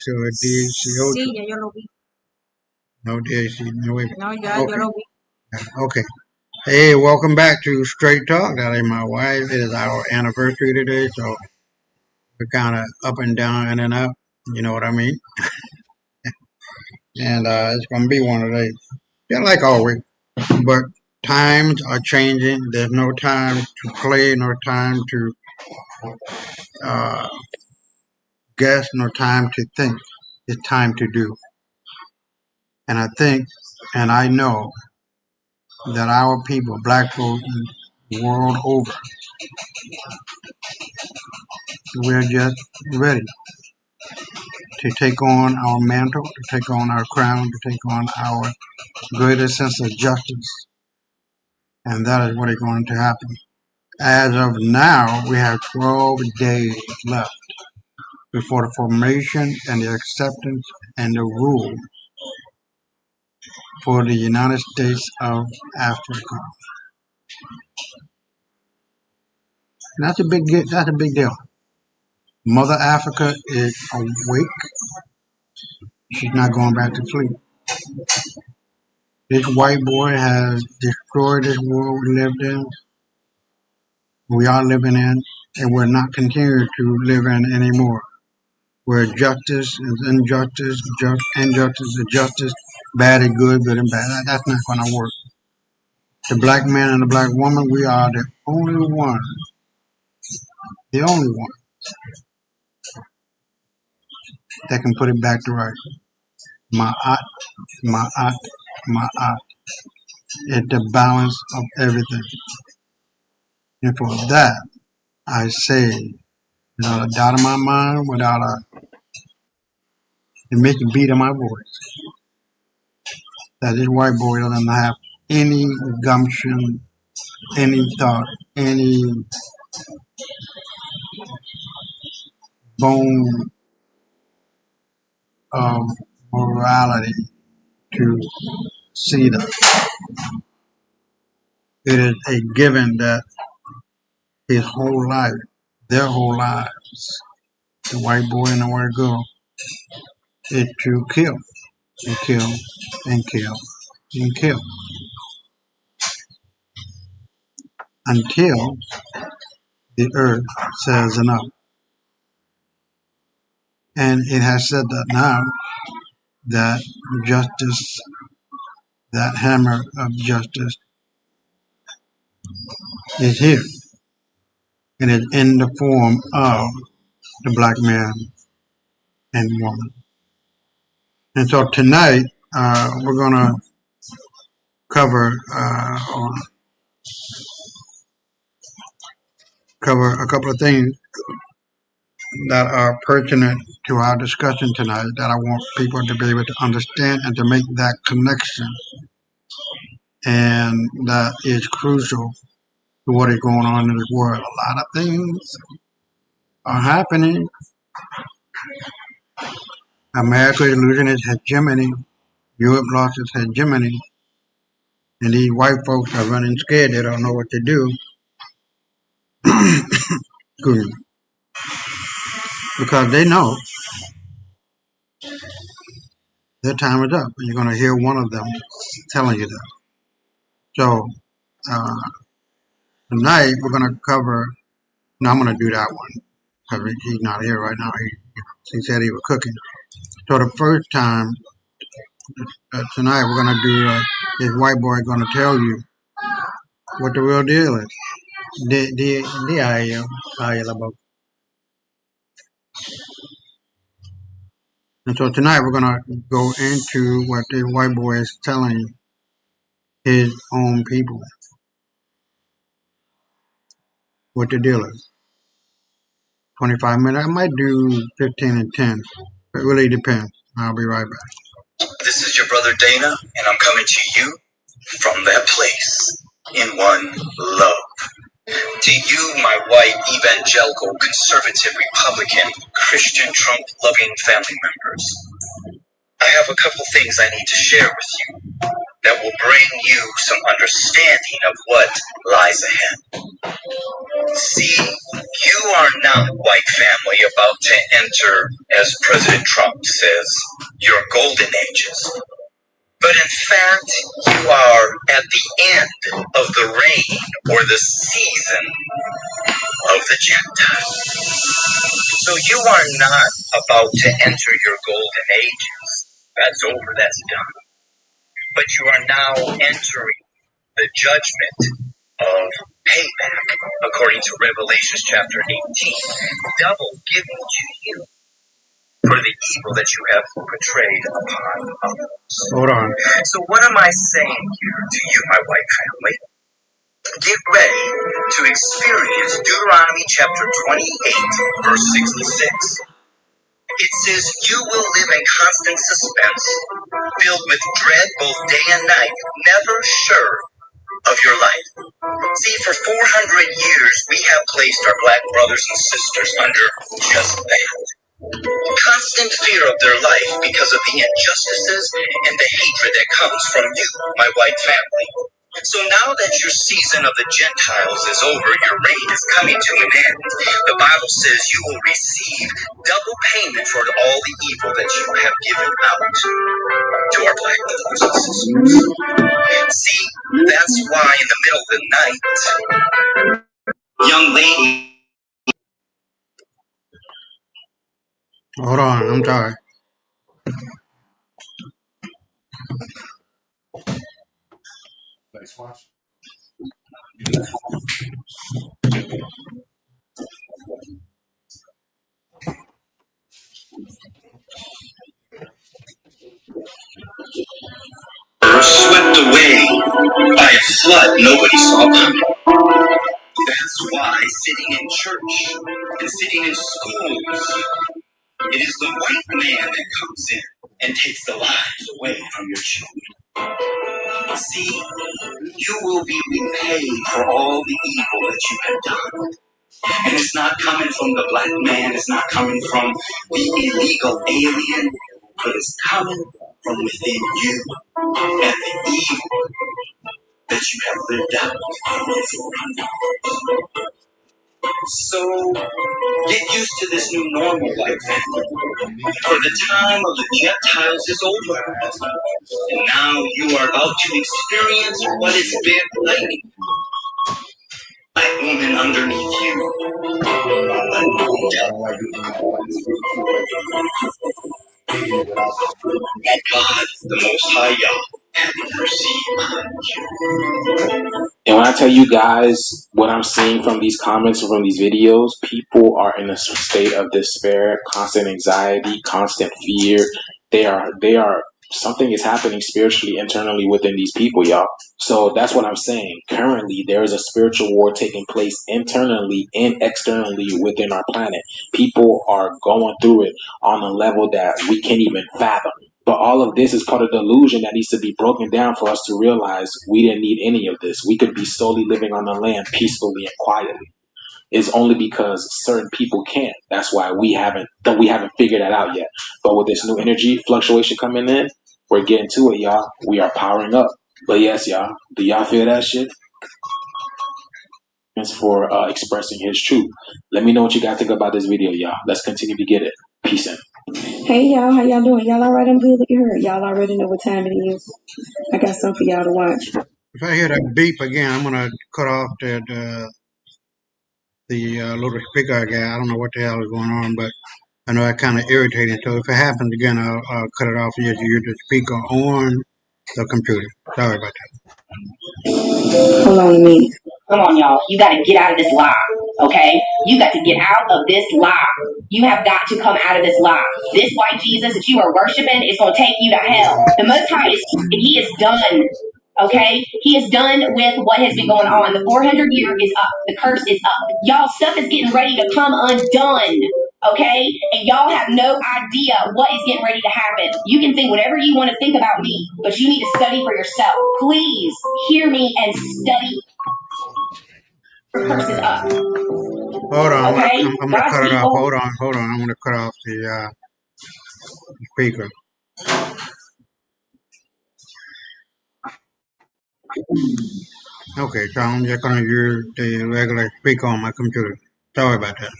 to a DHCO. Sí, ya yo lo vi. No DHC, no way. No, ya yo lo vi. Okay. Hey, welcome back to Straight Talk. That is my wife. It is our anniversary today, so we're kind of up and down, in and up. You know what I mean? And it's going to be one of those. Yeah, like always. But times are changing. There's no time to play, no time to uh, guess, no time to think. It's time to do. And I think, and I know that our people, black folks, the world over, we're just ready to take on our mantle, to take on our crown, to take on our greater sense of justice. And that is what is going to happen. As of now, we have 12 days left before the formation and the acceptance and the rule for the United States of Africa. And that's a big deal. Mother Africa is awake. She's not going back to sleep. This white boy has destroyed this world we lived in, we are living in, and we're not continuing to live in anymore. Where justice is injustice, injustice is justice, bad is good, good and bad. That's not going to work. The black man and the black woman, we are the only one that can put it back to right. Ma'at, ma'at, ma'at. It's the balance of everything. And for that, I say, without a doubt in my mind, without it makes the beat of my voice, that this white boy doesn't have any gumption, any thought, any bone of morality to see that. It is a given that his whole life, their whole lives, the white boy and the white girl, is to kill and kill and kill and kill until the earth says enough. And it has said that now that justice, that hammer of justice, is here. And it's in the form of the black man and woman. And so tonight, we're going to cover a couple of things that are pertinent to our discussion tonight that I want people to be able to understand and to make that connection. And that is crucial to what is going on in this world. A lot of things are happening. America is losing its hegemony. Europe lost its hegemony. And these white folks are running scared. They don't know what to do. Because they know their time is up. And you're going to hear one of them telling you that. So tonight we're going to cover. No, I'm going to do that one because he's not here right now. He said he was cooking. So the first time tonight we're going to do this white boy going to tell you what the real deal is. And so tonight we're going to go into what this white boy is telling his own people. What the deal is. 25 minutes. I might do 15 and 10. It really depends. I'll be right back. This is your brother Dana, and I'm coming to you from that place in one love. To you, my white, evangelical, conservative, Republican, Christian, Trump-loving family members, I have a couple things I need to share with you that will bring you some understanding of what lies ahead. See, you are not white family about to enter, as President Trump says, your golden ages. But in fact, you are at the end of the reign or the season of the Gentiles. So you are not about to enter your golden ages. That's over, that's done. But you are now entering the judgment of payback, according to Revelation chapter 18. Double given to you for the evil that you have portrayed upon others. Hold on. So what am I saying here to you, my white family? Get ready to experience Deuteronomy chapter 28, verse 66. It says, you will live in constant suspense, filled with dread both day and night, never sure of your life. See, for 400 years, we have placed our black brothers and sisters under just that. Constant fear of their life because of the injustices and the hatred that comes from you, my white family. So now that your season of the Gentiles is over, your reign is coming to an end, the Bible says you will receive double payment for all the evil that you have given out to our black brothers and sisters. See, that's why in the middle of the night, young lady. Hold on. I'm sorry. Nice watch. Swept away by a flood nobody saw coming. That's why sitting in church and sitting in schools, it is the white man that comes in and takes the lives away from your children. See, you will be repaid for all the evil that you have done. And it's not coming from the black man, it's not coming from the illegal alien, but it's coming from within you and the evil that you have lived out for 400 years. So get used to this new normal, white family. For the time of the Gentiles is over. And now you are about to experience what it's been like. Black woman underneath you. That God, the Most High Yah, have mercy on you. And when I tell you guys what I'm seeing from these comments or from these videos, people are in a state of despair, constant anxiety, constant fear. They are, something is happening spiritually, internally within these people, y'all. So that's what I'm saying. Currently, there is a spiritual war taking place internally and externally within our planet. People are going through it on a level that we can't even fathom. But all of this is part of the illusion that needs to be broken down for us to realize we didn't need any of this. We could be solely living on the land peacefully and quietly. It's only because certain people can't. That's why we haven't figured that out yet. But with this new energy fluctuation coming in, we're getting to it, y'all. We are powering up. But yes, y'all, do y'all feel that shit? It's for expressing his truth. Let me know what you guys think about this video, y'all. Let's continue to get it. Peace in. Hey y'all, how y'all doing? Y'all alright? I'm good. Look at her. Y'all already know what time it is. I got something for y'all to watch. If I hear that beep again, I'm gonna cut off the little speaker guy. I don't know what the hell is going on, but I know that kind of irritating. So if it happens again, I'll cut it off. You just use the speaker on the computer. Sorry about that. Hold on a minute. Come on, y'all. You got to get out of this lie, okay? You got to get out of this lie. You have got to come out of this lie. This white Jesus that you are worshiping is going to take you to hell. The Most High, he is done, okay? He is done with what has been going on. The 400-year is up. The curse is up. Y'all, stuff is getting ready to come undone, okay? And y'all have no idea what is getting ready to happen. You can think whatever you want to think about me, but you need to study for yourself. Please hear me and study. Curse is up. Hold on, Okay? I'm gonna cut it off. Hold on. I'm gonna cut off the speaker. Okay, so I'm just gonna use the regular speaker on my computer. Sorry about that.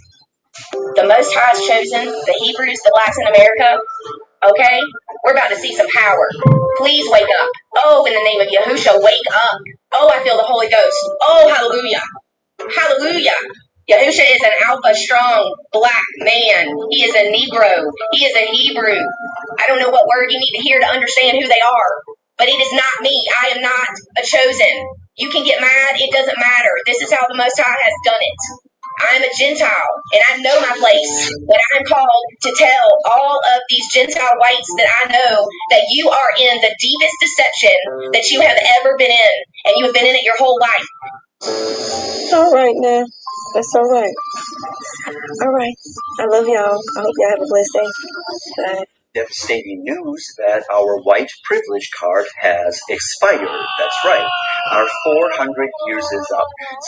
Most High has chosen the Hebrews, the blacks in America. Okay? We're about to see some power. Please wake up. Oh, in the name of Yahushua, wake up. Oh, I feel the Holy Ghost. Oh, hallelujah. Hallelujah. Yahusha is an alpha strong black man. He is a Negro. He is a Hebrew. I don't know what word you need to hear to understand who they are, but it is not me. I am not a chosen. You can get mad. It doesn't matter. This is how the Most High has done it. I'm a Gentile, and I know my place, but I'm called to tell all of these Gentile whites that I know that you are in the deepest deception that you have ever been in, and you have been in it your whole life. All right now. That's all right. All right. I love y'all. I hope y'all have a blessed day. Bye. Devastating news that our white privilege card has expired. That's right. Our 400 years is up.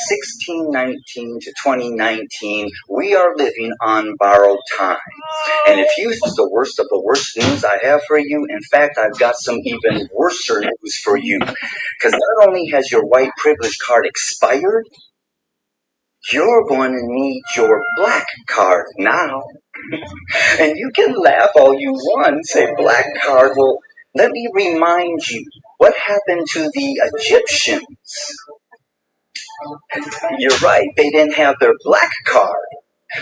1619 to 2019, we are living on borrowed time. And if you is the worst of the worst news I have for you, in fact, I've got some even worser news for you. Because not only has your white privilege card expired, you're going to need your black card now. And you can laugh all you want and say black card. Well, let me remind you, what happened to the Egyptians? You're right, they didn't have their black card.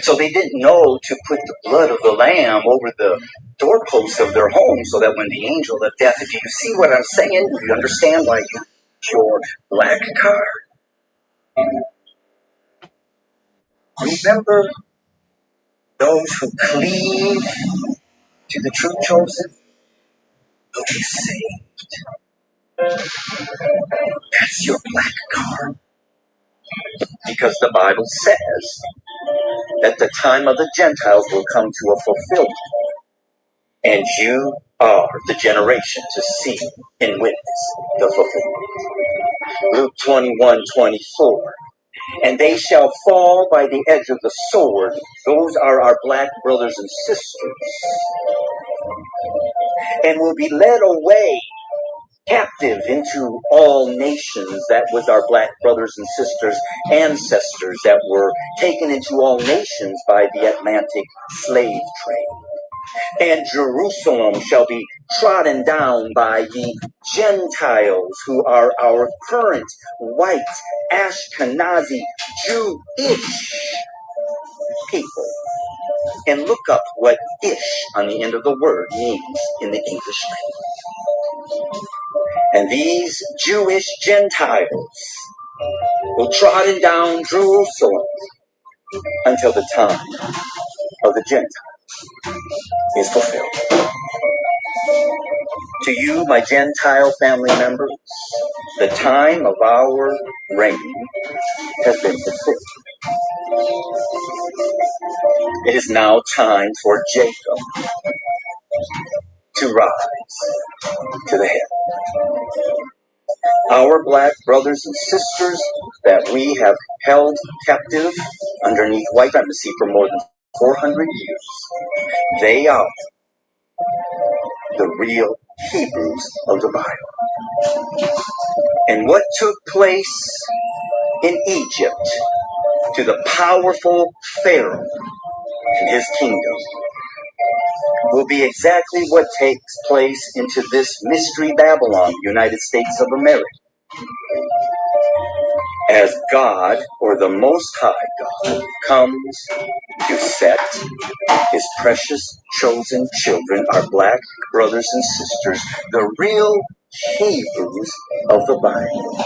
So they didn't know to put the blood of the lamb over the doorposts of their home so that when the angel of death, if you see what I'm saying, you understand why you need your black card. Remember those who cleave to the true chosen will be saved. That's your black card. Because the Bible says that the time of the Gentiles will come to a fulfillment. And you are the generation to see and witness the fulfillment. Luke 21:24. And they shall fall by the edge of the sword. Those are our black brothers and sisters. And will be led away captive into all nations. That was our black brothers and sisters, ancestors that were taken into all nations by the Atlantic slave trade. And Jerusalem shall be trodden down by the Gentiles, who are our current white Ashkenazi Jewish people. And look up what ish on the end of the word means in the English language. And these Jewish Gentiles will trodden down Jerusalem until the time of the Gentiles is fulfilled. To you, my Gentile family members, the time of our reign has been fulfilled. It is now time for Jacob to rise to the head. Our black brothers and sisters that we have held captive underneath white supremacy for more than 400 years, they are the real Hebrews of the Bible. And what took place in Egypt to the powerful Pharaoh and his kingdom will be exactly what takes place into this mystery Babylon, United States of America. As God, or the Most High God, comes to set his precious chosen children, our black brothers and sisters, the real Hebrews of the Bible.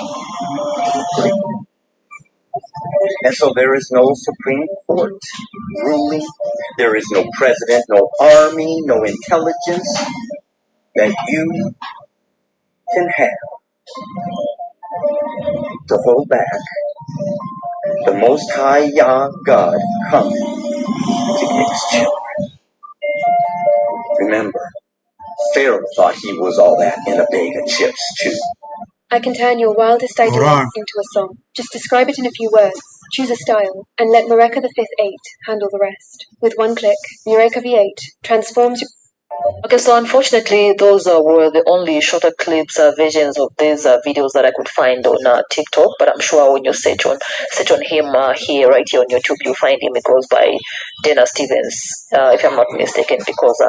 And so there is no Supreme Court ruling, there is no president, no army, no intelligence that you can have to hold back the Most High Yah God coming to get his children. Remember, Pharaoh thought he was all that in a bag of chips too. I can turn your wildest ideas into a song. Just describe it in a few words. Choose a style, and let Mareka the 5th 8 handle the rest. With one click, Mareka V8 transforms your Okay, so unfortunately, those were the only shorter clips, versions of these videos that I could find on TikTok. But I'm sure when you search on him here, right here on YouTube, you'll find him. It goes by Dana Stevens, if I'm not mistaken, because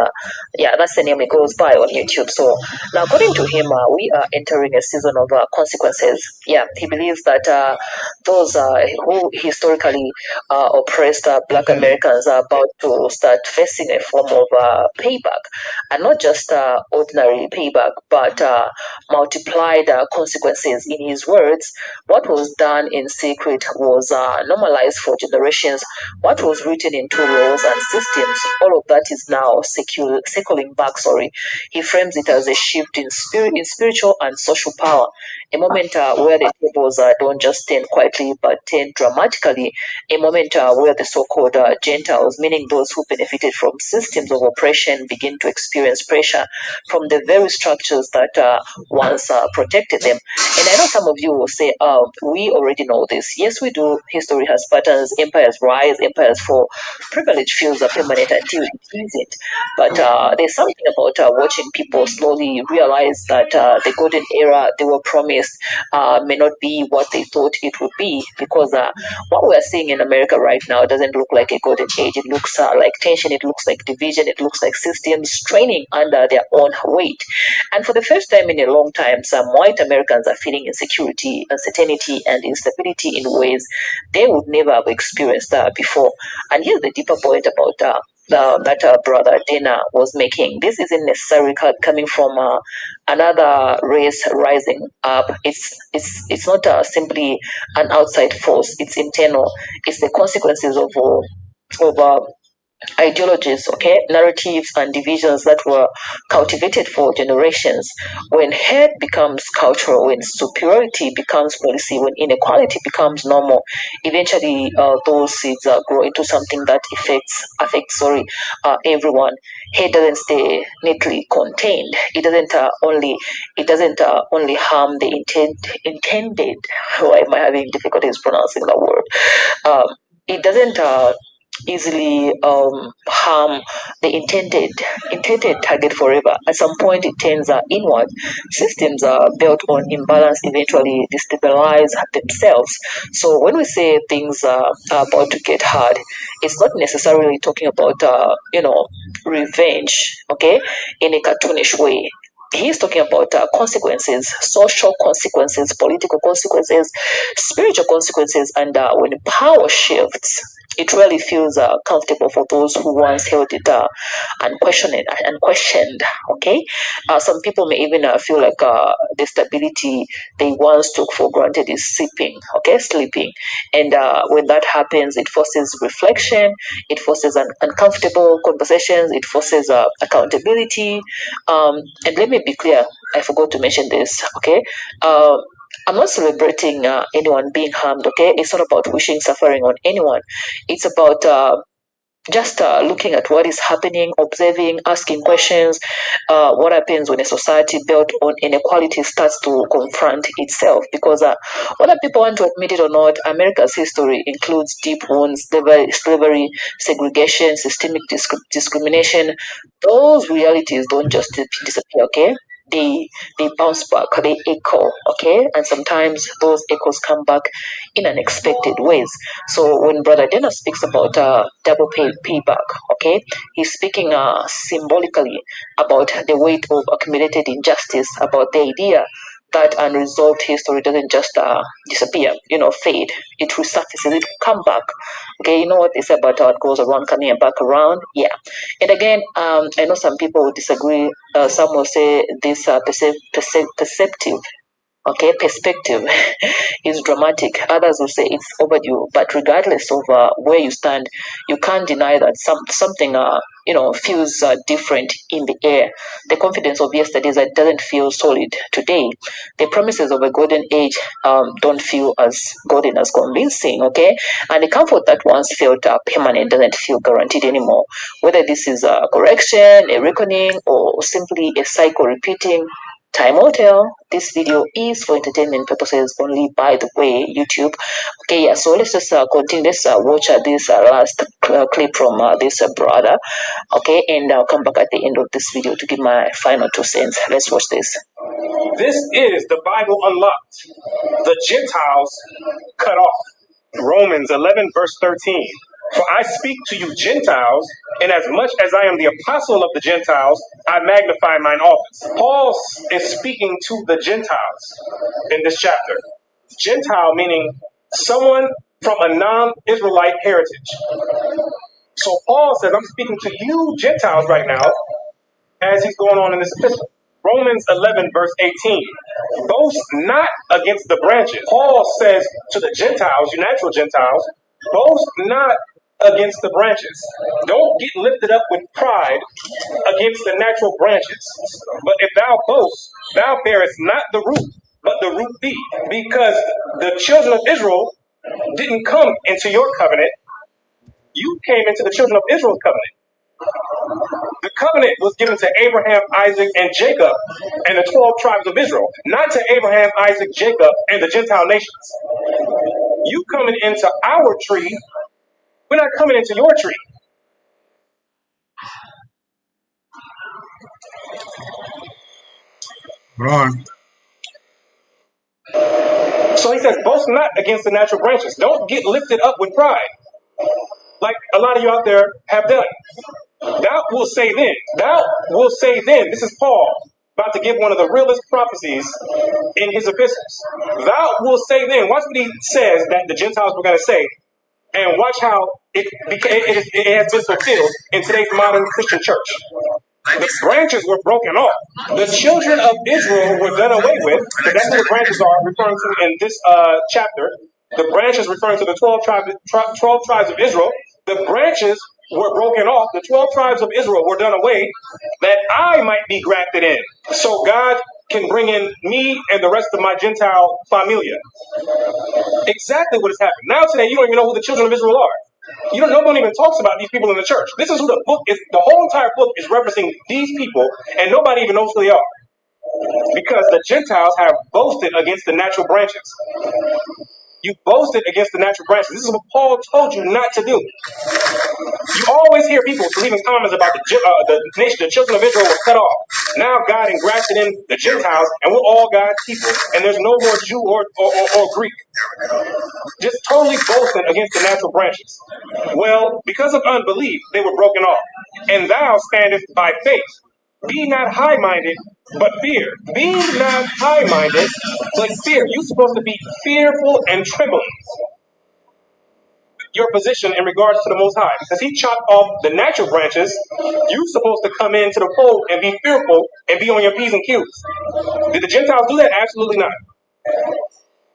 yeah, that's the name it goes by on YouTube. So now, according to him, we are entering a season of consequences. Yeah, he believes that those who historically oppressed Black Americans are about to start facing a form of payback, and not just ordinary payback, but multiplied consequences. In his words, what was done in secret was normalized for generations. What was written into laws and systems, all of that is now circling back. He frames it as a shift in spiritual and social power, a moment where the tables don't just turn quietly but turn dramatically, a moment where the so-called Gentiles, meaning those who benefited from systems of oppression, begin to experience pressure from the very structures that once protected them. And I know some of you will say, we already know this. Yes, we do. History has patterns. Empires rise, empires fall. Privilege feels permanent until it isn't. But there's something about watching people slowly realize that the golden era they were promised may not be what they thought it would be, because what we're seeing in America right now doesn't look like a golden age. It looks like tension, it looks like division, it looks like systems straining under their own weight. And for the first time in a long time, some white Americans are feeling insecurity, uncertainty, and instability in ways they would never have experienced before. And here's the deeper point about that brother Dana was making. This isn't necessarily coming from another race rising up. It's not simply an outside force. It's internal. It's the consequences of ideologies, okay, narratives and divisions that were cultivated for generations. When hate becomes cultural, when superiority becomes policy, when inequality becomes normal, eventually those seeds grow into something that affects everyone. Hate doesn't stay neatly contained. It doesn't only harm the intended. Why am I having difficulties pronouncing that word? It doesn't easily harm the intended target forever. At some point, it turns inward. Systems are built on imbalance eventually destabilize themselves. So when we say things are about to get hard, it's not necessarily talking about revenge, okay, in a cartoonish way. He's talking about consequences, social consequences, political consequences, spiritual consequences, and when power shifts, it really feels comfortable for those who once held it unquestioned. Okay, some people may even feel like the stability they once took for granted is sleeping. And when that happens, it forces reflection, it forces uncomfortable conversations, it forces accountability. And let me be clear, I forgot to mention this. Okay, I'm not celebrating anyone being harmed, okay? It's not about wishing suffering on anyone. It's about just looking at what is happening, observing, asking questions. What happens when a society built on inequality starts to confront itself? Because whether people want to admit it or not, America's history includes deep wounds, slavery, segregation, systemic discrimination. Those realities don't just disappear, okay? They bounce back, they echo, okay? And sometimes those echoes come back in unexpected ways. So when Brother Dana speaks about double payback, okay, he's speaking symbolically about the weight of accumulated injustice, about the idea that unresolved history doesn't just disappear, fade. It resurfaces, it come back. Okay, you know what they say about how it goes around, coming back around? Yeah. And again, I know some people will disagree. Some will say this perceptive, okay, perspective is dramatic. Others will say it's overdue. But regardless of where you stand, you can't deny that something feels different in the air. The confidence of yesterday that doesn't feel solid today. The promises of a golden age don't feel as golden, as convincing. Okay, and the comfort that once felt permanent doesn't feel guaranteed anymore. Whether this is a correction, a reckoning, or simply a cycle repeating, Time will tell. This video is for entertainment purposes only, by the way, YouTube. Okay, yeah, so let's just continue. Let's watch this last clip from this brother. Okay, and I'll come back at the end of this video to give my final 2 cents. Let's watch this. This is the Bible unlocked. The Gentiles cut off. Romans 11, verse 13. For I speak to you Gentiles, and as much as I am the apostle of the Gentiles, I magnify mine office. Paul is speaking to the Gentiles in this chapter. Gentile meaning someone from a non-Israelite heritage. So Paul says, I'm speaking to you Gentiles right now, as he's going on in this epistle. Romans 11, verse 18. Boast not against the branches. Paul says to the Gentiles, you natural Gentiles, boast not against the branches. Don't get lifted up with pride against the natural branches. But if thou boast, thou bearest not the root, but the root thee. Because the children of Israel didn't come into your covenant. You came into the children of Israel's covenant. The covenant was given to Abraham, Isaac, and Jacob, and the 12 tribes of Israel, not to Abraham, Isaac, Jacob, and the Gentile nations. You coming into our tree, we're not coming into your tree. Ron. So he says, boast not against the natural branches. Don't get lifted up with pride, like a lot of you out there have done. Thou will say then, this is Paul, about to give one of the realest prophecies in his epistles. Thou will say then, watch what he says that the Gentiles were going to say, and watch how it has been fulfilled in today's modern Christian church. The branches were broken off. The children of Israel were done away with, because that's what the branches are referring to in this chapter. The branches referring to the 12 tribes of Israel. The branches were broken off. The 12 tribes of Israel were done away, that I might be grafted in. So God can bring in me and the rest of my Gentile familia. Exactly what has happened. Now today, you don't even know who the children of Israel are. No one even talks about these people in the church. This is who the book is. The whole entire book is referencing these people, and nobody even knows who they are. Because the Gentiles have boasted against the natural branches. You boasted against the natural branches. This is what Paul told you not to do. You always hear people leaving comments about the nation, the children of Israel were cut off. Now God engrafted in the Gentiles, and we're all God's people, and there's no more Jew or Greek. Just totally boasting against the natural branches. Well, because of unbelief, they were broken off. And thou standest by faith. Be not high-minded, but fear. Be not high-minded, but fear. You're supposed to be fearful and trembling. Your position in regards to the Most High. Because he chopped off the natural branches, you're supposed to come into the fold and be fearful and be on your P's and Q's. Did the Gentiles do that? Absolutely not.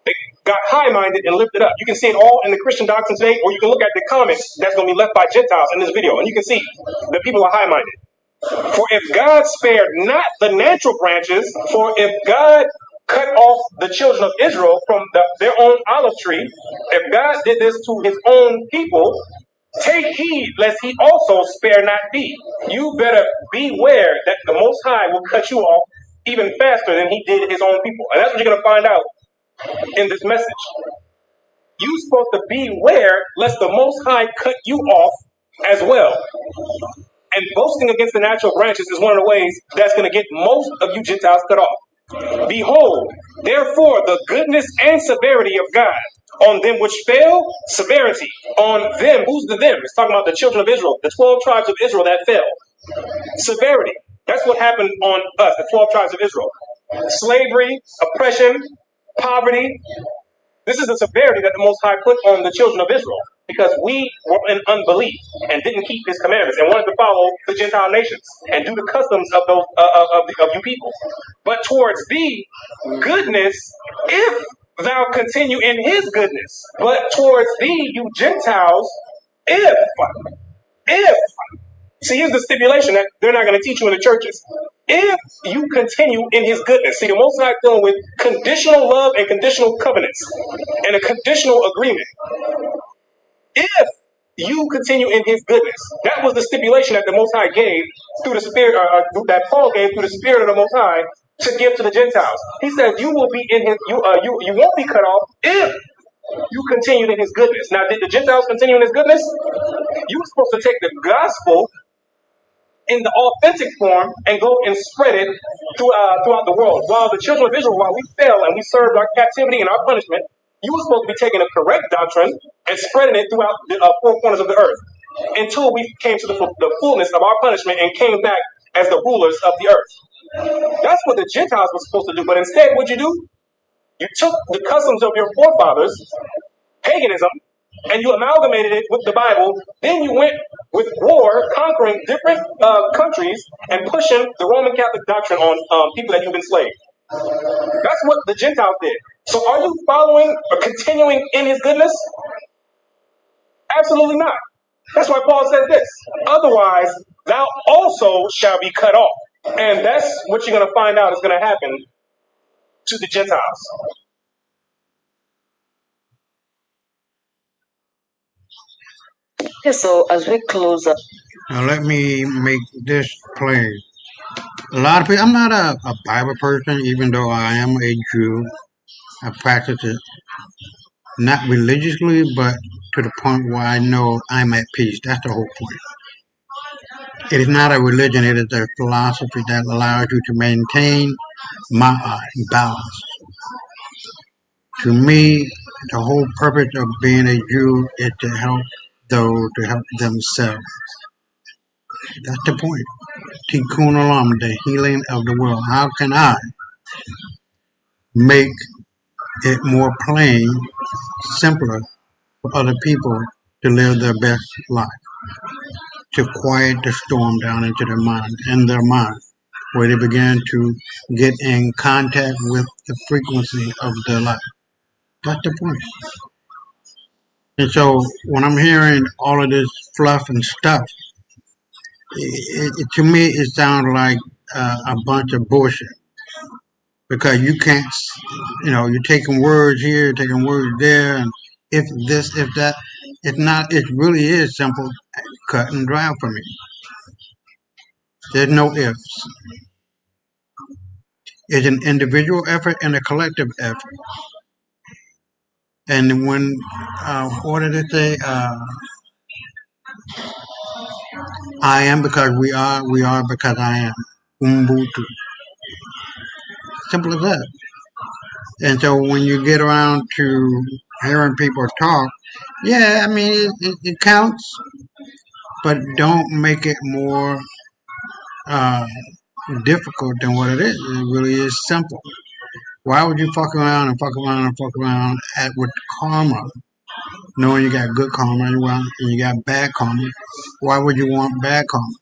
They got high-minded and lifted up. You can see it all in the Christian doctrine today, or you can look at the comments that's going to be left by Gentiles in this video, and you can see the people are high-minded. For if God spared not the natural branches, for if God cut off the children of Israel from their own olive tree, if God did this to his own people, take heed lest he also spare not thee. You better beware that the Most High will cut you off even faster than he did his own people. And that's what you're going to find out in this message. You're supposed to beware lest the Most High cut you off as well. And boasting against the natural branches is one of the ways that's going to get most of you Gentiles cut off. Behold, therefore, the goodness and severity of God on them which fell, severity on them. Who's the them? It's talking about the children of Israel, the 12 tribes of Israel that fell. Severity. That's what happened on us, the 12 tribes of Israel. Slavery, oppression, poverty. This is the severity that the Most High put on the children of Israel, because we were in unbelief and didn't keep his commandments and wanted to follow the Gentile nations and do the customs of those of you people. But towards thee, goodness, if thou continue in his goodness. But towards thee, you Gentiles, if. See, here's the stipulation that they're not going to teach you in the churches. If you continue in his goodness. See, the Most High dealing with conditional love and conditional covenants and a conditional agreement. If you continue in his goodness. That was the stipulation that the Most High gave through the Spirit, that Paul gave through the Spirit of the Most High to give to the Gentiles. He said, "You will be in his. You won't be cut off if you continue in his goodness." Now, did the Gentiles continue in his goodness? You were supposed to take the gospel in the authentic form and go and spread it throughout the world. While the children of Israel, while we fell and we served our captivity and our punishment, you were supposed to be taking a correct doctrine and spreading it throughout the four corners of the earth until we came to the fullness of our punishment and came back as the rulers of the earth. That's what the Gentiles were supposed to do. But instead, what'd you do? You took the customs of your forefathers, paganism, and you amalgamated it with the Bible. Then you went with war, conquering different countries and pushing the Roman Catholic doctrine on people that you've enslaved. That's what the Gentiles did. So are you following or continuing in his goodness? Absolutely not. That's why Paul says this. Otherwise, thou also shall be cut off. And that's what you're going to find out is going to happen to the Gentiles. Okay, so as we close up, Now let me make this plain. A lot of people, I'm not a Bible person, even though I am a Jew. I practice it not religiously, but to the point where I know I'm at peace. That's the whole point. It is not a religion, it is a philosophy that allows you to maintain balance. To me, the whole purpose of being a Jew is to help those to help themselves. That's the point. Tikkun Olam, the healing of the world. How can I make it more plain, simpler for other people to live their best life? To quiet the storm down into their mind, where they begin to get in contact with the frequency of their life. That's the point. And so when I'm hearing all of this fluff and stuff, to me it sounds like a bunch of bullshit. Because you can't, you're taking words here, taking words there, and if this, if that, if not, it really is simple, cut and dry for me. There's no ifs. It's an individual effort and a collective effort. And when, what did it say? I am because we are because I am. Ubuntu. Simple as that. And so when you get around to hearing people talk, yeah, I mean, it counts, but don't make it more difficult than what it is. It really is simple. Why would you fuck around and fuck around and fuck around with karma, knowing you got good karma and you got bad karma? Why would you want bad karma?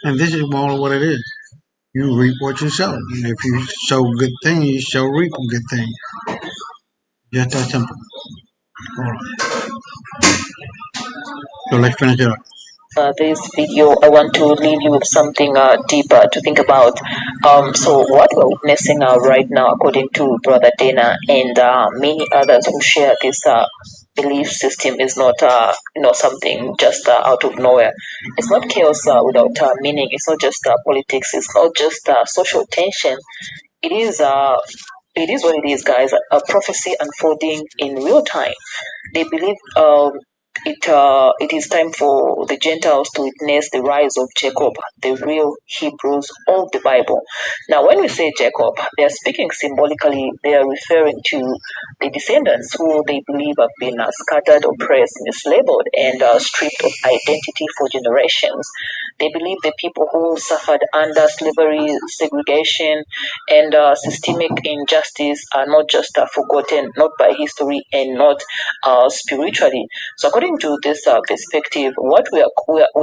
And this is more of what it is. You reap what you sow. And if you sow good things, you shall reap good things. Just that simple. All right. So let's finish it up. This video, I want to leave you with something deeper to think about. So what we're witnessing right now, according to Brother Dana and many others who share this belief system, is not something just out of nowhere. It's not chaos without meaning. It's not just politics. It's not just social tension. It is what it is, guys. A prophecy unfolding in real time. They believe it is time for the Gentiles to witness the rise of Jacob, the real Hebrews of the Bible. Now, when we say Jacob, they are speaking symbolically. They are referring to the descendants who they believe have been scattered, oppressed, mislabeled, and stripped of identity for generations. They believe the people who suffered under slavery, segregation, and systemic injustice are not just forgotten, not by history and not spiritually. So according to this perspective, what we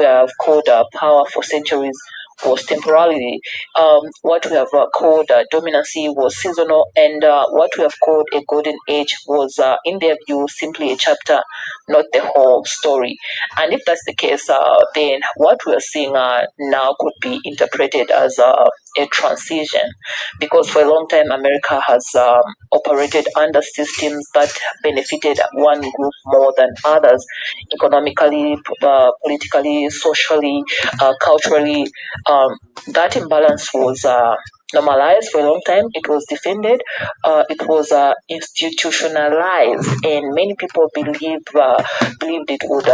have called power for centuries was temporality. What we have called dominancy was seasonal, and what we have called a golden age was, in their view, simply a chapter, not the whole story. And if that's the case, then what we are seeing now could be interpreted as a transition, because for a long time America has operated under systems that benefited one group more than others, economically, politically, socially, culturally. That imbalance was normalized for a long time. It was defended. It was institutionalized, and many people believed it would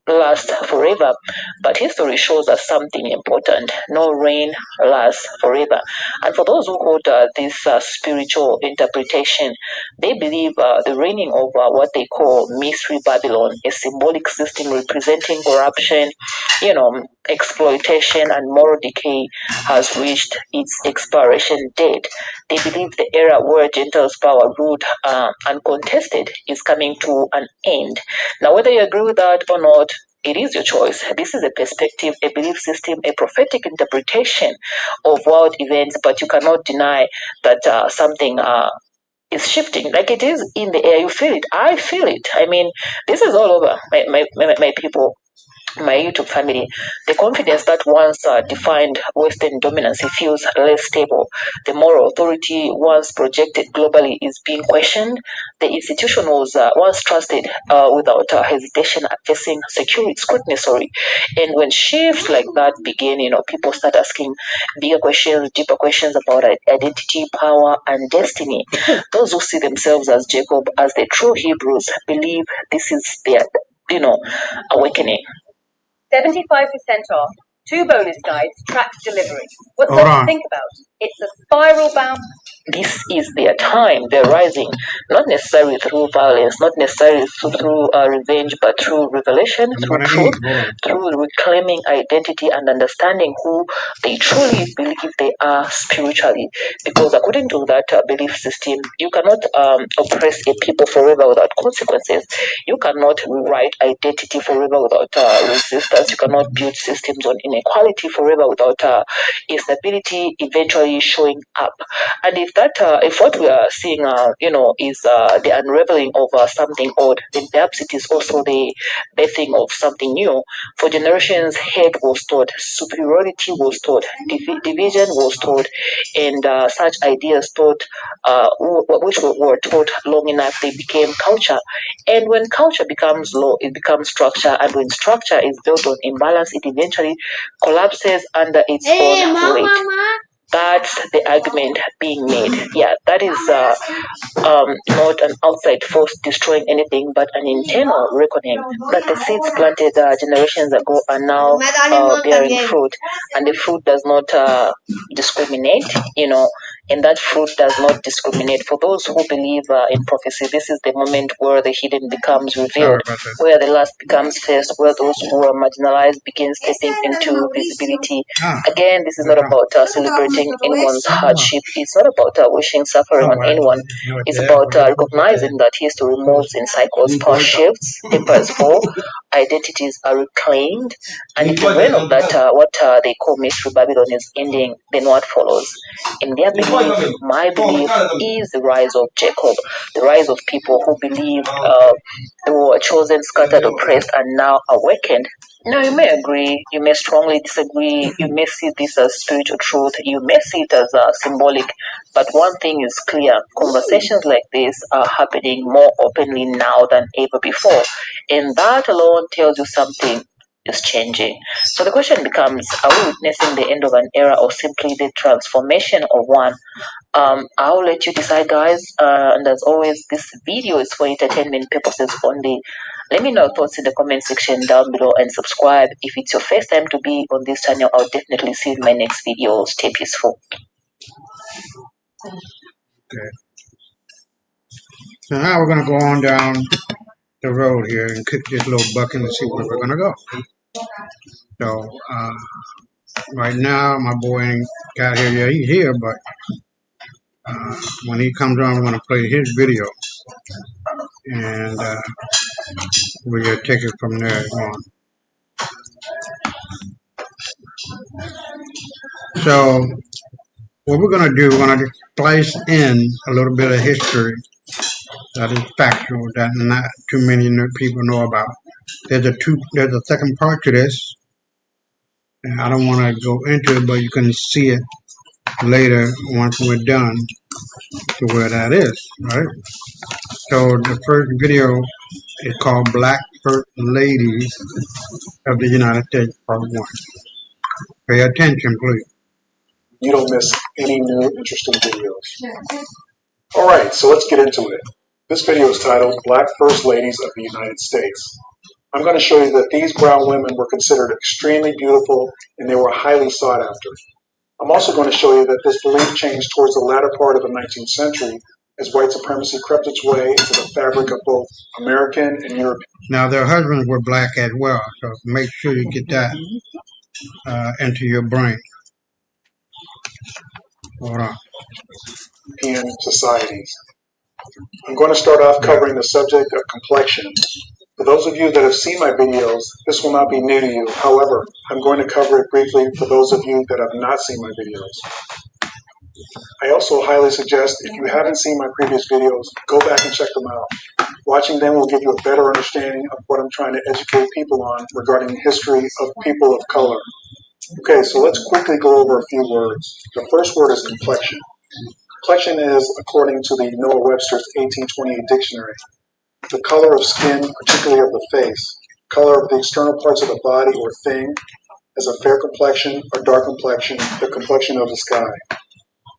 last forever. But history shows us something important: no reign lasts forever. And for those who hold this spiritual interpretation, they believe the reigning of what they call Mystery Babylon, a symbolic system representing corruption, exploitation, and moral decay, has reached its expiration date. They believe the era where Gentiles' power ruled uncontested is coming to an end. Now, whether you agree with that or not, it is your choice. This is a perspective, a belief system, a prophetic interpretation of world events, but you cannot deny that something is shifting. Like, it is in the air. You feel it. I feel it. I mean, this is all over my people, my YouTube family. The confidence that once defined Western dominance feels less stable. The moral authority once projected globally is being questioned. The institution was once trusted without hesitation at facing security scrutiny. And when shifts like that begin, people start asking bigger questions, deeper questions about identity, power, and destiny. Those who see themselves as Jacob, as the true Hebrews, believe this is their, awakening. 75% off. 2 bonus guides, tracked delivery. What's Hold not to on. think about? It's a spiral bound. This is their time. They're rising, not necessarily through violence, not necessarily through revenge, but through revelation, I'm through gonna truth, eat. Hold on. through reclaiming identity and understanding who they truly believe they are spiritually. Because according to that belief system, you cannot oppress a people forever without consequences. You cannot rewrite identity forever without resistance. You cannot build systems on inequality forever without instability eventually showing up. And if what we are seeing, is the unraveling of something old, then perhaps it is also the birthing of something new. For generations, hate was taught, superiority was taught, division was taught, and such ideas taught, which were taught long enough, they became culture. And when culture becomes law, it becomes structure, and when structure is built on imbalance, it eventually collapses under its own weight. That's the argument being made. Yeah, that is not an outside force destroying anything, but an internal reckoning that the seeds planted generations ago are now bearing fruit, and the fruit does not discriminate, and that fruit does not discriminate. For those who believe in prophecy, this is the moment where the hidden becomes revealed, where the last becomes first, where those who are marginalized begin stepping into visibility. Again, this is not about celebrating anyone's hardship. It's not about wishing suffering on anyone. It's about recognizing that history moves in cycles. Power shifts, empires fall, identities are reclaimed, and if the reign of that what they call Mystery Babylon is ending, then what follows? In their belief, my belief is the rise of Jacob, the rise of people who believed they were chosen, scattered, oppressed, and now awakened. Now, you may agree, you may strongly disagree, you may see this as spiritual truth, you may see it as symbolic, but one thing is clear: conversations like this are happening more openly now than ever before, and that alone tells you something is changing. So the question becomes, are we witnessing the end of an era or simply the transformation of one? I'll let you decide, guys. And as always, this video is for entertainment purposes only. Let me know your thoughts in the comment section down below and subscribe. If it's your first time to be on this channel, I'll definitely see you in my next video. Stay peaceful. Okay. So now we're gonna go on down the road here and kick this little bucket and see where we're gonna go. So right now my boy ain't got here yet. He's here, but when he comes on, we're gonna play his video, and we'll take it from there on. So what we're gonna do, we're gonna just splice in a little bit of history that is factual, that not too many people know about. There's a second part to this, And I don't want to go into it, but you can see it later once we're done to where that is, right? So the first video is called Black First Ladies of the United States, Part 1. Pay attention, please. You don't miss any new interesting videos. All right, so let's get into it. This video is titled Black First Ladies of the United States. I'm going to show you that these brown women were considered extremely beautiful and they were highly sought after. I'm also going to show you that this belief changed towards the latter part of the 19th century as white supremacy crept its way into the fabric of both American and European. Now, their husbands were black as well, so make sure you get that into your brain. Hold on. European societies. I'm going to start off covering the subject of complexion. For those of you that have seen my videos, this will not be new to you. However, I'm going to cover it briefly for those of you that have not seen my videos. I also highly suggest if you haven't seen my previous videos, go back and check them out. Watching them will give you a better understanding of what I'm trying to educate people on regarding the history of people of color. Okay, so let's quickly go over a few words. The first word is complexion. Complexion is, according to the Noah Webster's 1828 dictionary, the color of skin, particularly of the face, color of the external parts of the body or thing, as a fair complexion or dark complexion, the complexion of the sky.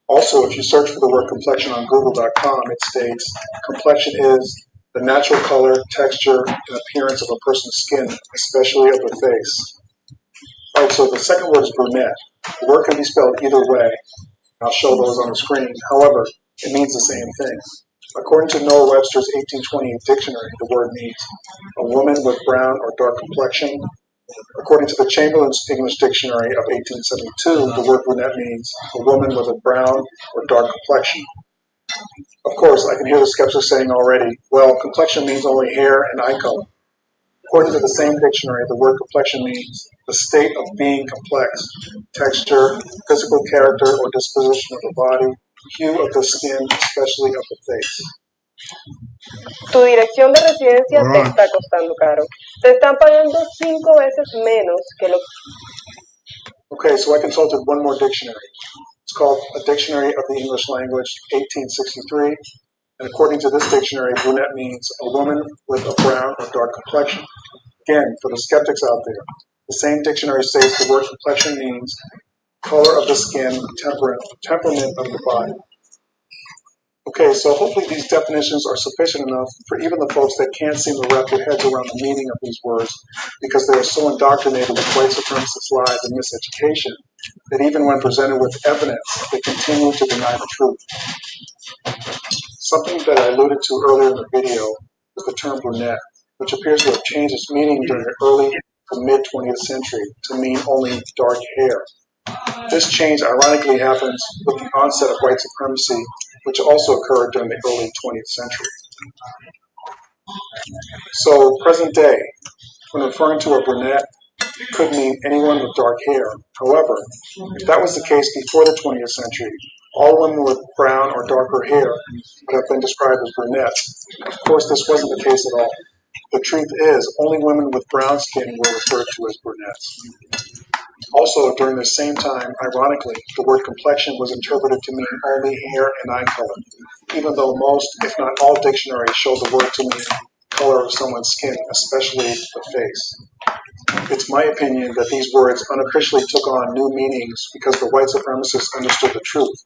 Also, if you search for the word complexion on Google.com, it states, complexion is the natural color, texture, and appearance of a person's skin, especially of the face. Alright, so the second word is brunette. The word can be spelled either way. I'll show those on the screen. However, it means the same thing. According to Noah Webster's 1828 dictionary, the word means a woman with brown or dark complexion. According to the Chamberlain's English Dictionary of 1872, the word brunette means a woman with a brown or dark complexion. Of course, I can hear the skeptics saying already, well, complexion means only hair and eye color. According to the same dictionary, the word complexion means the state of being complex, texture, physical character or disposition of the body, hue of the skin, especially of the face. Tu dirección de residencia te está costando caro. Te están pagando 5 veces menos que lo. Okay, so I consulted one more dictionary. It's called A Dictionary of the English Language, 1863. And according to this dictionary, brunette means a woman with a brown or dark complexion. Again, for the skeptics out there, the same dictionary states the word complexion means color of the skin, temperament of the body. Okay, so hopefully these definitions are sufficient enough for even the folks that can't seem to wrap their heads around the meaning of these words because they are so indoctrinated with white supremacist lies and miseducation that even when presented with evidence, they continue to deny the truth. Something that I alluded to earlier in the video was the term brunette, which appears to have changed its meaning during the early to mid-20th century to mean only dark hair. This change ironically happens with the onset of white supremacy, which also occurred during the early 20th century. So, present day, when referring to a brunette, it could mean anyone with dark hair. However, if that was the case before the 20th century, all women with brown or darker hair would have been described as brunettes. Of course, this wasn't the case at all. The truth is, only women with brown skin were referred to as brunettes. Also, during the same time, ironically, the word complexion was interpreted to mean only hair and eye color, even though most, if not all, dictionaries show the word to mean color of someone's skin, especially the face. It's my opinion that these words unofficially took on new meanings because the white supremacists understood the truth.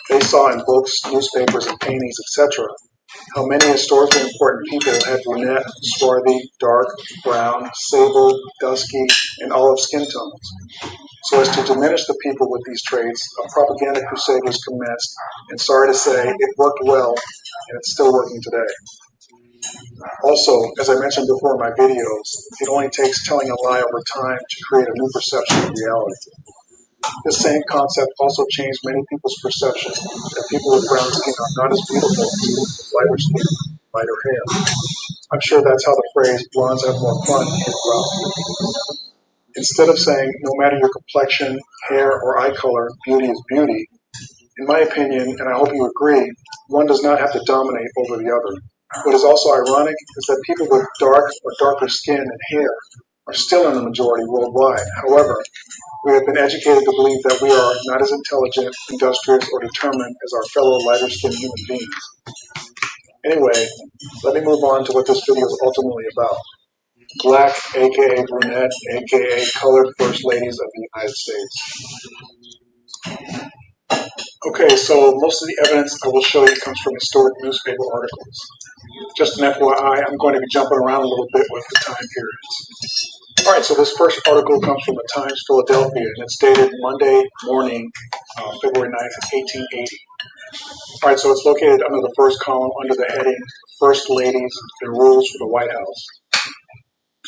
They saw in books, newspapers, and paintings, etc., how many historically important people had brunette, swarthy, dark, brown, sable, dusky, and olive skin tones. So as to diminish the people with these traits, a propaganda crusade was commenced, and sorry to say, it worked well, and it's still working today. Also, as I mentioned before in my videos, it only takes telling a lie over time to create a new perception of reality. This same concept also changed many people's perception that people with brown skin are not as beautiful as people with lighter skin, lighter hair. I'm sure that's how the phrase blondes have more fun came about. Instead of saying no matter your complexion, hair, or eye color, beauty is beauty, in my opinion, and I hope you agree, one does not have to dominate over the other. What is also ironic is that people with dark or darker skin and hair are still in the majority worldwide. However, we have been educated to believe that we are not as intelligent, industrious, or determined as our fellow lighter-skinned human beings. Anyway, let me move on to what this video is ultimately about. Black, aka brunette, aka colored first ladies of the United States. Okay, so most of the evidence I will show you comes from historic newspaper articles. Just an FYI, I'm going to be jumping around a little bit with the time periods. Alright, so this first article comes from the Times, Philadelphia, and it's dated Monday morning, February 9th, 1880. Alright, so it's located under the first column under the heading, First Ladies and Rules for the White House.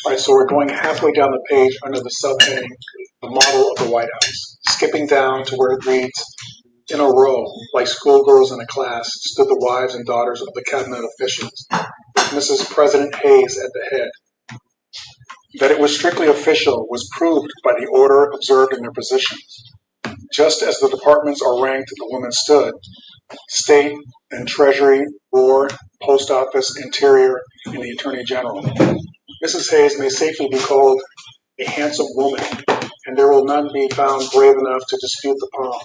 Alright, so we're going halfway down the page under the subheading, The Model of the White House. Skipping down to where it reads, in a row, like schoolgirls in a class, stood the wives and daughters of the cabinet officials, with Mrs. President Hayes at the head. That it was strictly official was proved by the order observed in their positions. Just as the departments are ranked, the women stood. State and Treasury, War, Post Office, Interior, and the Attorney General. Mrs. Hayes may safely be called a handsome woman, and there will none be found brave enough to dispute the palm.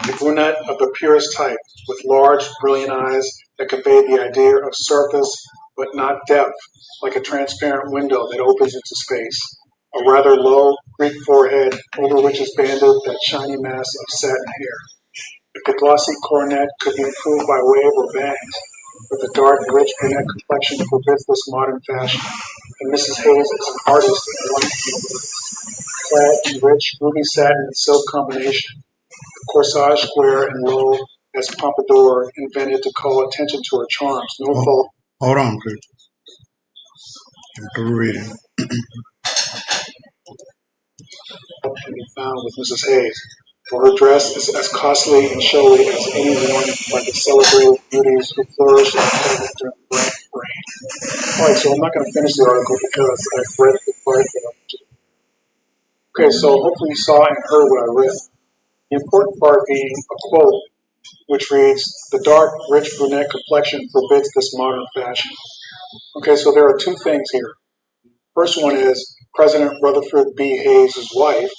A brunette of the purest type, with large, brilliant eyes that conveyed the idea of surface but not depth, like a transparent window that opens into space. A rather low Greek forehead, over which is banded that shiny mass of satin hair. If the glossy coronet could be improved by wave or bangs, but the dark, rich brunette complexion forbids this modern fashion, and Mrs. Hayes is an artist in one clad in rich, ruby satin and silk combination. Corsage square and low as Pompadour invented to call attention to her charms. No fault. Hold on, please. I'm reading. Can be found with Mrs. Hayes, for her dress is as costly and showy as any worn by the celebrated beauties who flourished in the during the Grant reign. Alright, so I'm not going to finish the article because I've read the part that I'm doing. Okay, so hopefully you saw and heard what I read. The important part being a quote, which reads, the dark, rich brunette complexion forbids this modern fashion. Okay, so there are two things here. First one is President Rutherford B. Hayes' wife,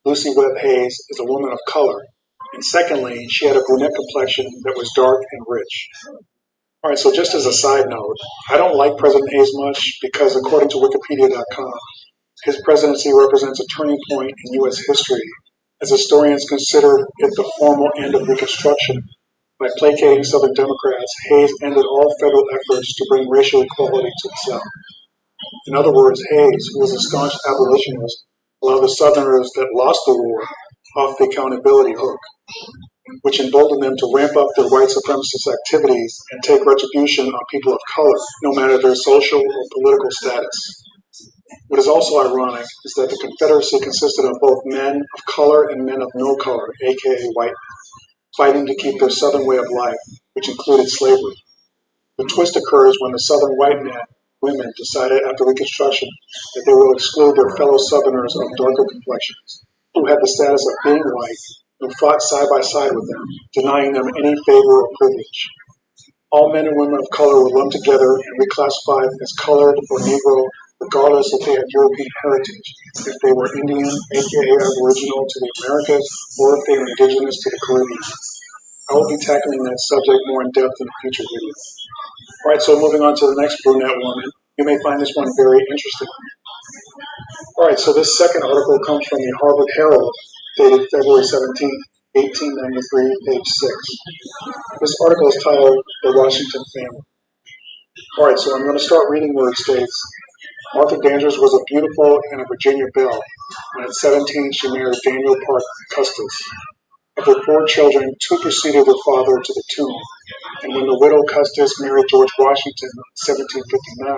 Lucy Webb Hayes, is a woman of color. And secondly, she had a brunette complexion that was dark and rich. All right, so just as a side note, I don't like President Hayes much because according to Wikipedia.com, his presidency represents a turning point in U.S. history, as historians consider it the formal end of Reconstruction. By placating Southern Democrats, Hayes ended all federal efforts to bring racial equality to the South. In other words, Hayes, who was a staunch abolitionist, allowed the Southerners that lost the war off the accountability hook, which emboldened them to ramp up their white supremacist activities and take retribution on people of color, no matter their social or political status. What is also ironic is that the Confederacy consisted of both men of color and men of no color, aka white men, fighting to keep their Southern way of life, which included slavery. The twist occurs when the Southern white women decided after Reconstruction that they will exclude their fellow Southerners of darker complexions, who had the status of being white, and fought side by side with them, denying them any favor or privilege. All men and women of color were lumped together and reclassified as colored or Negro, regardless if they had European heritage, if they were Indian, aka Aboriginal to the Americas, or if they were indigenous to the Caribbean. I will be tackling that subject more in depth in a future video. Alright, so moving on to the next brunette woman. You may find this one very interesting. Alright, so this second article comes from the Harvard Herald, dated February 17, 1893, page 6. This article is titled The Washington Family. Alright, so I'm going to start reading where it states, Martha Dandridge was a beautiful and a Virginia belle. When at 17, she married Daniel Parke Custis. Of her 4 children, 2 preceded their father to the tomb, and when the widow Custis married George Washington in 1759,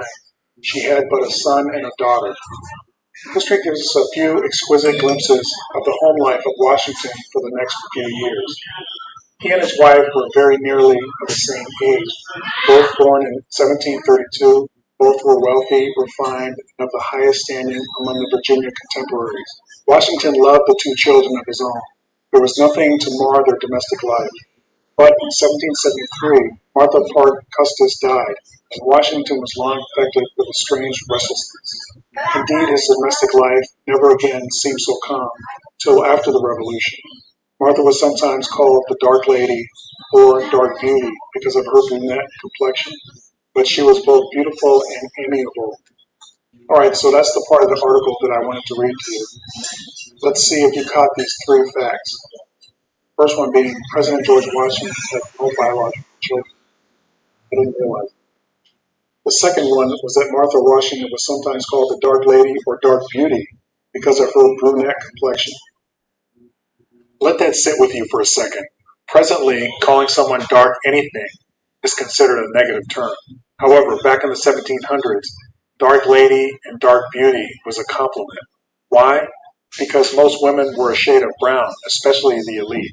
she had but a son and a daughter. History gives us a few exquisite glimpses of the home life of Washington for the next few years. He and his wife were very nearly of the same age, both born in 1732. Both were wealthy, refined, and of the highest standing among the Virginia contemporaries. Washington loved the 2 children of his own. There was nothing to mar their domestic life. But in 1773, Martha Parke Custis died, and Washington was long affected with a strange restlessness. Indeed, his domestic life never again seemed so calm till after the Revolution. Martha was sometimes called the Dark Lady or Dark Beauty because of her brunette complexion, but she was both beautiful and amiable. All right, so that's the part of the article that I wanted to read to you. Let's see if you caught these three facts. First one being President George Washington had no biological children. I didn't realize it. The second one was that Martha Washington was sometimes called the Dark Lady or Dark Beauty because of her brunette complexion. Let that sit with you for a second. Presently, calling someone dark anything is considered a negative term. However, back in the 1700s, Dark Lady and Dark Beauty was a compliment. Why? Because most women were a shade of brown, especially the elite.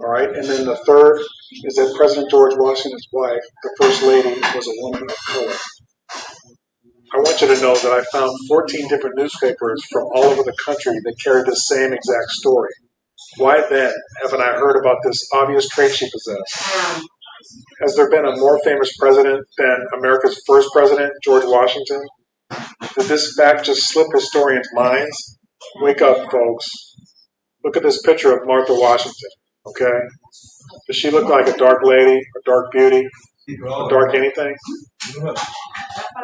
All right, and then the third is that President George Washington's wife, the First Lady, was a woman of color. I want you to know that I found 14 different newspapers from all over the country that carried the same exact story. Why then haven't I heard about this obvious trait she possessed? Has there been a more famous president than America's first president, George Washington? Did this fact just slip historians' minds? Wake up, folks. Look at this picture of Martha Washington, okay? Does she look like a dark lady, a dark beauty, a dark anything? All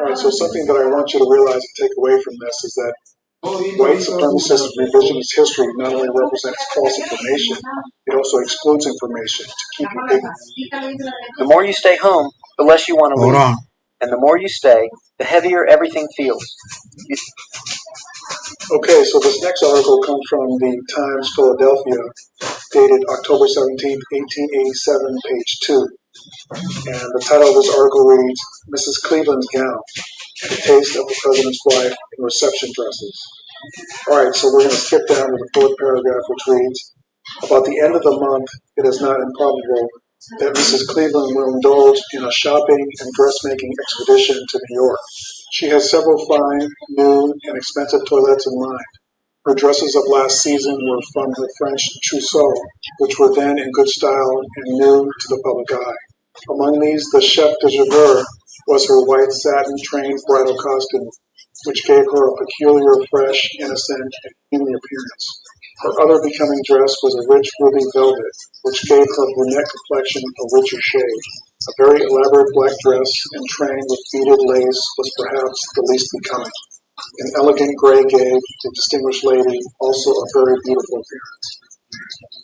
right, so something that I want you to realize and take away from this is that white supremacist revisionist history not only represents false information, it also excludes information to keep you ignorant. The more you stay home, the less you want to leave. And the more you stay, the heavier everything feels. Okay, so this next article comes from the Times Philadelphia, dated October 17th, 1887, page 2. And the title of this article reads, Mrs. Cleveland's Gown, and the taste of the President's wife in reception dresses. All right, so we're going to skip down to the fourth paragraph, which reads, about the end of the month, it is not improbable that Mrs. Cleveland will indulge in a shopping and dressmaking expedition to New York. She has several fine, new, and expensive toilettes in mind. Her dresses of last season were from her French trousseau, which were then in good style and new to the public eye. Among these, the chef de jour was her white satin-trained bridal costume, which gave her a peculiar, fresh, innocent, and queenly appearance. Her other becoming dress was a rich ruby velvet, which gave her brunette complexion a richer shade. A very elaborate black dress and train with beaded lace was perhaps the least becoming. An elegant gray gave the distinguished lady also a very beautiful appearance.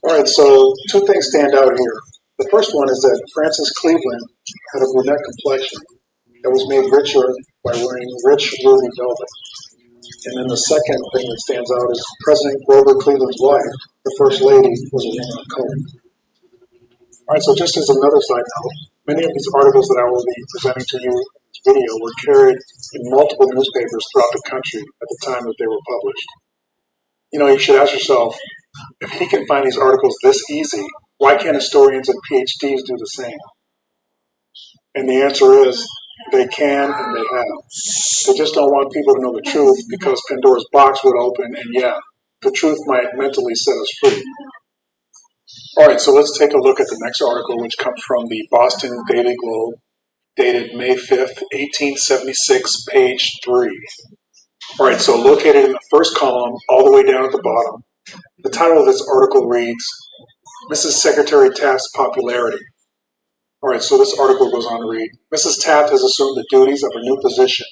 All right, so two things stand out here. The first one is that Frances Cleveland had a brunette complexion that was made richer by wearing rich ruby velvet. And then the second thing that stands out is President Grover Cleveland's wife, the First Lady, was a woman of color. All right, so just as another side note, many of these articles that I will be presenting to you in this video were carried in multiple newspapers throughout the country at the time that they were published. You know, you should ask yourself, if he can find these articles this easy, why can't historians and PhDs do the same? And the answer is, they can and they have. They just don't want people to know the truth because Pandora's box would open and yeah, the truth might mentally set us free. All right, so let's take a look at the next article, which comes from the Boston Daily Globe, dated May 5th, 1876, page 3. All right, so located in the first column, all the way down at the bottom, the title of this article reads, Mrs. Secretary Taft's Popularity. All right, so this article goes on to read, Mrs. Taft has assumed the duties of her new position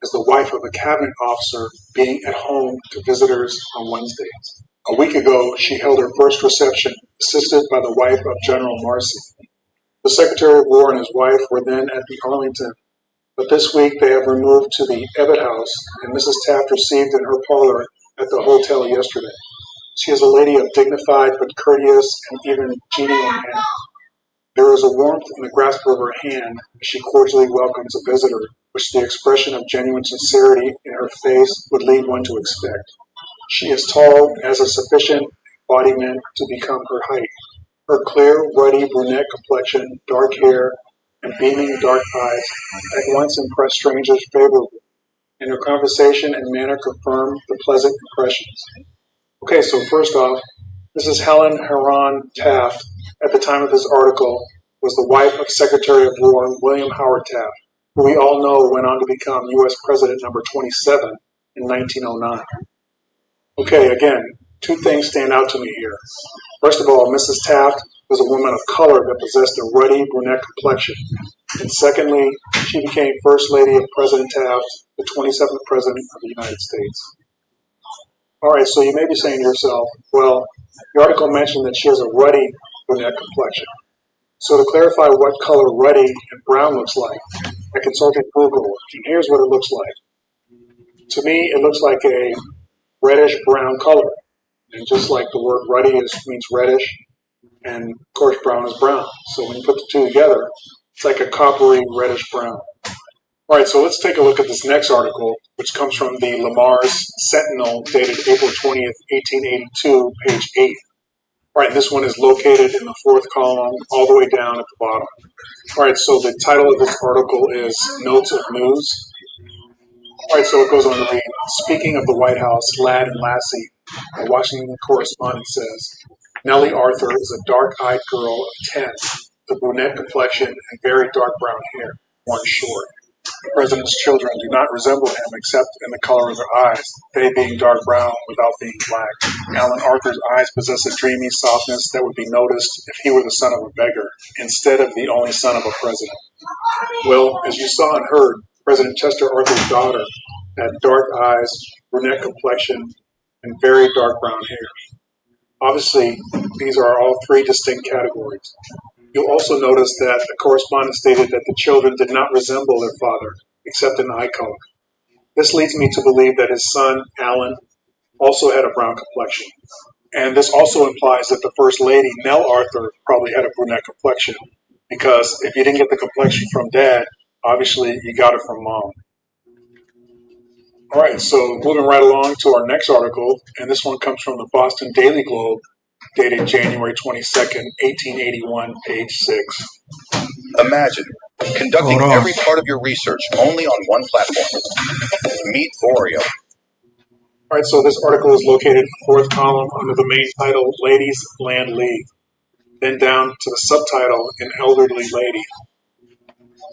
as the wife of a cabinet officer being at home to visitors on Wednesdays. A week ago, she held her first reception, assisted by the wife of General Marcy. The Secretary of War and his wife were then at the Arlington, but this week they have removed to the Evatt House, and Mrs. Taft received in her parlor at the hotel yesterday. She is a lady of dignified but courteous and even genial manner. There is a warmth in the grasp of her hand as she cordially welcomes a visitor, which the expression of genuine sincerity in her face would lead one to expect. She is tall, has a sufficient embodiment to become her height. Her clear, ruddy brunette complexion, dark hair, and beaming dark eyes at once impress strangers favorably, and her conversation and manner confirm the pleasant impressions. Okay, so first off, Mrs. Helen Herron Taft, at the time of this article, was the wife of Secretary of War William Howard Taft. who we all know went on to become U.S. President number 27 in 1909. Okay, again, two things stand out to me here. First of all, Mrs. Taft was a woman of color that possessed a ruddy brunette complexion. And secondly, she became First Lady of President Taft, the 27th President of the United States. All right, so you may be saying to yourself, well, the article mentioned that she has a ruddy brunette complexion. So to clarify what color ruddy and brown looks like, I consulted Google, and here's what it looks like. To me, it looks like a reddish-brown color. And just like the word ruddy means reddish, and of course brown is brown. So when you put the two together, it's like a coppery reddish-brown. All right, so let's take a look at this next article, which comes from the Lamar's Sentinel, dated April 20th, 1882, page 8. All right, this one is located in the fourth column, all the way down at the bottom. All right, so the title of this article is Notes of News. All right, so it goes on to read, speaking of the White House, Lad and Lassie, a Washington correspondent says, Nellie Arthur is a dark-eyed girl of 10, with brunette complexion and very dark brown hair, worn short. The president's children do not resemble him except in the color of their eyes, they being dark brown without being black. Alan Arthur's eyes possess a dreamy softness that would be noticed if he were the son of a beggar, instead of the only son of a president. Well, as you saw and heard, President Chester Arthur's daughter had dark eyes, brunette complexion, and very dark brown hair. Obviously, these are all three distinct categories. You'll also notice that the correspondent stated that the children did not resemble their father, except in eye color. This leads me to believe that his son, Alan, also had a brown complexion. And this also implies that the First Lady, Nell Arthur, probably had a brunette complexion, because if you didn't get the complexion from Dad, obviously you got it from Mom. All right, so moving right along to our next article, and this one comes from the Boston Daily Globe, dated January 22nd, 1881, page 6. Imagine conducting every part of your research only on one platform. Meet Oreo. All right, so this article is located in the fourth column under the main title, Ladies Land League. Then down to the subtitle, An Elderly Lady.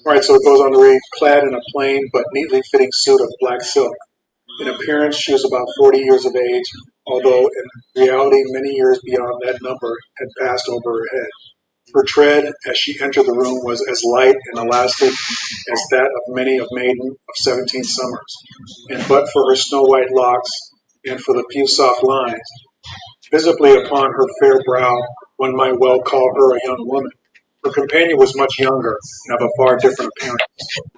All right, so it goes on to read, clad in a plain but neatly fitting suit of black silk. In appearance, she was about 40 years of age, although in reality, many years beyond that number had passed over her head. Her tread, as she entered the room, was as light and elastic as that of many a maiden of 17 summers. And but for her snow-white locks and for the few soft lines, visibly upon her fair brow, one might well call her a young woman. Her companion was much younger and of a far different appearance.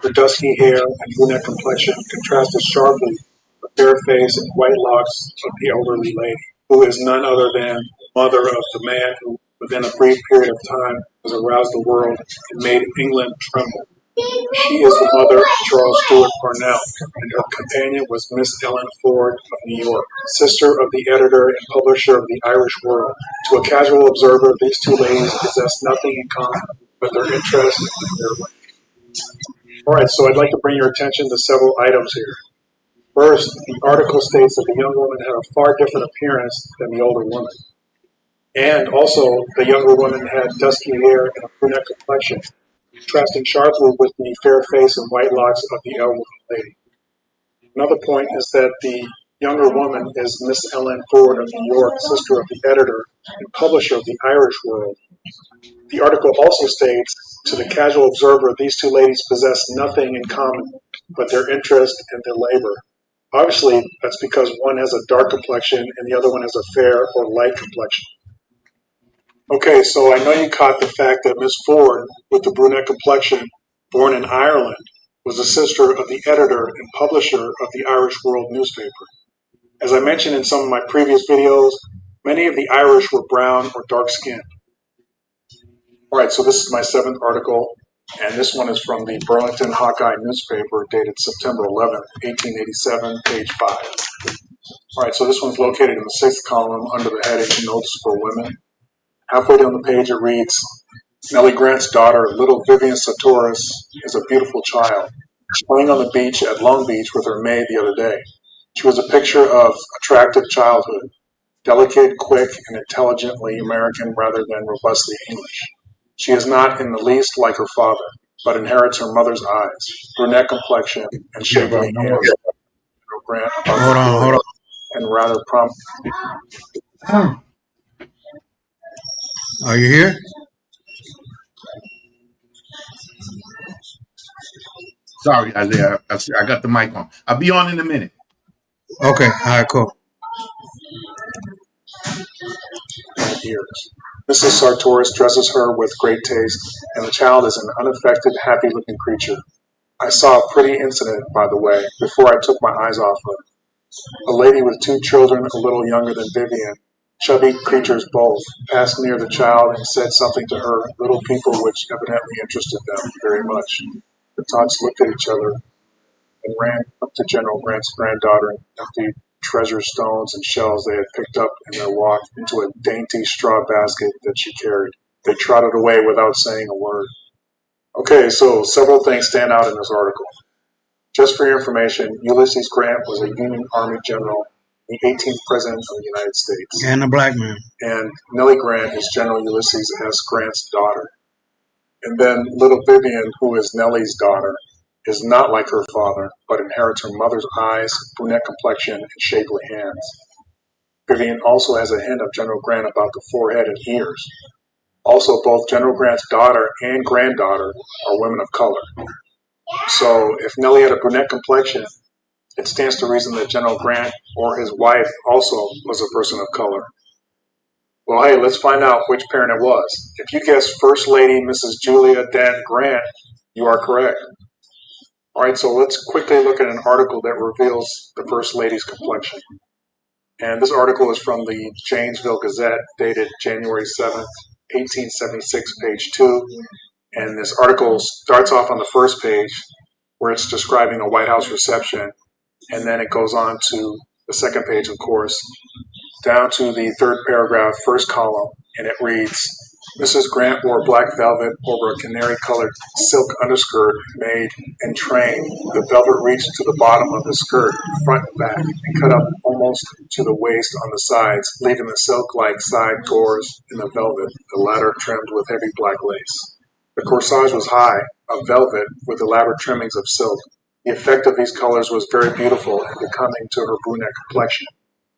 Her dusky hair and brunette complexion contrasted sharply with the fair face and white locks of the elderly lady, who is none other than the mother of the man who, within a brief period of time, has aroused the world and made England tremble. She is the mother of Charles Stewart Parnell, and her companion was Miss Ellen Ford of New York, sister of the editor and publisher of the Irish World. To a casual observer, these two ladies possess nothing in common but their interest in their life. All right, so I'd like to bring your attention to several items here. First, the article states that the young woman had a far different appearance than the older woman. And also, the younger woman had dusky hair and a brunette complexion, contrasting sharply with the fair face and white locks of the elderly lady. Another point is that the younger woman is Miss Ellen Ford of New York, sister of the editor and publisher of the Irish World. The article also states, to the casual observer, these two ladies possess nothing in common but their interest and their labor. Obviously, that's because one has a dark complexion and the other one has a fair or light complexion. Okay, so I know you caught the fact that Miss Ford, with the brunette complexion, born in Ireland, was the sister of the editor and publisher of the Irish World newspaper. As I mentioned in some of my previous videos, many of the Irish were brown or dark-skinned. All right, so this is my 7th article, and this one is from the Burlington Hawkeye newspaper dated September 11th, 1887, page 5. All right, so this one's located in the 6th column under the heading Notes for Women. Halfway down the page it reads, Nellie Grant's daughter, little Vivian Sartoris, is a beautiful child. Playing on the beach at Long Beach with her maid the other day. She was a picture of attractive childhood, delicate, quick, and intelligently American rather than robustly English. She is not in the least like her father. but inherits her mother's eyes, brunette complexion, and shapely hands. General Grant Hold on. And rather prompt. Are you here? Sorry, Isaiah. I got the mic on. I'll be on in a minute. Okay. All right. Cool. Years. Mrs. Sartoris dresses her with great taste, and the child is an unaffected, happy-looking creature. I saw a pretty incident, by the way, before I took my eyes off her. A lady with 2 children a little younger than Vivian, chubby creatures both, passed near the child and said something to her, little people which evidently interested them very much. The tots looked at each other and ran up to General Grant's granddaughter and emptied treasure stones and shells they had picked up in their walk into a dainty straw basket that she carried. They trotted away without saying a word. Okay, so several things stand out in this article. Just for your information, Ulysses Grant was a Union Army general, the 18th President of the United States. And a black man. And Nellie Grant is General Ulysses S. Grant's daughter. And then little Vivian, who is Nellie's daughter, is not like her father, but inherits her mother's eyes, brunette complexion, and shapely hands. Vivian also has a hint of General Grant about the forehead and ears. Also, both General Grant's daughter and granddaughter are women of color. So, if Nellie had a brunette complexion, it stands to reason that General Grant or his wife also was a person of color. Well, hey, let's find out which parent it was. If you guessed First Lady Mrs. Julia Dan Grant, you are correct. All right, so let's quickly look at an article that reveals the First Lady's complexion. And this article is from the Janesville Gazette, dated January 7th, 1876, page 2. And this article starts off on the first page, where it's describing a White House reception, and then it goes on to the second page, of course, down to the third paragraph, first column, and it reads, Mrs. Grant wore black velvet over a canary-colored silk underskirt made and trained. The velvet reached to the bottom of the skirt, front and back, and cut up almost to the waist on the sides, leaving the silk-like side gores in the velvet, the latter trimmed with heavy black lace. The corsage was high, of velvet, with elaborate trimmings of silk. The effect of these colors was very beautiful and becoming to her brunette complexion.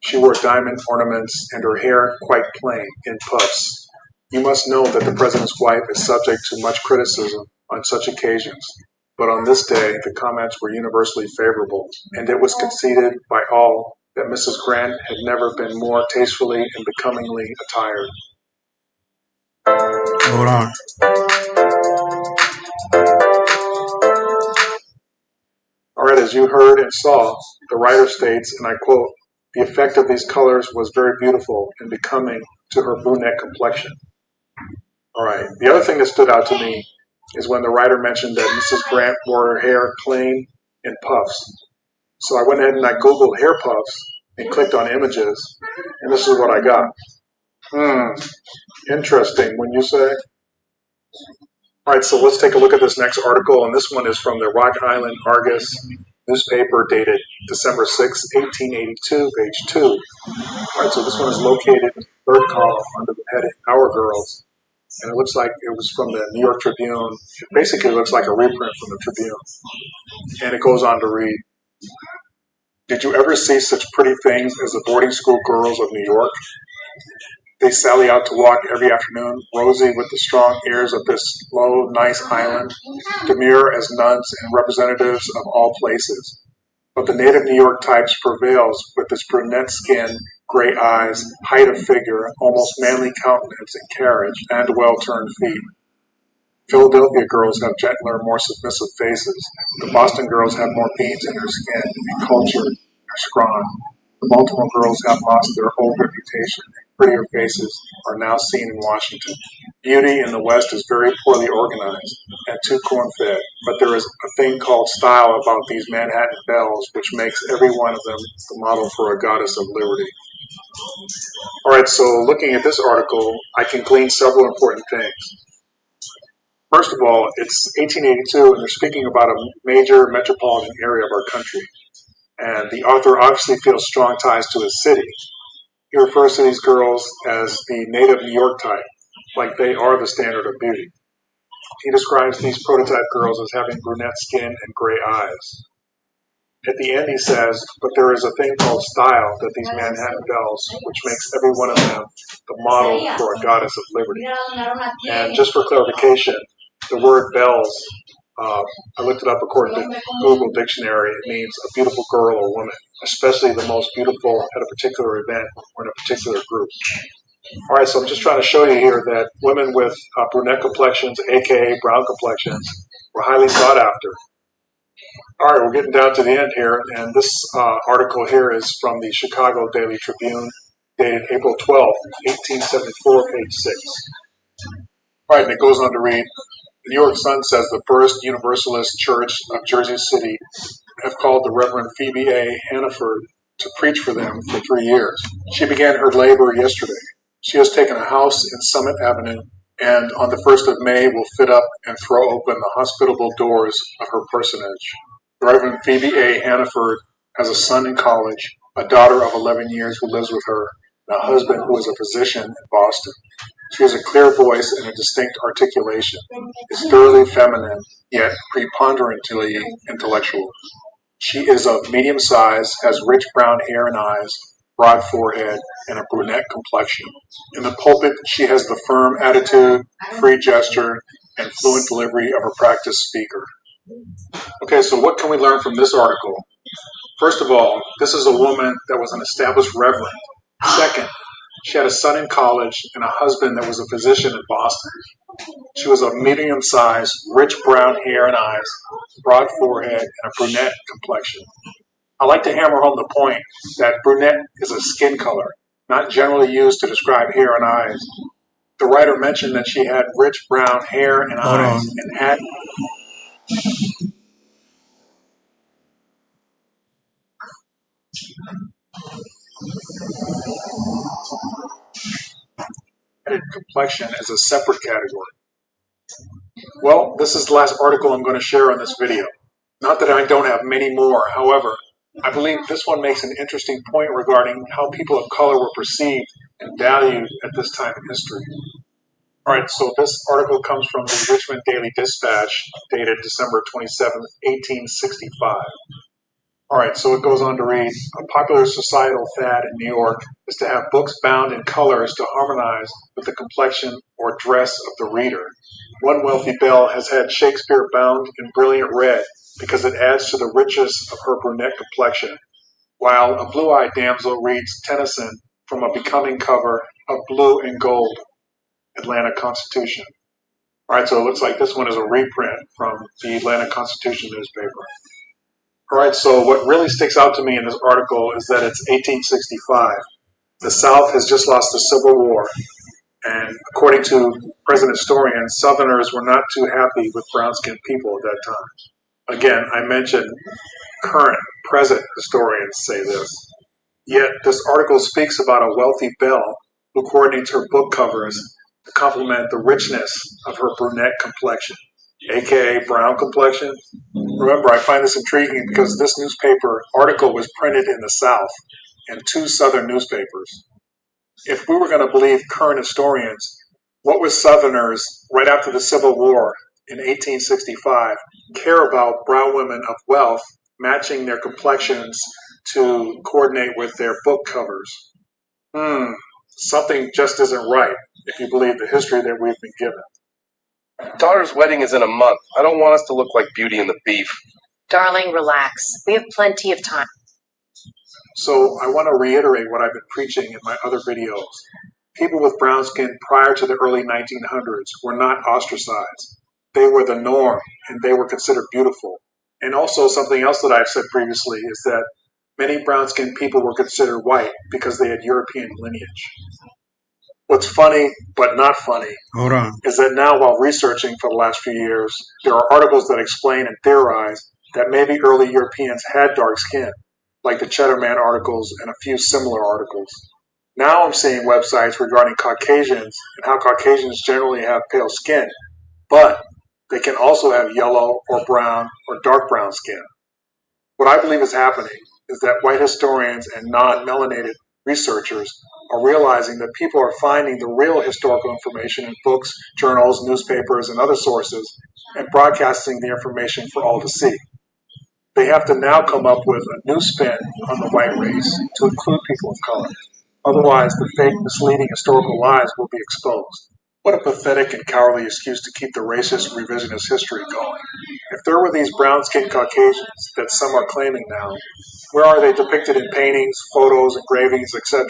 She wore diamond ornaments and her hair quite plain, in puffs. You must know that the president's wife is subject to much criticism on such occasions, but on this day the comments were universally favorable, and it was conceded by all that Mrs. Grant had never been more tastefully and becomingly attired. Hold on. All right, as you heard and saw, the writer states, and I quote, the effect of these colors was very beautiful and becoming to her brunette complexion. All right, the other thing that stood out to me is when the writer mentioned that Mrs. Grant wore her hair plain in puffs. So I went ahead and I Googled hair puffs and clicked on images, and this is what I got. Interesting, wouldn't you say? All right, so let's take a look at this next article, and this one is from the Rock Island Argus newspaper dated December 6, 1882, page 2. All right, so this one is located in the third column under the heading Our Girls, and it looks like it was from the New York Tribune. It basically looks like a reprint from the Tribune, and it goes on to read, did you ever see such pretty things as the boarding school girls of New York? They sally out to walk every afternoon, rosy with the strong airs of this low, nice island, demure as nuns and representatives of all places. But the native New York types prevails with its brunette skin, gray eyes, height of figure, almost manly countenance and carriage, and well-turned feet. Philadelphia girls have gentler, more submissive faces. The Boston girls have more beads in their skin and culture in their scrawn. The Baltimore girls have lost their old reputation. Prettier faces are now seen in Washington. Beauty in the West is very poorly organized and too corn-fed, but there is a thing called style about these Manhattan belles which makes every one of them the model for a goddess of liberty. All right, so looking at this article, I can glean several important things. First of all, it's 1882, and they're speaking about a major metropolitan area of our country. And the author obviously feels strong ties to his city. He refers to these girls as the native New York type, like they are the standard of beauty. he describes these prototype girls as having brunette skin and gray eyes. At the end, he says, but there is a thing called style that these Manhattan belles, which makes every one of them the model for a goddess of liberty. And just for clarification, the word belles, I looked it up according to Google Dictionary. It means a beautiful girl or woman, especially the most beautiful at a particular event or in a particular group. All right, so I'm just trying to show you here that women with brunette complexions, aka brown complexions, were highly sought after. All right, we're getting down to the end here, and this article here is from the Chicago Daily Tribune, dated April 12, 1874, page 6. All right, and it goes on to read, the New York Sun says the First Universalist Church of Jersey City have called the Reverend Phoebe A. Hannaford to preach for them for 3 years. She began her labor yesterday. She has taken a house in Summit Avenue, and on the 1st of May will fit up and throw open the hospitable doors of her personage. Reverend Phoebe A. Hannaford has a son in college, a daughter of 11 years who lives with her, and a husband who is a physician in Boston. She has a clear voice and a distinct articulation, is thoroughly feminine, yet preponderantly intellectual. She is of medium size, has rich brown hair and eyes, broad forehead, and a brunette complexion. In the pulpit, she has the firm attitude, free gesture, and fluent delivery of a practiced speaker. Okay, so what can we learn from this article? First of all, this is a woman that was an established reverend. Second, she had a son in college and a husband that was a physician in Boston. She was of medium-sized, rich brown hair and eyes, broad forehead, and a brunette complexion. I like to hammer home the point that brunette is a skin color, not generally used to describe hair and eyes. The writer mentioned that she had rich brown hair and eyes and had complexion as a separate category. Well, this is the last article I'm going to share on this video. Not that I don't have many more, however, I believe this one makes an interesting point regarding how people of color were perceived and valued at this time in history. All right, so this article comes from the Richmond Daily Dispatch, dated December 27, 1865. All right, so it goes on to read, a popular societal fad in New York is to have books bound in colors to harmonize with the complexion or dress of the reader. One wealthy belle has had Shakespeare bound in brilliant red because it adds to the richness of her brunette complexion, while a blue-eyed damsel reads Tennyson from a becoming cover of blue and gold, Atlanta Constitution. All right, so it looks like this one is a reprint from the Atlanta Constitution newspaper. All right, so what really sticks out to me in this article is that it's 1865. The South has just lost the Civil War, and according to present historians, Southerners were not too happy with brown-skinned people at that time. Again, I mentioned present historians say this. Yet this article speaks about a wealthy belle who coordinates her book covers to complement the richness of her brunette complexion, aka brown complexion. Remember, I find this intriguing because this newspaper article was printed in the South in 2 Southern newspapers. If we were going to believe current historians, what would Southerners, right after the Civil War in 1865, care about brown women of wealth matching their complexions to coordinate with their book covers? Something just isn't right if you believe the history that we've been given. Daughter's wedding is in a month. I don't want us to look like Beauty and the Beef. Darling, relax. We have plenty of time. So I want to reiterate what I've been preaching in my other videos. People with brown skin prior to the early 1900s were not ostracized. They were the norm, and they were considered beautiful. And also something else that I've said previously is that many brown-skinned people were considered white because they had European lineage. What's funny, but not funny, is that now while researching for the last few years, there are articles that explain and theorize that maybe early Europeans had dark skin, like the Cheddar Man articles and a few similar articles. Now I'm seeing websites regarding Caucasians and how Caucasians generally have pale skin, but they can also have yellow or brown or dark brown skin. What I believe is happening is that white historians and non-melanated researchers are realizing that people are finding the real historical information in books, journals, newspapers, and other sources and broadcasting the information for all to see. They have to now come up with a new spin on the white race to include people of color. Otherwise, the fake, misleading historical lies will be exposed. What a pathetic and cowardly excuse to keep the racist revisionist history going. If there were these brown-skinned Caucasians that some are claiming now, where are they depicted in paintings, photos, engravings, etc.?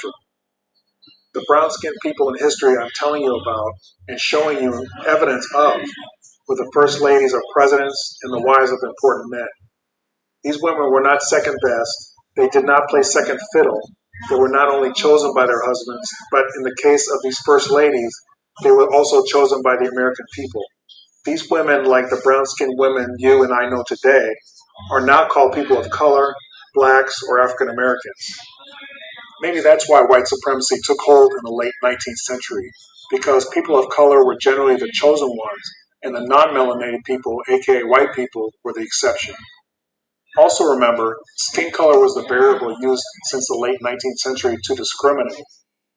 The brown-skinned people in history I'm telling you about and showing you evidence of were the first ladies of presidents and the wives of important men. These women were not second best. They did not play second fiddle. They were not only chosen by their husbands, but in the case of these first ladies, they were also chosen by the American people. These women, like the brown-skinned women you and I know today, are not called people of color, blacks, or African Americans. Maybe that's why white supremacy took hold in the late 19th century, because people of color were generally the chosen ones, and the non-melanated people, aka white people, were the exception. Also remember, skin color was the variable used since the late 19th century to discriminate.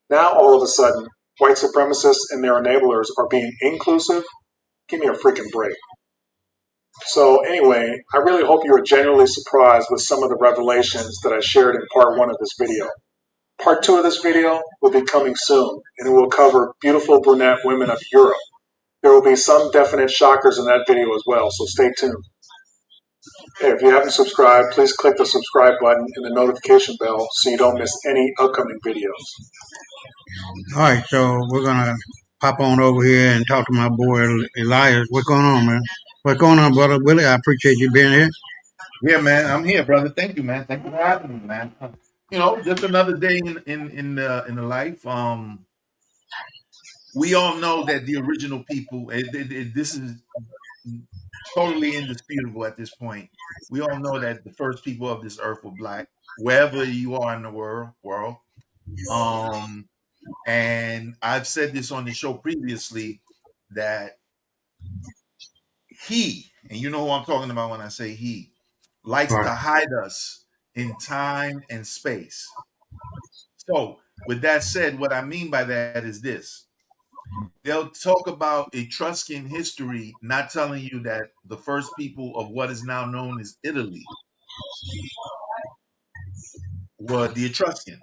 Now, all of a sudden, white supremacists and their enablers are being inclusive? Give me a freaking break. So anyway, I really hope you are genuinely surprised with some of the revelations that I shared in part 1 of this video. Part 2 of this video will be coming soon, and it will cover beautiful brunette women of Europe. There will be some definite shockers in that video as well, so stay tuned. Hey, if you haven't subscribed, please click the subscribe button and the notification bell so you don't miss any upcoming videos. All right, so we're gonna pop on over here and talk to my boy Elias. What's going on, man? What's going on, brother Willie? I appreciate you being here. Yeah, man, I'm here, brother. Thank you, man. Thank you for having me, man. You know, just another day in the life. We all know that the original people. This is totally indisputable at this point. We all know that the first people of this earth were black, wherever you are in the world. And I've said this on the show previously that he, and you know who I'm talking about when I say he, likes to hide us in time and space. So, with that said, what I mean by that is this. They'll talk about Etruscan history, not telling you that the first people of what is now known as Italy were the Etruscans,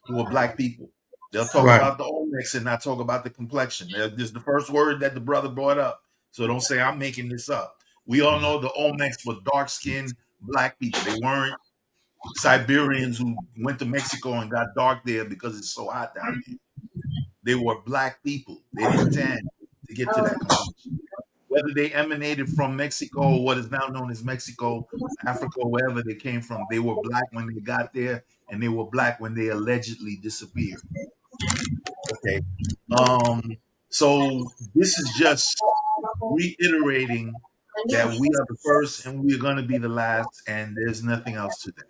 who were black people. They'll talk about the Olmecs and not talk about the complexion. This is the first word that the brother brought up. So don't say I'm making this up. We all know the Olmecs were dark-skinned black people. They weren't Siberians who went to Mexico and got dark there because it's so hot down there. They were black people. They didn't tan to get to that conclusion. Whether they emanated from Mexico, what is now known as Mexico, Africa, wherever they came from, they were black when they got there, and they were black when they allegedly disappeared. Okay. So this is just reiterating that we are the first and we're going to be the last, and there's nothing else to that.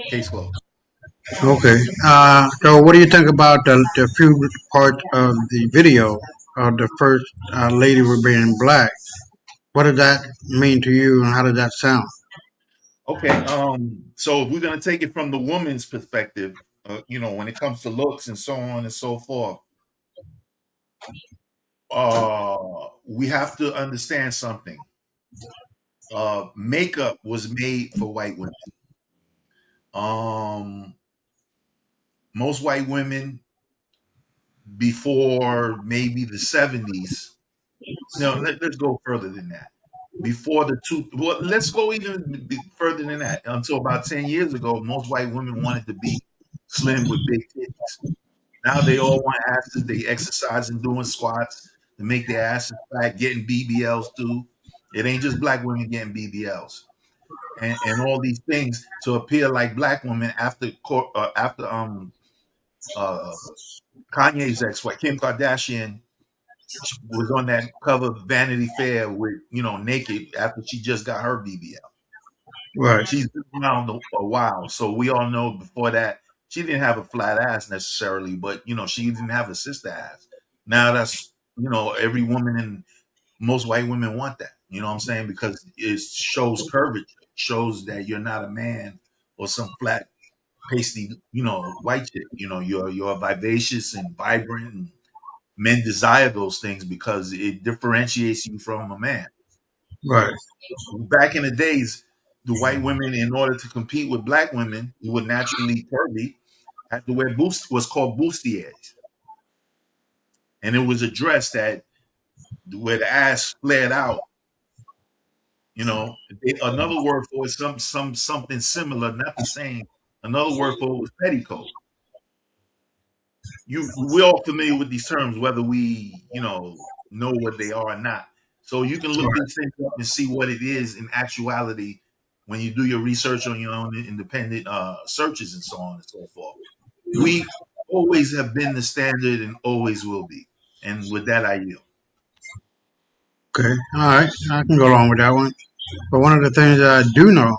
Case closed. Okay. So what do you think about the few parts of the video of the first lady with being black? What does that mean to you, and how does that sound? Okay. So if we're going to take it from the woman's perspective, you know, when it comes to looks and so on and so forth, we have to understand something. Makeup was made for white women. Most white women before maybe the 70s. No, let's go further than that. Before the well, let's go even further than that. Until about 10 years ago, most white women wanted to be slim with big titties. Now they all want asses. They exercise and doing squats to make their asses fat, getting BBLs too. It ain't just black women getting BBLs. And all these things to appear like black women after Kanye's ex-wife, Kim Kardashian, was on that cover of Vanity Fair with, you know, naked after she just got her BBL. Right. She's been around a while. So we all know before that, she didn't have a flat ass necessarily, but, you know, she didn't have a sister ass. Now that's, you know, every woman and most white women want that. You know what I'm saying? Because it shows curvature. It shows that you're not a man or some flat pasty, white chick. You're vivacious and vibrant, and men desire those things because it differentiates you from a man. Right. Back in the days, the white women, in order to compete with black women who were naturally curvy, had to wear what's called bustiers, and it was a dress that where the ass flared out. Another word for it, something similar, not the same. Another word for it was petticoat. We're all familiar with these terms, whether we know what they are or not. So you can look these things up and see what it is in actuality when you do your research on your own independent searches and so on and so forth. We always have been the standard and always will be. And with that, I yield. Okay, all right, I can go along with that one. But one of the things that I do know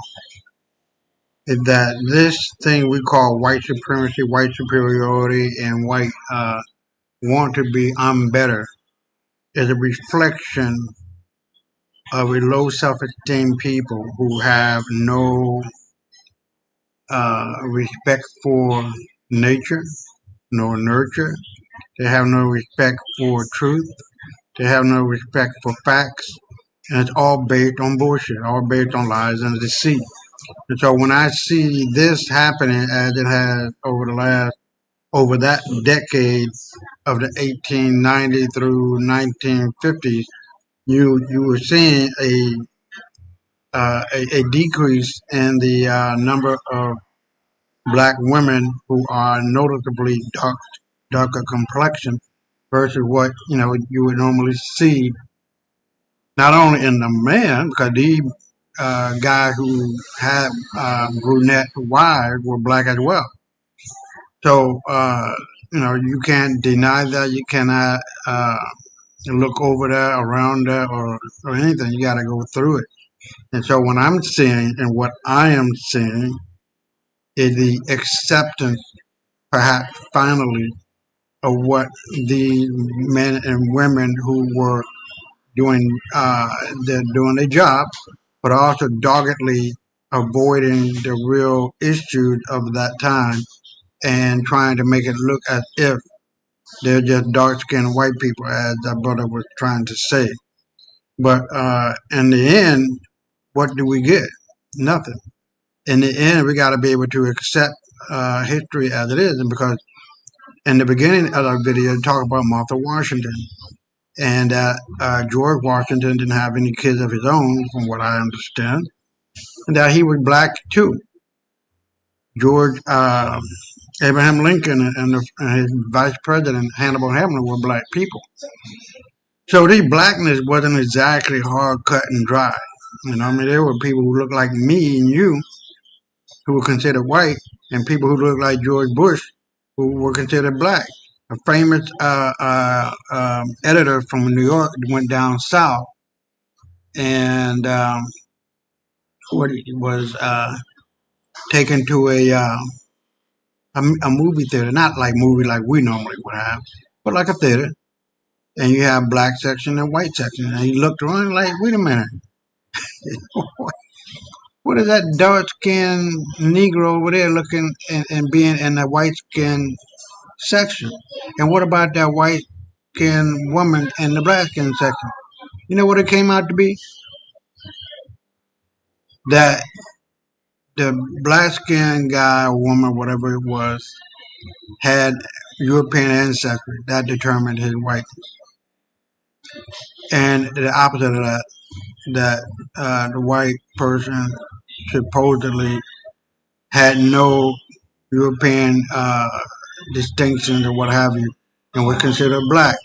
is that this thing we call white supremacy, white superiority, and white want to be I'm better is a reflection of a low self-esteem people who have no respect for nature, no nurture. They have no respect for truth. They have no respect for facts. And it's all based on bullshit, all based on lies and deceit. And so when I see this happening as it has over that decade of the 1890 through 1950s, you were seeing a decrease in the number of black women who are noticeably darker complexion versus what you would normally see, not only in the man, because these guys who had brunette wives were black as well. So you can't deny that. You cannot look over that, around that, or anything. You got to go through it. And so what I'm seeing and what I am seeing is the acceptance, perhaps finally, of what the men and women who were doing their job, but also doggedly avoiding the real issues of that time and trying to make it look as if they're just dark-skinned white people, as that brother was trying to say. But in the end, what do we get? Nothing. In the end, we got to be able to accept history as it is, and because in the beginning of our video, talk about Martha Washington, and that George Washington didn't have any kids of his own, from what I understand, and that he was black too. George Abraham Lincoln and his vice president Hannibal Hamlin were black people. So this blackness wasn't exactly hard, cut, and dry. There were people who looked like me and you, who were considered white, and people who looked like George Bush, who were considered black. A famous editor from New York went down south and was taken to a movie theater, not like movie like we normally would have, but like a theater. And you have black section and white section. And he looked around like, wait a minute. What is that dark-skinned Negro over there looking and being in the white-skinned section? And what about that white-skinned woman in the black-skinned section? You know what it came out to be? That the black-skinned guy or woman, whatever it was, had European ancestry. That determined his whiteness. And the opposite of that, the white person supposedly had no European distinctions or what have you, and was considered black.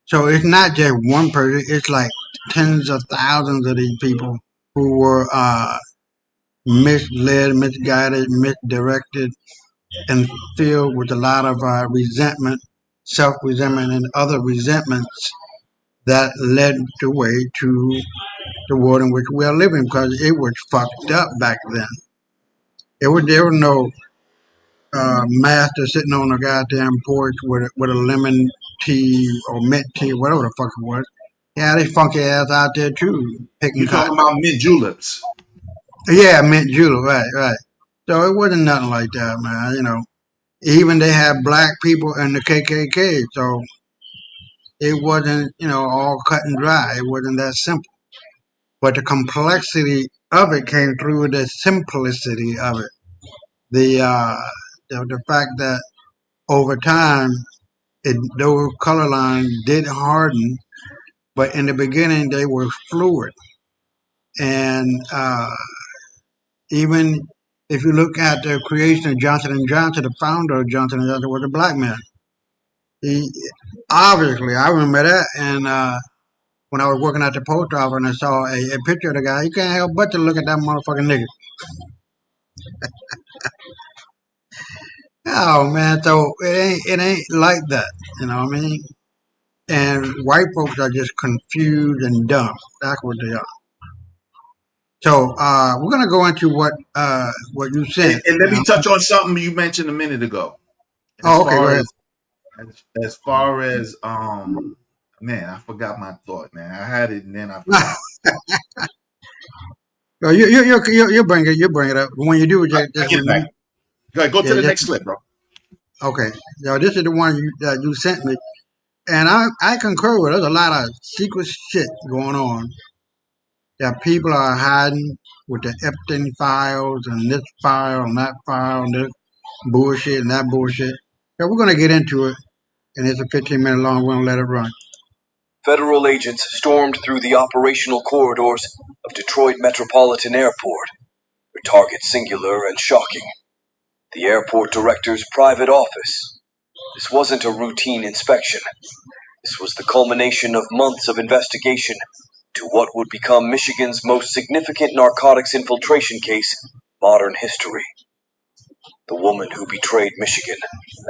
So it's not just one person, it's like tens of thousands of these people who were misled, misguided, misdirected, and filled with a lot of resentment, self-resentment, and other resentments that led the way to the world in which we are living, because it was fucked up back then. There was no master sitting on a goddamn porch with a lemon tea or mint tea, whatever the fuck it was. Yeah, they funky ass out there too. You're talking about mint juleps. Yeah, mint julep, right. So it wasn't nothing like that, man. You know, even they had black people in the KKK, so it wasn't, you know, all cut and dry. It wasn't that simple. But the complexity of it came through the simplicity of it. The fact that over time, those color lines did harden, but in the beginning they were fluid. And even if you look at the creation of Johnson & Johnson, the founder of Johnson & Johnson was a black man. He obviously, I remember that, and when I was working at the post office and I saw a picture of the guy, you can't help but to look at that motherfucking nigga. Oh man, so it ain't like that, you know what I mean? And white folks are just confused and dumb. That's what they are. So we're gonna go into what you said. And let me touch on something you mentioned a minute ago. Oh, okay, go ahead. As far as man, I forgot my thought, man. I had it and then I forgot. So you bring it up. When you do, just I get back. Go to the next clip, bro. Okay. Now this is the one that you sent me, and I concur with. There's a lot of secret shit going on that people are hiding with the Epstein files and this file and that file and this bullshit and that bullshit. So we're gonna get into it, and it's a 15-minute long. We're gonna let it run. Federal agents stormed through the operational corridors of Detroit Metropolitan Airport, their target singular and shocking. The airport director's private office. This wasn't a routine inspection. This was the culmination of months of investigation to what would become Michigan's most significant narcotics infiltration case in modern history. The woman who betrayed Michigan,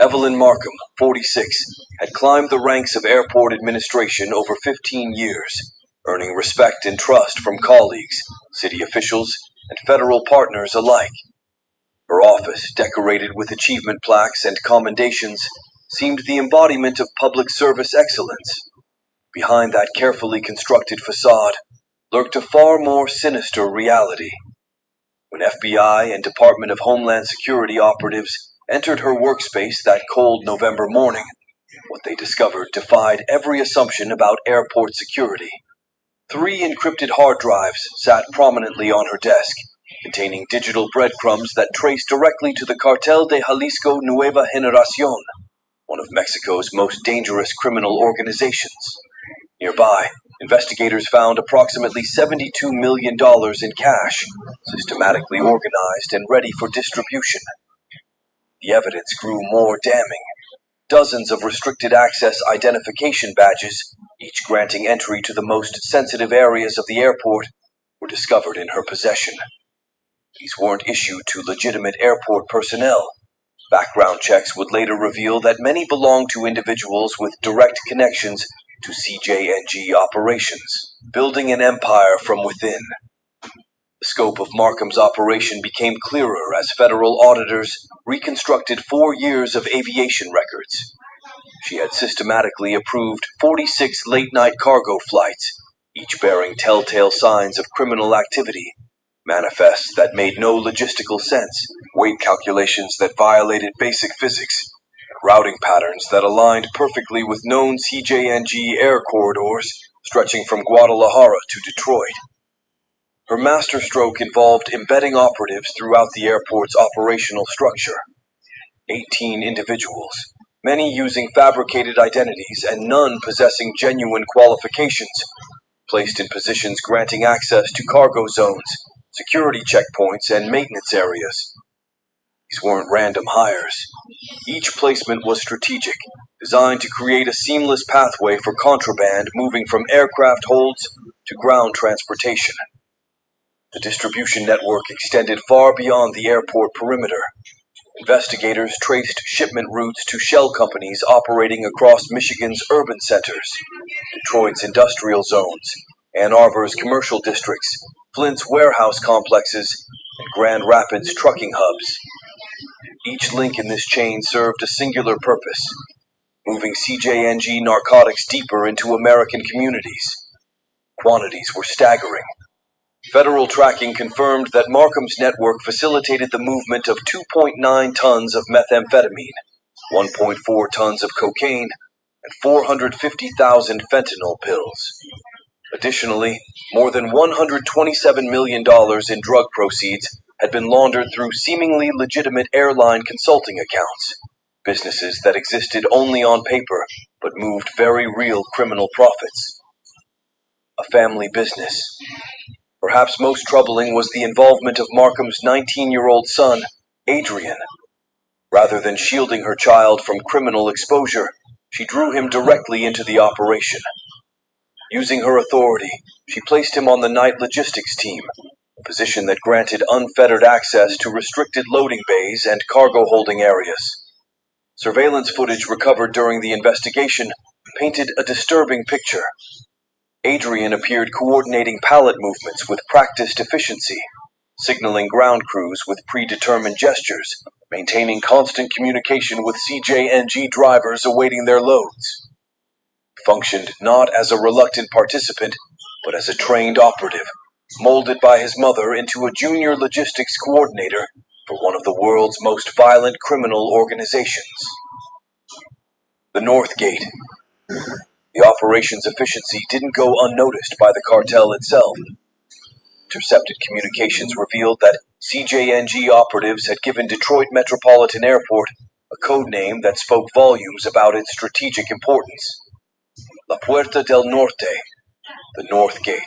Evelyn Markham, 46, had climbed the ranks of airport administration over 15 years, earning respect and trust from colleagues, city officials, and federal partners alike. Her office, decorated with achievement plaques and commendations, seemed the embodiment of public service excellence. Behind that carefully constructed facade lurked a far more sinister reality. When FBI and Department of Homeland Security operatives entered her workspace that cold November morning, what they discovered defied every assumption about airport security. 3 encrypted hard drives sat prominently on her desk, containing digital breadcrumbs that traced directly to the Cartel de Jalisco Nueva Generación, one of Mexico's most dangerous criminal organizations. Nearby, investigators found approximately $72 million in cash, systematically organized and ready for distribution. The evidence grew more damning. Dozens of restricted access identification badges, each granting entry to the most sensitive areas of the airport, were discovered in her possession. These weren't issued to legitimate airport personnel. Background checks would later reveal that many belonged to individuals with direct connections to CJNG operations, building an empire from within. The scope of Markham's operation became clearer as federal auditors reconstructed 4 years of aviation records. She had systematically approved 46 late-night cargo flights, each bearing telltale signs of criminal activity, manifests that made no logistical sense, weight calculations that violated basic physics, and routing patterns that aligned perfectly with known CJNG air corridors stretching from Guadalajara to Detroit. Her masterstroke involved embedding operatives throughout the airport's operational structure. 18 individuals, many using fabricated identities and none possessing genuine qualifications, placed in positions granting access to cargo zones, security checkpoints, and maintenance areas. These weren't random hires. Each placement was strategic, designed to create a seamless pathway for contraband moving from aircraft holds to ground transportation. The distribution network extended far beyond the airport perimeter. Investigators traced shipment routes to shell companies operating across Michigan's urban centers, Detroit's industrial zones, Ann Arbor's commercial districts, Flint's warehouse complexes, and Grand Rapids trucking hubs. Each link in this chain served a singular purpose, moving CJNG narcotics deeper into American communities. Quantities were staggering. Federal tracking confirmed that Markham's network facilitated the movement of 2.9 tons of methamphetamine, 1.4 tons of cocaine, and 450,000 fentanyl pills. Additionally, more than $127 million in drug proceeds had been laundered through seemingly legitimate airline consulting accounts, businesses that existed only on paper but moved very real criminal profits. A family business. Perhaps most troubling was the involvement of Markham's 19-year-old son, Adrian. Rather than shielding her child from criminal exposure, she drew him directly into the operation. Using her authority, she placed him on the night logistics team, a position that granted unfettered access to restricted loading bays and cargo holding areas. Surveillance footage recovered during the investigation painted a disturbing picture. Adrian appeared coordinating pallet movements with practiced efficiency, signaling ground crews with predetermined gestures, maintaining constant communication with CJNG drivers awaiting their loads. Functioned not as a reluctant participant, but as a trained operative, molded by his mother into a junior logistics coordinator for one of the world's most violent criminal organizations. The North Gate. The operation's efficiency didn't go unnoticed by the cartel itself. Intercepted communications revealed that CJNG operatives had given Detroit Metropolitan Airport a code name that spoke volumes about its strategic importance. La Puerta del Norte, the North Gate.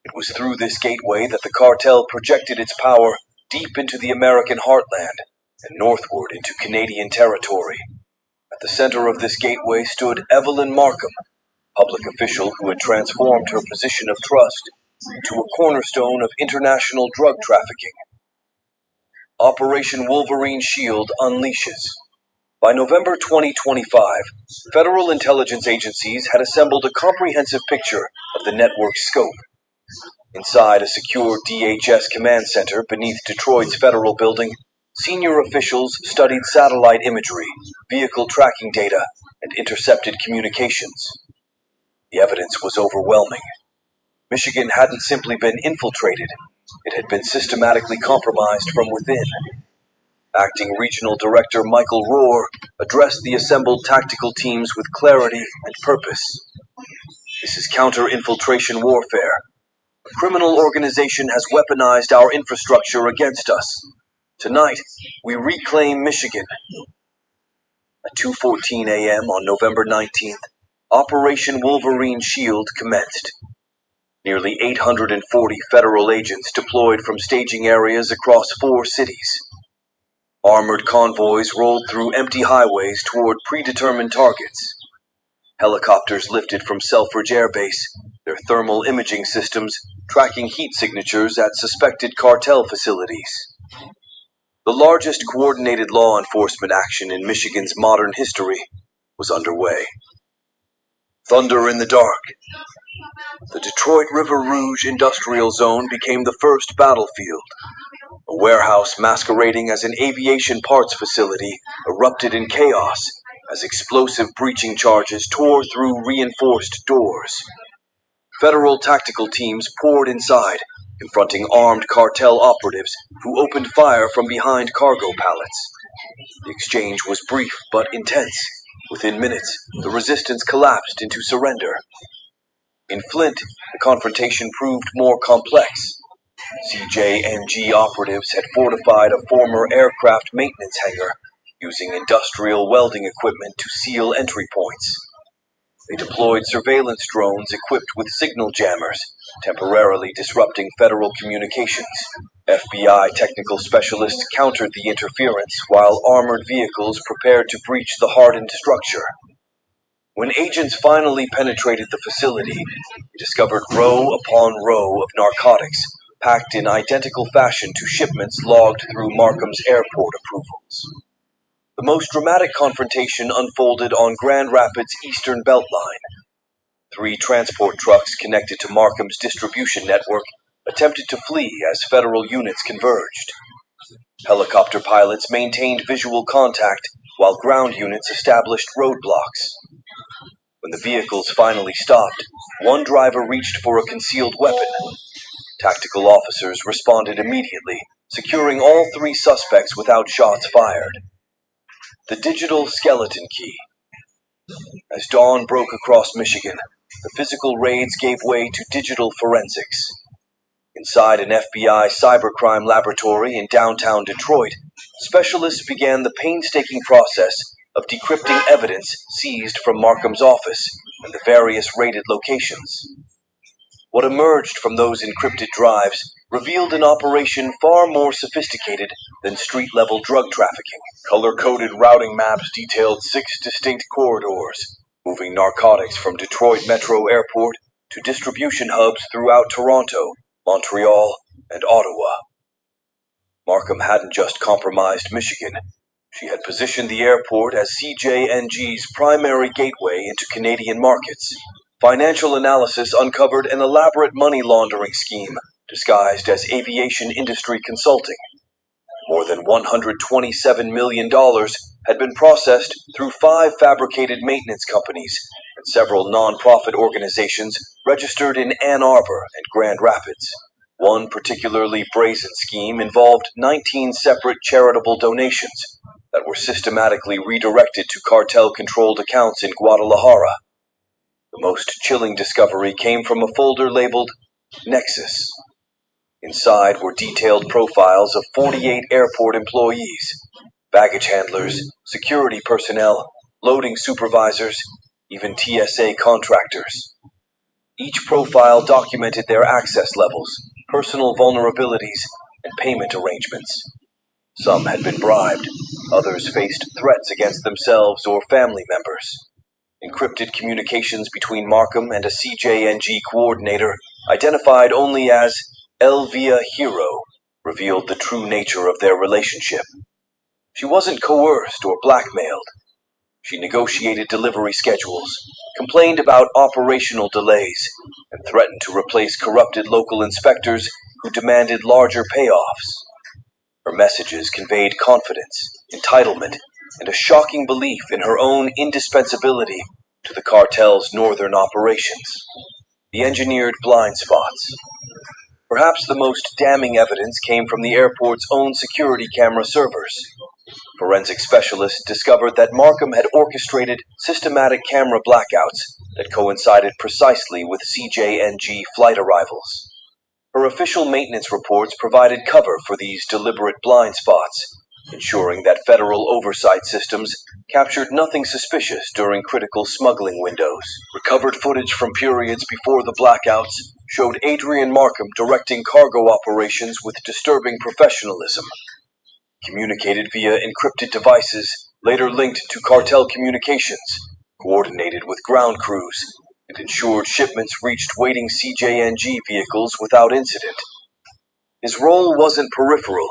It was through this gateway that the cartel projected its power deep into the American heartland and northward into Canadian territory. At the center of this gateway stood Evelyn Markham, public official who had transformed her position of trust into a cornerstone of international drug trafficking. Operation Wolverine Shield unleashes. By November 2025, federal intelligence agencies had assembled a comprehensive picture of the network's scope. Inside a secure DHS command center beneath Detroit's federal building, senior officials studied satellite imagery, vehicle tracking data, and intercepted communications. The evidence was overwhelming. Michigan hadn't simply been infiltrated, it had been systematically compromised from within. Acting Regional Director Michael Rohr addressed the assembled tactical teams with clarity and purpose. This is counter-infiltration warfare. A criminal organization has weaponized our infrastructure against us. Tonight, we reclaim Michigan. At 2:14 a.m. on November 19th, Operation Wolverine Shield commenced. Nearly 840 federal agents deployed from staging areas across 4 cities. Armored convoys rolled through empty highways toward predetermined targets. Helicopters lifted from Selfridge Air Base, their thermal imaging systems tracking heat signatures at suspected cartel facilities. The largest coordinated law enforcement action in Michigan's modern history was underway. Thunder in the dark. The Detroit River Rouge Industrial Zone became the first battlefield. A warehouse masquerading as an aviation parts facility erupted in chaos as explosive breaching charges tore through reinforced doors. Federal tactical teams poured inside, confronting armed cartel operatives who opened fire from behind cargo pallets. The exchange was brief but intense. Within minutes, the resistance collapsed into surrender. In Flint, the confrontation proved more complex. CJNG operatives had fortified a former aircraft maintenance hangar, using industrial welding equipment to seal entry points. They deployed surveillance drones equipped with signal jammers, temporarily disrupting federal communications. FBI technical specialists countered the interference while armored vehicles prepared to breach the hardened structure. When agents finally penetrated the facility, they discovered row upon row of narcotics packed in identical fashion to shipments logged through Markham's airport approvals. The most dramatic confrontation unfolded on Grand Rapids' Eastern Beltline. 3 transport trucks connected to Markham's distribution network attempted to flee as federal units converged. Helicopter pilots maintained visual contact while ground units established roadblocks. When the vehicles finally stopped, one driver reached for a concealed weapon. Tactical officers responded immediately, securing all 3 suspects without shots fired. The digital skeleton key. As dawn broke across Michigan, the physical raids gave way to digital forensics. Inside an FBI cybercrime laboratory in downtown Detroit, specialists began the painstaking process of decrypting evidence seized from Markham's office and the various raided locations. What emerged from those encrypted drives revealed an operation far more sophisticated than street-level drug trafficking. Color-coded routing maps detailed 6 distinct corridors, moving narcotics from Detroit Metro Airport to distribution hubs throughout Toronto, Montreal, and Ottawa. Markham hadn't just compromised Michigan. She had positioned the airport as CJNG's primary gateway into Canadian markets. Financial analysis uncovered an elaborate money laundering scheme disguised as aviation industry consulting. More than $127 million had been processed through 5 fabricated maintenance companies and several non-profit organizations registered in Ann Arbor and Grand Rapids. One particularly brazen scheme involved 19 separate charitable donations that were systematically redirected to cartel-controlled accounts in Guadalajara. The most chilling discovery came from a folder labeled Nexus. Inside were detailed profiles of 48 airport employees, baggage handlers, security personnel, loading supervisors, even TSA contractors. Each profile documented their access levels, personal vulnerabilities, and payment arrangements. Some had been bribed, others faced threats against themselves or family members. Encrypted communications between Markham and a CJNG coordinator, identified only as Elvia Hero, revealed the true nature of their relationship. She wasn't coerced or blackmailed. She negotiated delivery schedules, complained about operational delays, and threatened to replace corrupted local inspectors who demanded larger payoffs. Her messages conveyed confidence, entitlement, and a shocking belief in her own indispensability to the cartel's northern operations. The engineered blind spots. Perhaps the most damning evidence came from the airport's own security camera servers. Forensic specialists discovered that Markham had orchestrated systematic camera blackouts that coincided precisely with CJNG flight arrivals. Her official maintenance reports provided cover for these deliberate blind spots, ensuring that federal oversight systems captured nothing suspicious during critical smuggling windows. Recovered footage from periods before the blackouts showed Adrian Markham directing cargo operations with disturbing professionalism. Communicated via encrypted devices, later linked to cartel communications, coordinated with ground crews, and ensured shipments reached waiting CJNG vehicles without incident. His role wasn't peripheral.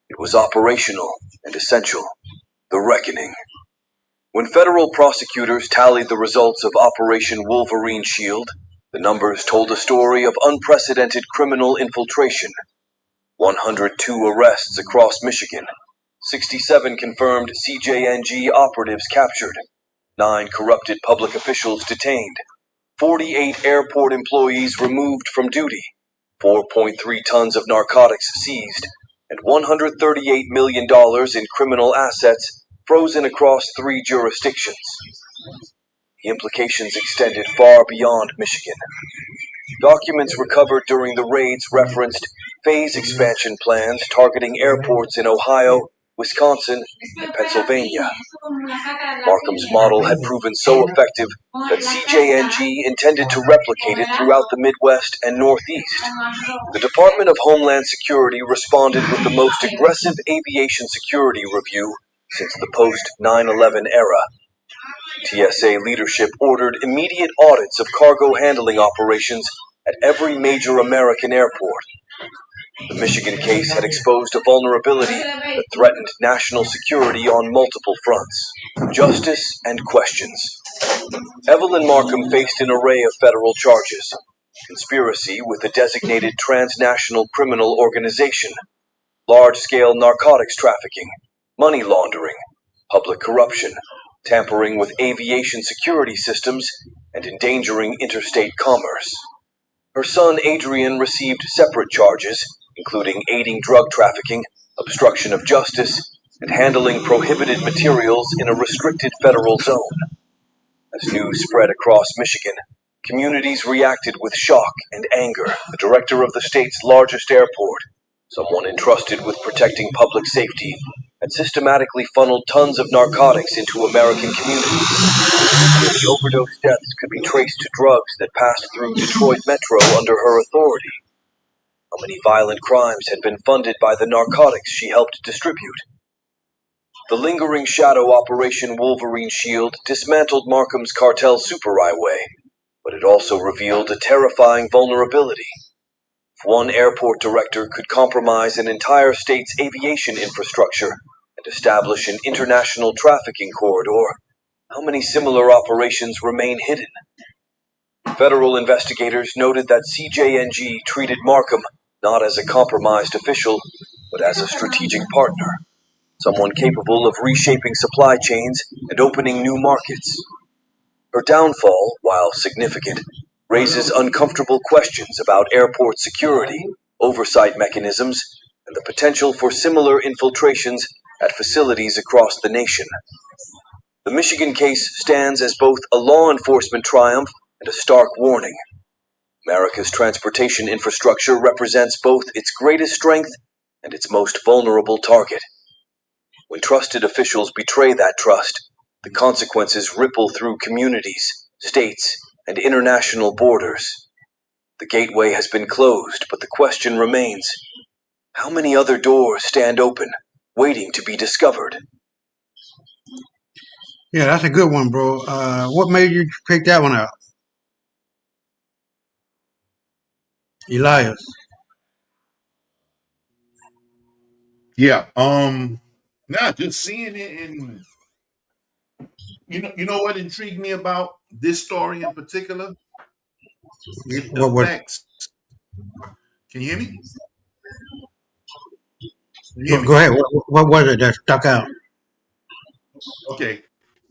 It was operational and essential. The reckoning. When federal prosecutors tallied the results of Operation Wolverine Shield, the numbers told a story of unprecedented criminal infiltration. 102 arrests across Michigan, 67 confirmed CJNG operatives captured, 9 corrupted public officials detained, 48 airport employees removed from duty, 4.3 tons of narcotics seized, and $138 million in criminal assets frozen across 3 jurisdictions. The implications extended far beyond Michigan. Documents recovered during the raids referenced phase expansion plans targeting airports in Ohio, Wisconsin, and Pennsylvania. Markham's model had proven so effective that CJNG intended to replicate it throughout the Midwest and Northeast. The Department of Homeland Security responded with the most aggressive aviation security review since the post-9/11 era. TSA leadership ordered immediate audits of cargo handling operations at every major American airport. The Michigan case had exposed a vulnerability that threatened national security on multiple fronts. Justice and questions. Evelyn Markham faced an array of federal charges. Conspiracy with a designated transnational criminal organization, large-scale narcotics trafficking, money laundering, public corruption, tampering with aviation security systems, and endangering interstate commerce. Her son Adrian received separate charges, including aiding drug trafficking, obstruction of justice, and handling prohibited materials in a restricted federal zone. As news spread across Michigan, communities reacted with shock and anger. The director of the state's largest airport, someone entrusted with protecting public safety, had systematically funneled tons of narcotics into American communities. The overdose deaths could be traced to drugs that passed through Detroit Metro under her authority. How many violent crimes had been funded by the narcotics she helped distribute? The lingering shadow Operation Wolverine Shield dismantled Markham's cartel superhighway, but it also revealed a terrifying vulnerability. If one airport director could compromise an entire state's aviation infrastructure and establish an international trafficking corridor, how many similar operations remain hidden? Federal investigators noted that CJNG treated Markham not as a compromised official, but as a strategic partner, someone capable of reshaping supply chains and opening new markets. Her downfall, while significant, raises uncomfortable questions about airport security, oversight mechanisms, and the potential for similar infiltrations at facilities across the nation. The Michigan case stands as both a law enforcement triumph and a stark warning. America's transportation infrastructure represents both its greatest strength and its most vulnerable target. When trusted officials betray that trust, the consequences ripple through communities, states, and international borders. The gateway has been closed, but the question remains: how many other doors stand open, waiting to be discovered? Yeah, that's a good one, bro. What made you pick that one out? Elias. Yeah. Just seeing it, and you know what intrigued me about this story in particular? It affects. Can you hear me? Can you hear me? Go ahead. What was it that stuck out? Okay.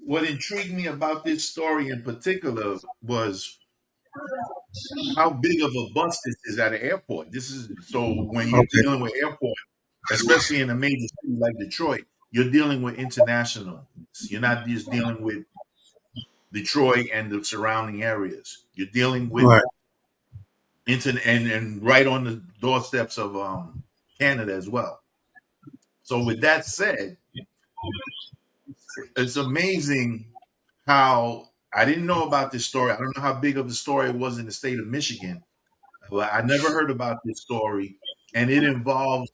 What intrigued me about this story in particular was how big of a bus this is at an airport. This is so when you're dealing with airport, especially in a major city like Detroit, you're dealing with international. You're not just dealing with Detroit and the surrounding areas. You're dealing with and right on the doorsteps of Canada as well. So with that said, it's amazing how I didn't know about this story. I don't know how big of a story it was in the state of Michigan. I never heard about this story, and it involves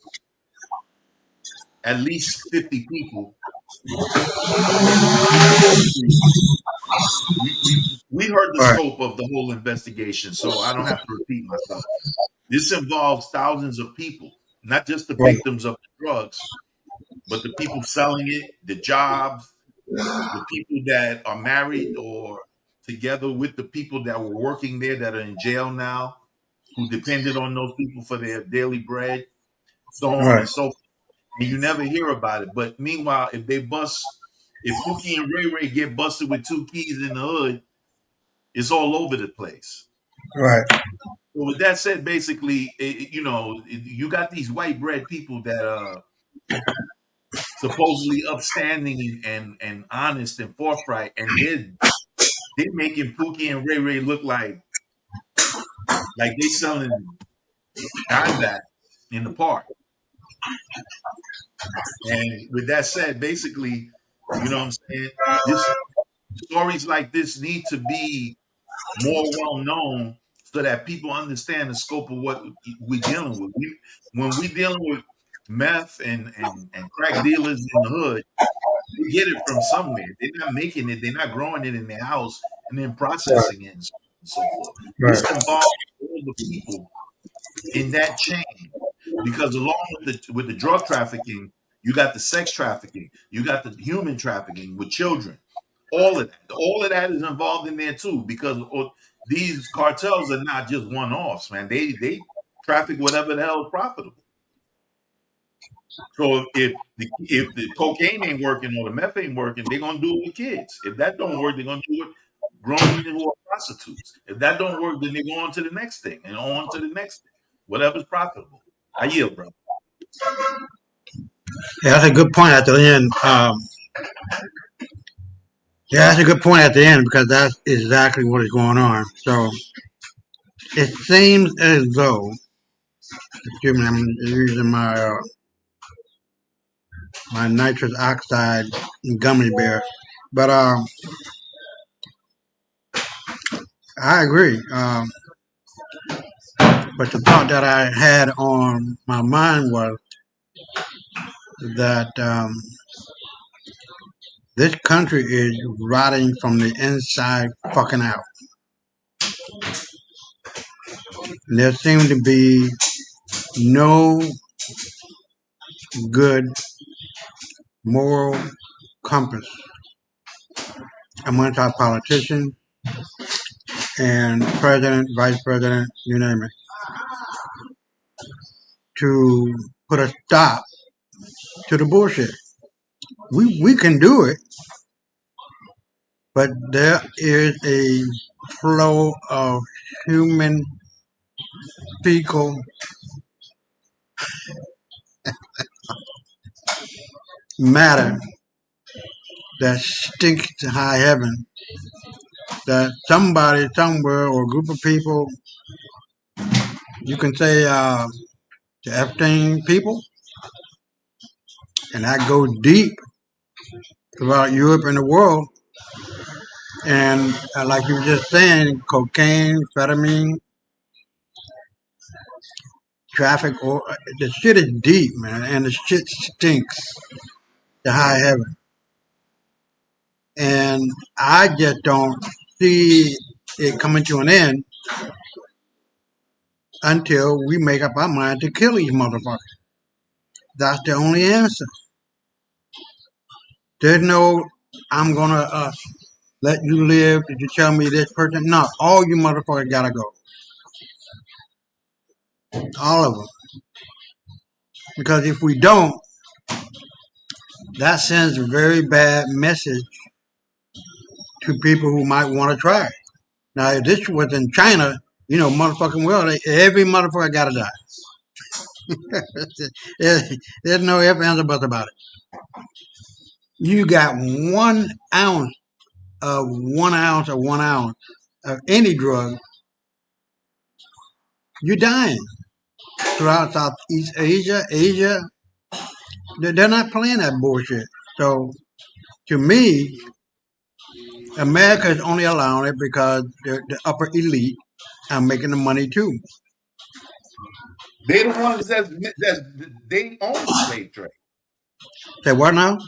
at least 50 people. We heard the scope of the whole investigation, so I don't have to repeat myself. This involves thousands of people, not just the victims of the drugs, but the people selling it, the jobs, the people that are married or together with the people that were working there that are in jail now, who depended on those people for their daily bread, so on and so forth. And you never hear about it. But meanwhile, if Pookie and Ray Ray get busted with 2 keys in the hood, it's all over the place. Right. So with that said, basically, you got these white bread people that are supposedly upstanding and honest and forthright, and they're making Pookie and Ray Ray look like they selling dime bags in the park. And with that said, basically, you know what I'm saying? Stories like this need to be more well known so that people understand the scope of what we're dealing with. When we're dealing with meth and crack dealers in the hood, they get it from somewhere. They're not making it. They're not growing it in their house and then processing it and so forth. This involves all the people in that chain, because along with the drug trafficking, you got the sex trafficking, you got the human trafficking with children. All of that is involved in there too, because these cartels are not just one-offs, man. They traffic whatever the hell is profitable. So if the cocaine ain't working or the meth ain't working, they're gonna do it with kids. If that don't work, they're gonna do it grown women who are prostitutes. If that don't work, then they go on to the next thing and on to the next thing. Whatever's profitable. I yield, bro. Yeah, that's a good point at the end. Yeah, that's a good point at the end because that's exactly what is going on. So it seems as though, excuse me, I'm using my my nitrous oxide gummy bear, but I agree. But the thought that I had on my mind was that this country is rotting from the inside fucking out. And there seems to be no good moral compass amongst our politicians and president, vice president, you name it, to put a stop to the bullshit. We can do it, but there is a flow of human fecal matter that stinks to high heaven, that somebody somewhere or a group of people, you can say the Epstein people, and that goes deep throughout Europe and the world. And like you were just saying, cocaine, amphetamine, traffic, or the shit is deep, man, and the shit stinks to high heaven. And I just don't see it coming to an end until we make up our mind to kill these motherfuckers. That's the only answer. There's no, I'm gonna let you live. Did you tell me this person? No, all you motherfuckers gotta go. All of them. Because if we don't, that sends a very bad message to people who might want to try it. Now, if this was in China, you know, motherfucking well, every motherfucker gotta die. There's no ifs, ands, or buts about it. You got 1 ounce of 1 ounce of 1 ounce of any drug, you're dying. Throughout Southeast Asia, they're not playing that bullshit. So, to me, America is only allowing it because the upper elite are making the money too. They the ones that they own the slave trade. Say what now?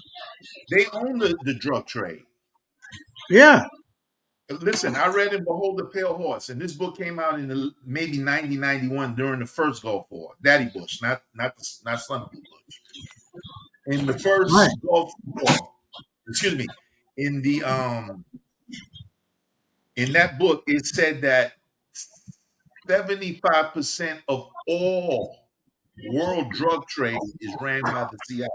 They own the drug trade. Yeah. Listen, I read in Behold the Pale Horse, and this book came out in maybe 1991 during the first Gulf War. Daddy Bush, not Son of Bush. In the first Gulf War, excuse me, in the in that book, it said that 75% of all world drug trade is ran by the CIA.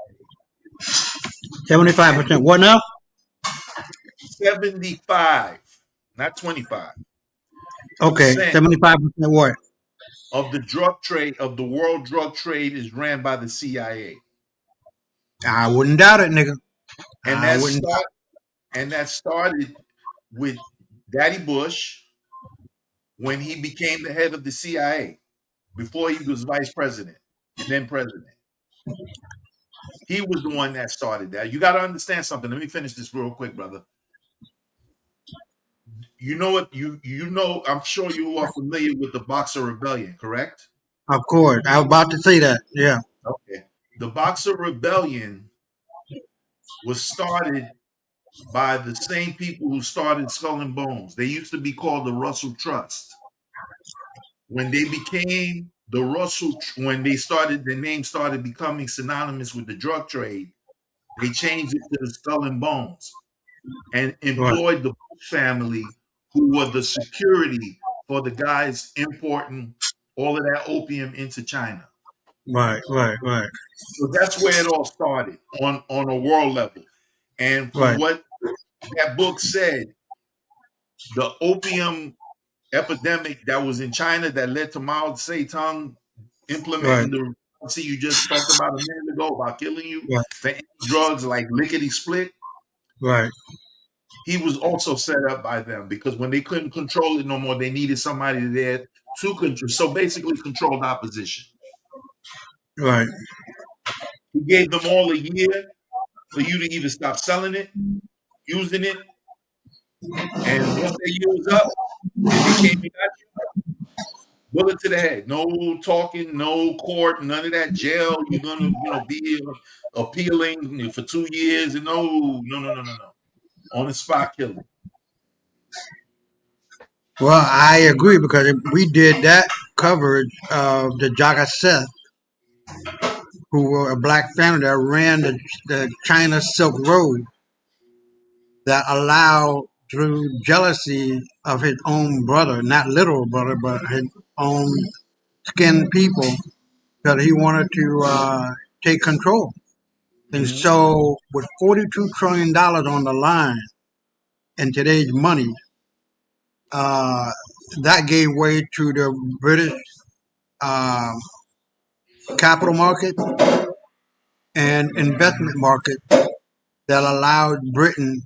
75%. What now? 75, not 25. Okay, 75% what? Of the drug trade, of the world drug trade is ran by the CIA. I wouldn't doubt it, nigga. And that started with Daddy Bush when he became the head of the CIA, before he was vice president, then president. He was the one that started that. You got to understand something. Let me finish this real quick, brother. You know what? You know, I'm sure you are familiar with the Boxer Rebellion, correct? Of course. I was about to say that. Yeah. Okay. The Boxer Rebellion was started by the same people who started Skull and Bones. They used to be called the Russell Trust. When they became the Russell, when they started, the name started becoming synonymous with the drug trade, they changed it to the Skull and Bones and employed the Bush family, who were the security for the guys importing all of that opium into China. Right. So that's where it all started on a world level. And from what that book said, the opium epidemic that was in China that led to Mao Zedong implementing the policy you just talked about a minute ago about killing you for drugs like lickety split. Right. He was also set up by them because when they couldn't control it no more, they needed somebody there to control. So basically, controlled opposition. Right. He gave them all a year for you to either stop selling it, using it, and once that year was up, it became bullet to the head. No talking, no court, none of that jail. You're gonna be appealing for 2 years, and no. On the spot killing. Well, I agree because we did that coverage of the Jaga Seth, who were a black family that ran the China Silk Road, that allowed, through jealousy of his own brother, not literal brother, but his own skinned people, that he wanted to take control. And so, with $42 trillion on the line in today's money, that gave way to the British capital market and investment market that allowed Britain,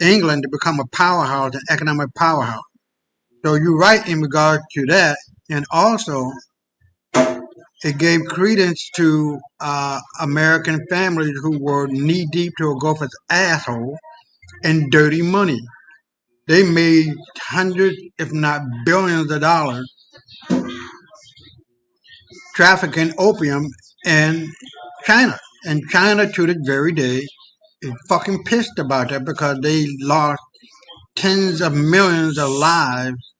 England, to become a powerhouse, an economic powerhouse. So you're right in regard to that, and also it gave credence to American families who were knee deep to a gopher's asshole in dirty money. They made hundreds, if not billions of dollars trafficking opium in China. And China, to this very day, is fucking pissed about that because they lost tens of millions of lives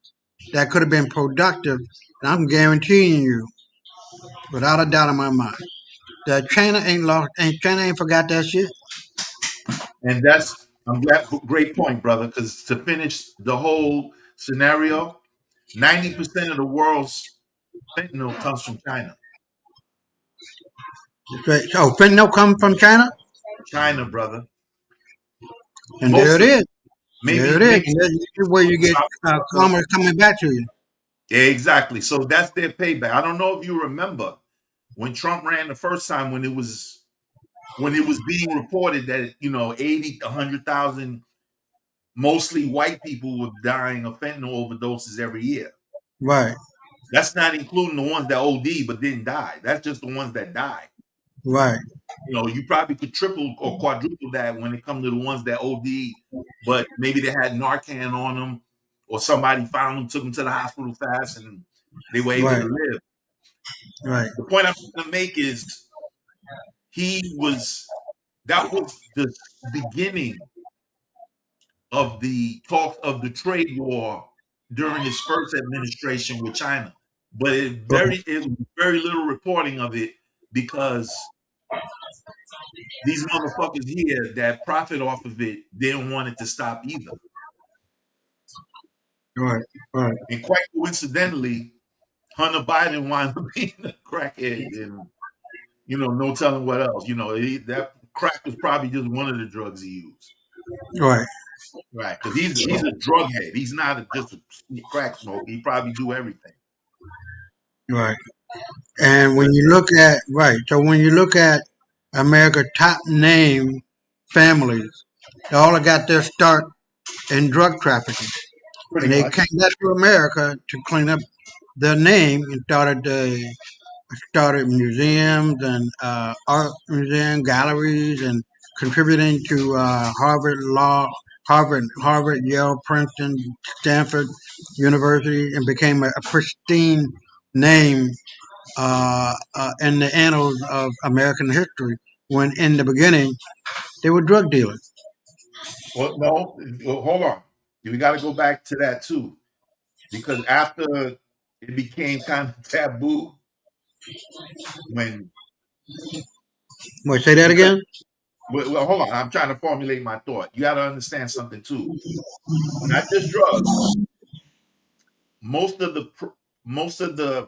that could have been productive. And I'm guaranteeing you, without a doubt in my mind, that China ain't forgot that shit. And I'm glad, great point, brother, because to finish the whole scenario, 90% of the world's fentanyl comes from China. So fentanyl comes from China? China, brother. And Most there it is. Maybe, there it is. This is where you get commerce coming back to you. Yeah, exactly. So that's their payback. I don't know if you remember when Trump ran the first time, when it was being reported that 80 to 100,000 mostly white people were dying of fentanyl overdoses every year. Right. That's not including the ones that OD but didn't die. That's just the ones that died. Right. You probably could triple or quadruple that when it comes to the ones that OD, but maybe they had Narcan on them, or somebody found them, took them to the hospital fast, and they were able to live. Right. The point I'm going to make is that was the beginning of the talk of the trade war during his first administration with China. But it was very little reporting of it because these motherfuckers here that profit off of it didn't want it to stop either. Right. And quite coincidentally, Hunter Biden wound up being a crackhead, and no telling what else. That crack was probably just one of the drugs he used. Right. Right, because he's a drug head. He's not just a crack smoker. He probably do everything. Right. And when you look at America's top name families, they all got their start in drug trafficking. And they came back to America to clean up their name and started museums and art museum galleries and contributing to Harvard Law, Harvard, Yale, Princeton, Stanford University, and became a pristine name in the annals of American history, when in the beginning they were drug dealers. Well, no, hold on. We got to go back to that too, because after it became kind of taboo, when. Wait, say that again? Well, hold on. I'm trying to formulate my thought. You got to understand something too. Not just drugs. Most of the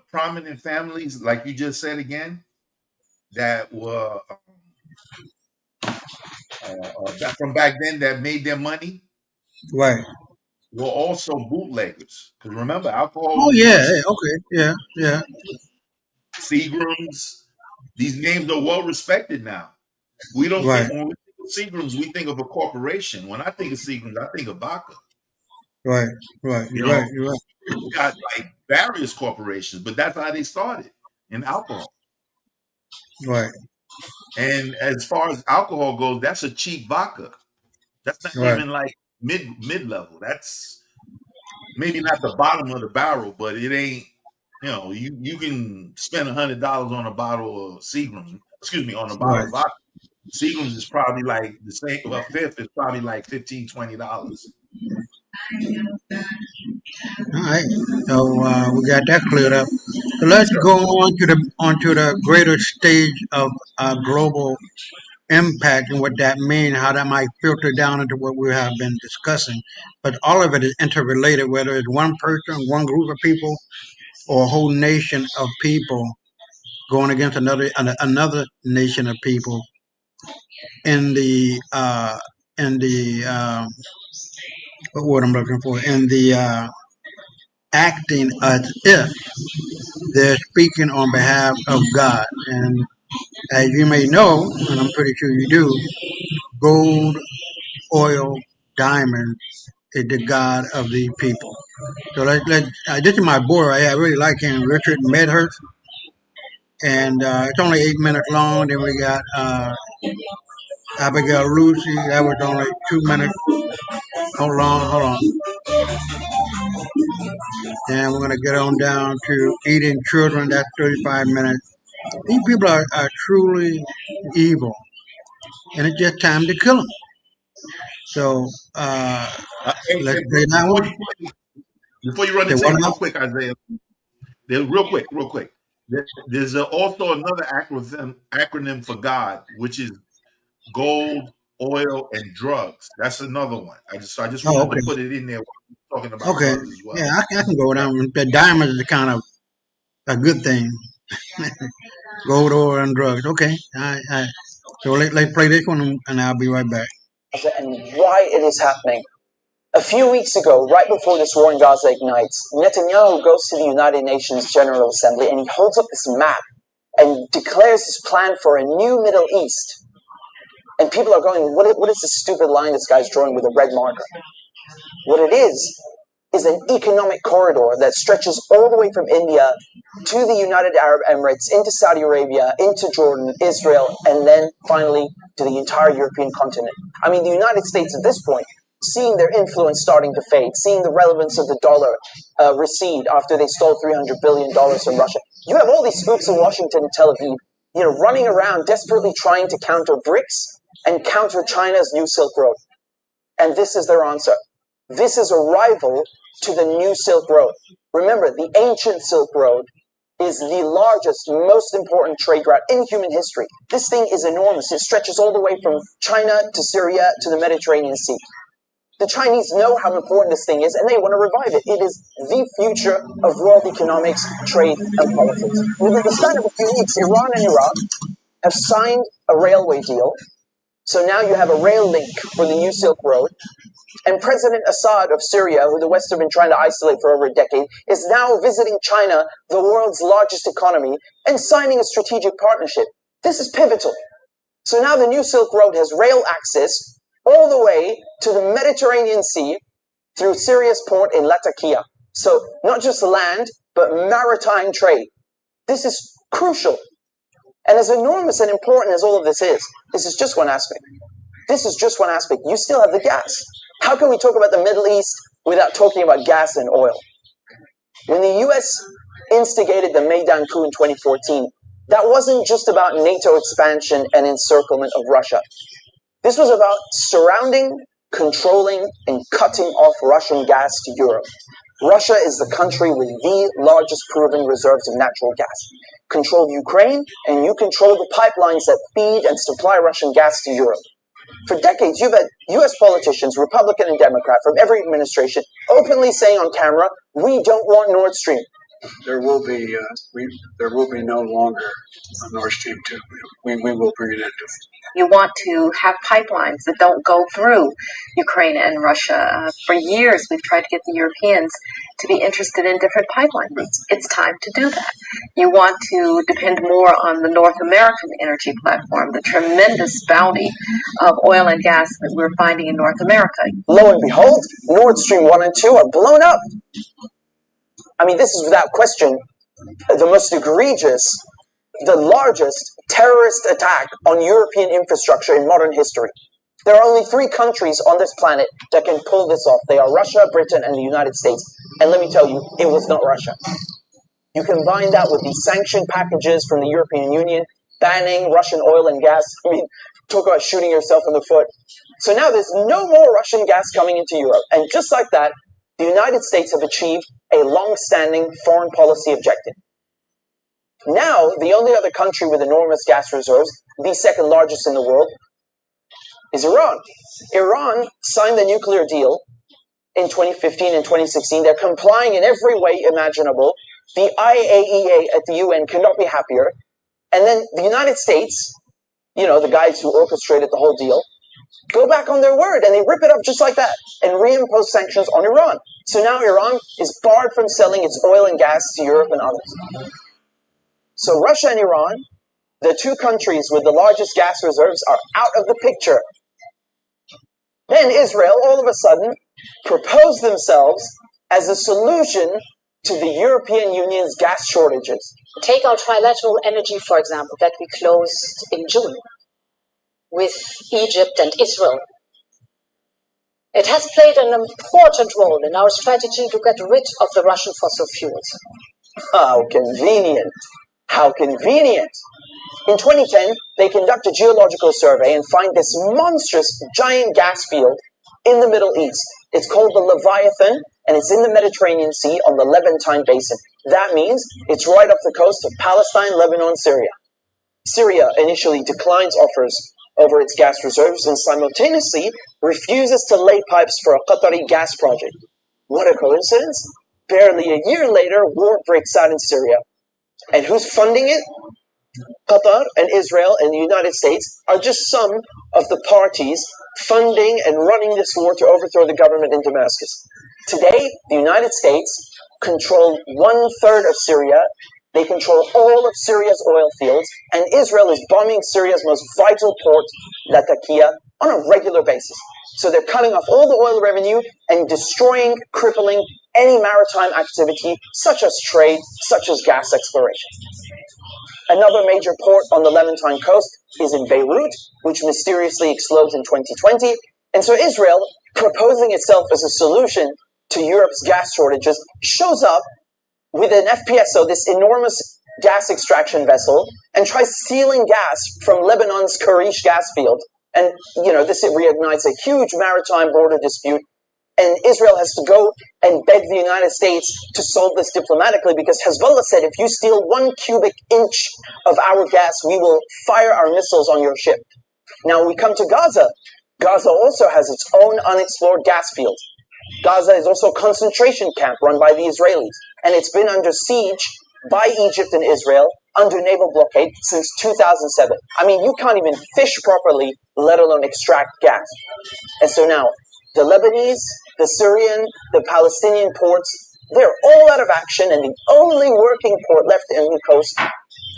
prominent families, like you just said again, that were that from back then that made their money Right. were also bootleggers. Because remember, alcohol Oh was yeah. once Okay. Yeah. Seagrams. These names are well respected now. We don't Right. think when we think of Seagrams, we think of a corporation. When I think of Seagrams, I think of vodka. Right. You You're know, right. you got like various corporations, but that's how they started in alcohol. Right. And as far as alcohol goes, that's a cheap vodka. That's not Right. even like mid level. That's maybe not the bottom of the barrel, but it ain't. You know, you can spend $100 on a bottle of Seagrams. Excuse me, on a bottle Right. of vodka. Seagrams is probably like the same. Well, fifth is probably like $15, $20. All right. So we got that cleared up. So let's go onto the greater stage of global impact and what that means, how that might filter down into what we have been discussing. But all of it is interrelated, whether it's one person, one group of people, or a whole nation of people going against another nation of people in the what word I'm looking for, in the acting as if they're speaking on behalf of God. And as you may know, and I'm pretty sure you do, gold, oil, diamond is the God of the people. So this is my boy right here. I really like him, Richard Medhurst. And it's only 8 minutes long. Then we got Abigail Lucy. That was only 2 minutes. Hold on. And we're going to get on down to Eating Children. That's 35 minutes. These people are truly evil. And it's just time to kill them. So let's play that one. Before you run the tape, real quick, Isaiah. Real quick. There's also another acronym for God, which is gold, oil, and drugs. That's another one. I just wanted to put it in there while we're talking about drugs as well. Yeah, I can go down. The diamond is kind of a good thing. Gold, oil, and drugs. Okay. All right. So let's play this one, and I'll be right back. And why it is happening. A few weeks ago, right before this war in Gaza ignites, Netanyahu goes to the United Nations General Assembly and he holds up this map and declares his plan for a new Middle East. And people are going, what is this stupid line this guy's drawing with a red marker? What it is an economic corridor that stretches all the way from India to the United Arab Emirates, into Saudi Arabia, into Jordan, Israel, and then finally to the entire European continent. I mean, the United States at this point, seeing their influence starting to fade, seeing the relevance of the dollar recede after they stole $300 billion from Russia. You have all these spooks in Washington and Tel Aviv, running around desperately trying to counter BRICS and counter China's new Silk Road. And this is their answer. This is a rival to the new Silk Road. Remember, the ancient Silk Road is the largest, most important trade route in human history. This thing is enormous. It stretches all the way from China to Syria to the Mediterranean Sea. The Chinese know how important this thing is, and they want to revive it. It is the future of world economics, trade, and politics. Within the span of a few weeks, Iran and Iraq have signed a railway deal. So now you have a rail link for the new Silk Road. And President Assad of Syria, who the West have been trying to isolate for over a decade, is now visiting China, the world's largest economy, and signing a strategic partnership. This is pivotal. So now the new Silk Road has rail access all the way to the Mediterranean Sea through Syria's port in Latakia. So not just land, but maritime trade. This is crucial. And as enormous and important as all of this is just one aspect. This is just one aspect. You still have the gas. How can we talk about the Middle East without talking about gas and oil? When the U.S. instigated the Maidan coup in 2014, that wasn't just about NATO expansion and encirclement of Russia. This was about surrounding, controlling, and cutting off Russian gas to Europe. Russia is the country with the largest proven reserves of natural gas. Control Ukraine, and you control the pipelines that feed and supply Russian gas to Europe. For decades, you've had U.S. politicians, Republican and Democrat, from every administration, openly saying on camera, we don't want Nord Stream. there will be no longer a Nord Stream 2. We will bring it into. You want to have pipelines that don't go through Ukraine and Russia. For years, we've tried to get the Europeans to be interested in different pipeline routes. It's time to do that. You want to depend more on the North American energy platform, the tremendous bounty of oil and gas that we're finding in North America. Lo and behold, Nord Stream 1 and 2 are blown up. I mean, this is without question the most egregious, the largest terrorist attack on European infrastructure in modern history. There are only 3 countries on this planet that can pull this off. They are Russia, Britain, and the United States. And let me tell you, it was not Russia. You combine that with the sanction packages from the European Union, banning Russian oil and gas. I mean, talk about shooting yourself in the foot. So now there's no more Russian gas coming into Europe. And just like that, the United States have achieved a long-standing foreign policy objective. Now, the only other country with enormous gas reserves, the second largest in the world, is Iran. Iran signed the nuclear deal in 2015 and 2016. They're complying in every way imaginable. The IAEA at the UN cannot be happier. And then the United States, you know, the guys who orchestrated the whole deal, go back on their word and they rip it up just like that and reimpose sanctions on Iran. So now Iran is barred from selling its oil and gas to Europe and others. So Russia and Iran, the 2 countries with the largest gas reserves, are out of the picture. Then Israel, all of a sudden, proposed themselves as a solution to the European Union's gas shortages. Take our trilateral energy, for example, that we closed in June with Egypt and Israel. It has played an important role in our strategy to get rid of the Russian fossil fuels. How convenient. How convenient. In 2010, they conduct a geological survey and find this monstrous giant gas field in the Middle East. It's called the Leviathan, and it's in the Mediterranean Sea on the Levantine Basin. That means it's right off the coast of Palestine, Lebanon, Syria. Syria initially declines offers over its gas reserves and simultaneously refuses to lay pipes for a Qatari gas project. What a coincidence. Barely a year later, war breaks out in Syria. And who's funding it? Qatar and Israel and the United States are just some of the parties funding and running this war to overthrow the government in Damascus. Today, the United States control 1/3 of Syria. They control all of Syria's oil fields, and Israel is bombing Syria's most vital port, Latakia, on a regular basis. So they're cutting off all the oil revenue and destroying, crippling any maritime activity, such as trade, such as gas exploration. Another major port on the Levantine coast is in Beirut, which mysteriously explodes in 2020. And so Israel, proposing itself as a solution to Europe's gas shortages, shows up with an FPSO, this enormous gas extraction vessel, and tries stealing gas from Lebanon's Karish gas field. And, you know, this reignites a huge maritime border dispute. And Israel has to go and beg the United States to solve this diplomatically because Hezbollah said, if you steal 1 cubic inch of our gas, we will fire our missiles on your ship. Now we come to Gaza. Gaza also has its own unexplored gas field. Gaza is also a concentration camp run by the Israelis. And it's been under siege by Egypt and Israel under naval blockade since 2007. I mean, you can't even fish properly, let alone extract gas. And so now, the Lebanese, the Syrian, the Palestinian ports, they're all out of action, and the only working port left in the coast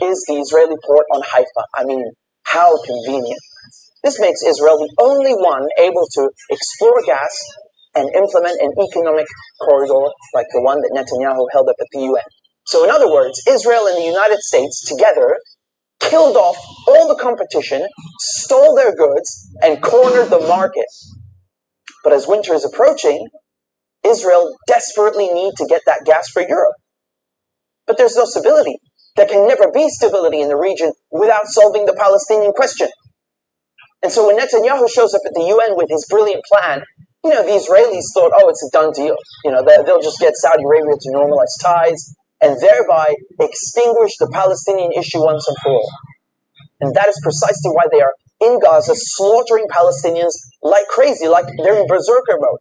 is the Israeli port on Haifa. I mean, how convenient. This makes Israel the only one able to explore gas and implement an economic corridor like the one that Netanyahu held up at the UN. So in other words, Israel and the United States together killed off all the competition, stole their goods, and cornered the market. But as winter is approaching, Israel desperately needs to get that gas for Europe. But there's no stability. There can never be stability in the region without solving the Palestinian question. And so when Netanyahu shows up at the UN with his brilliant plan, you know, the Israelis thought, oh, it's a done deal. You know, they'll just get Saudi Arabia to normalize ties and thereby extinguish the Palestinian issue once and for all. And that is precisely why they are in Gaza slaughtering Palestinians like crazy, like they're in berserker mode.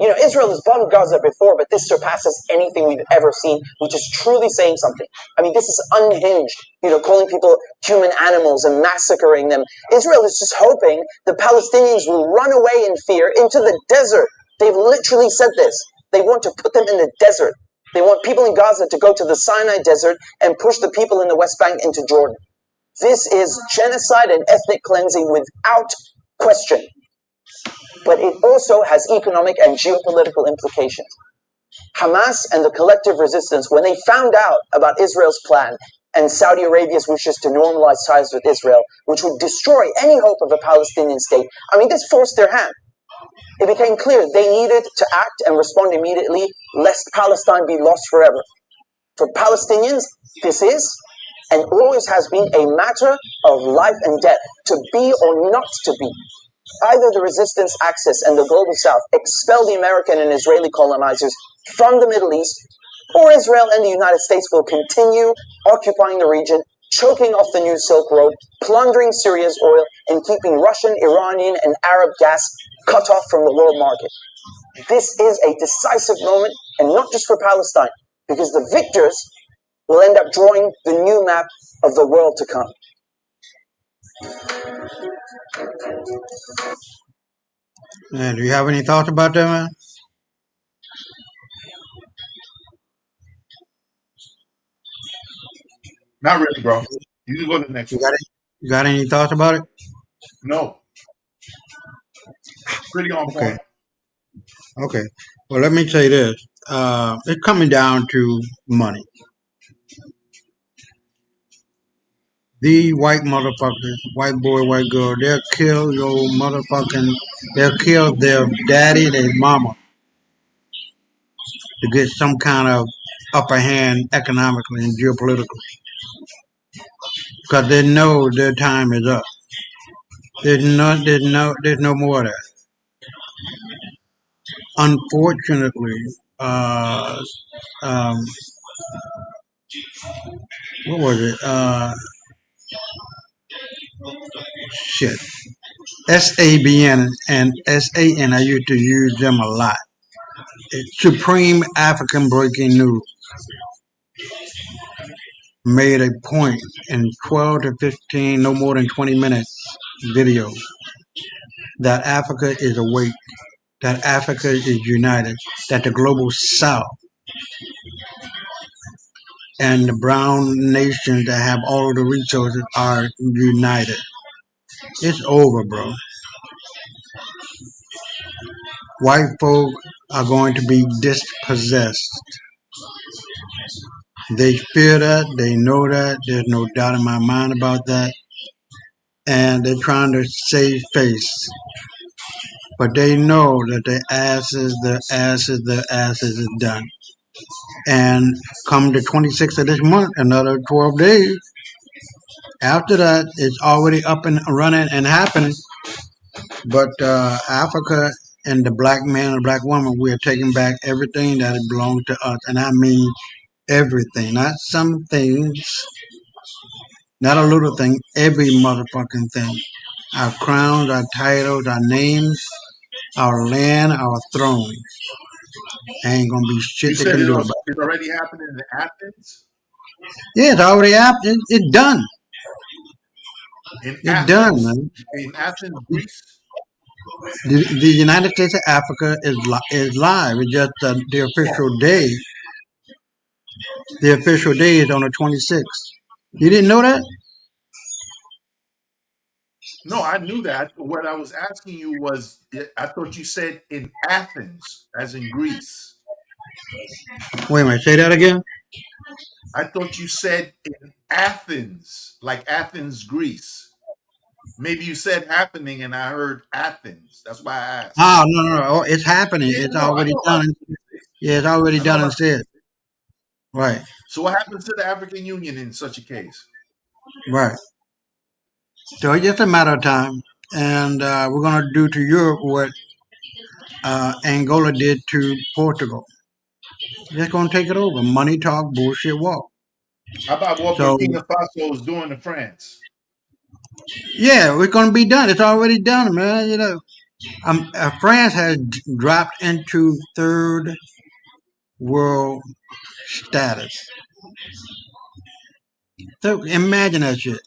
Israel has bombed Gaza before, but this surpasses anything we've ever seen, which is truly saying something. I mean, this is unhinged, calling people human animals and massacring them. Israel is just hoping the Palestinians will run away in fear into the desert. They've literally said this. They want to put them in the desert. They want people in Gaza to go to the Sinai Desert and push the people in the West Bank into Jordan. This is genocide and ethnic cleansing without question. But it also has economic and geopolitical implications. Hamas and the collective resistance, when they found out about Israel's plan and Saudi Arabia's wishes to normalize ties with Israel, which would destroy any hope of a Palestinian state, this forced their hand. It became clear they needed to act and respond immediately, lest Palestine be lost forever. For Palestinians, this is and always has been a matter of life and death, to be or not to be. Either the resistance axis and the global south expel the American and Israeli colonizers from the Middle East, or Israel and the United States will continue occupying the region, choking off the new Silk Road, plundering Syria's oil, and keeping Russian, Iranian, and Arab gas cut off from the world market. This is a decisive moment, and not just for Palestine, because the victors will end up drawing the new map of the world to come. And do you have any thoughts about that, man? Not really, bro. You can go to the next one. You got any thoughts about it? No. Pretty on point. Okay. Well, let me say this. It's coming down to money. The white motherfuckers, white boy, white girl, they'll kill they'll kill their daddy, their mama to get some kind of upper hand economically and geopolitically. Because they know their time is up. There's no more of that. Unfortunately, what was it? SABN and SAN, I used to use them a lot. It's Supreme African Breaking News made a point in 12 to 15, no more than 20 minutes video, that Africa is awake, that Africa is united, that the global south and the brown nations that have all of the resources are united. It's over, bro. White folk are going to be dispossessed. They fear that. They know that. There's no doubt in my mind about that. And they're trying to save face. But they know that their asses is done. And come the 26th of this month, another 12 days, after that, it's already up and running and happening. But Africa and the black man and black woman, we are taking back everything that belongs to us. And I mean everything, not some things, not a little thing, every motherfucking thing. Our crowns, our titles, our names, our land, our thrones. Ain't gonna be shit they can do about it. It's already happening in Athens? Yeah, it's already happening. It's done. It's done, man. In Athens, Greece? The United States of Africa is live. It's just the official day. The official day is on the 26th. You didn't know that? No, I knew that. But what I was asking you was, I thought you said in Athens, as in Greece. Wait a minute, say that again? I thought you said in Athens, like Athens, Greece. Maybe you said happening and I heard Athens. That's why I asked. Oh, no. Oh, it's happening. Yeah, it's already done. Yeah, it's already done and said. Right. So what happens to the African Union in such a case? Right. So it's just a matter of time. And we're going to do to Europe what Angola did to Portugal. Just going to take it over. Money talk, bullshit walk. How about what Burkina Faso is doing to France? Yeah, we're going to be done. It's already done, man. France has dropped into third world status. So imagine that shit.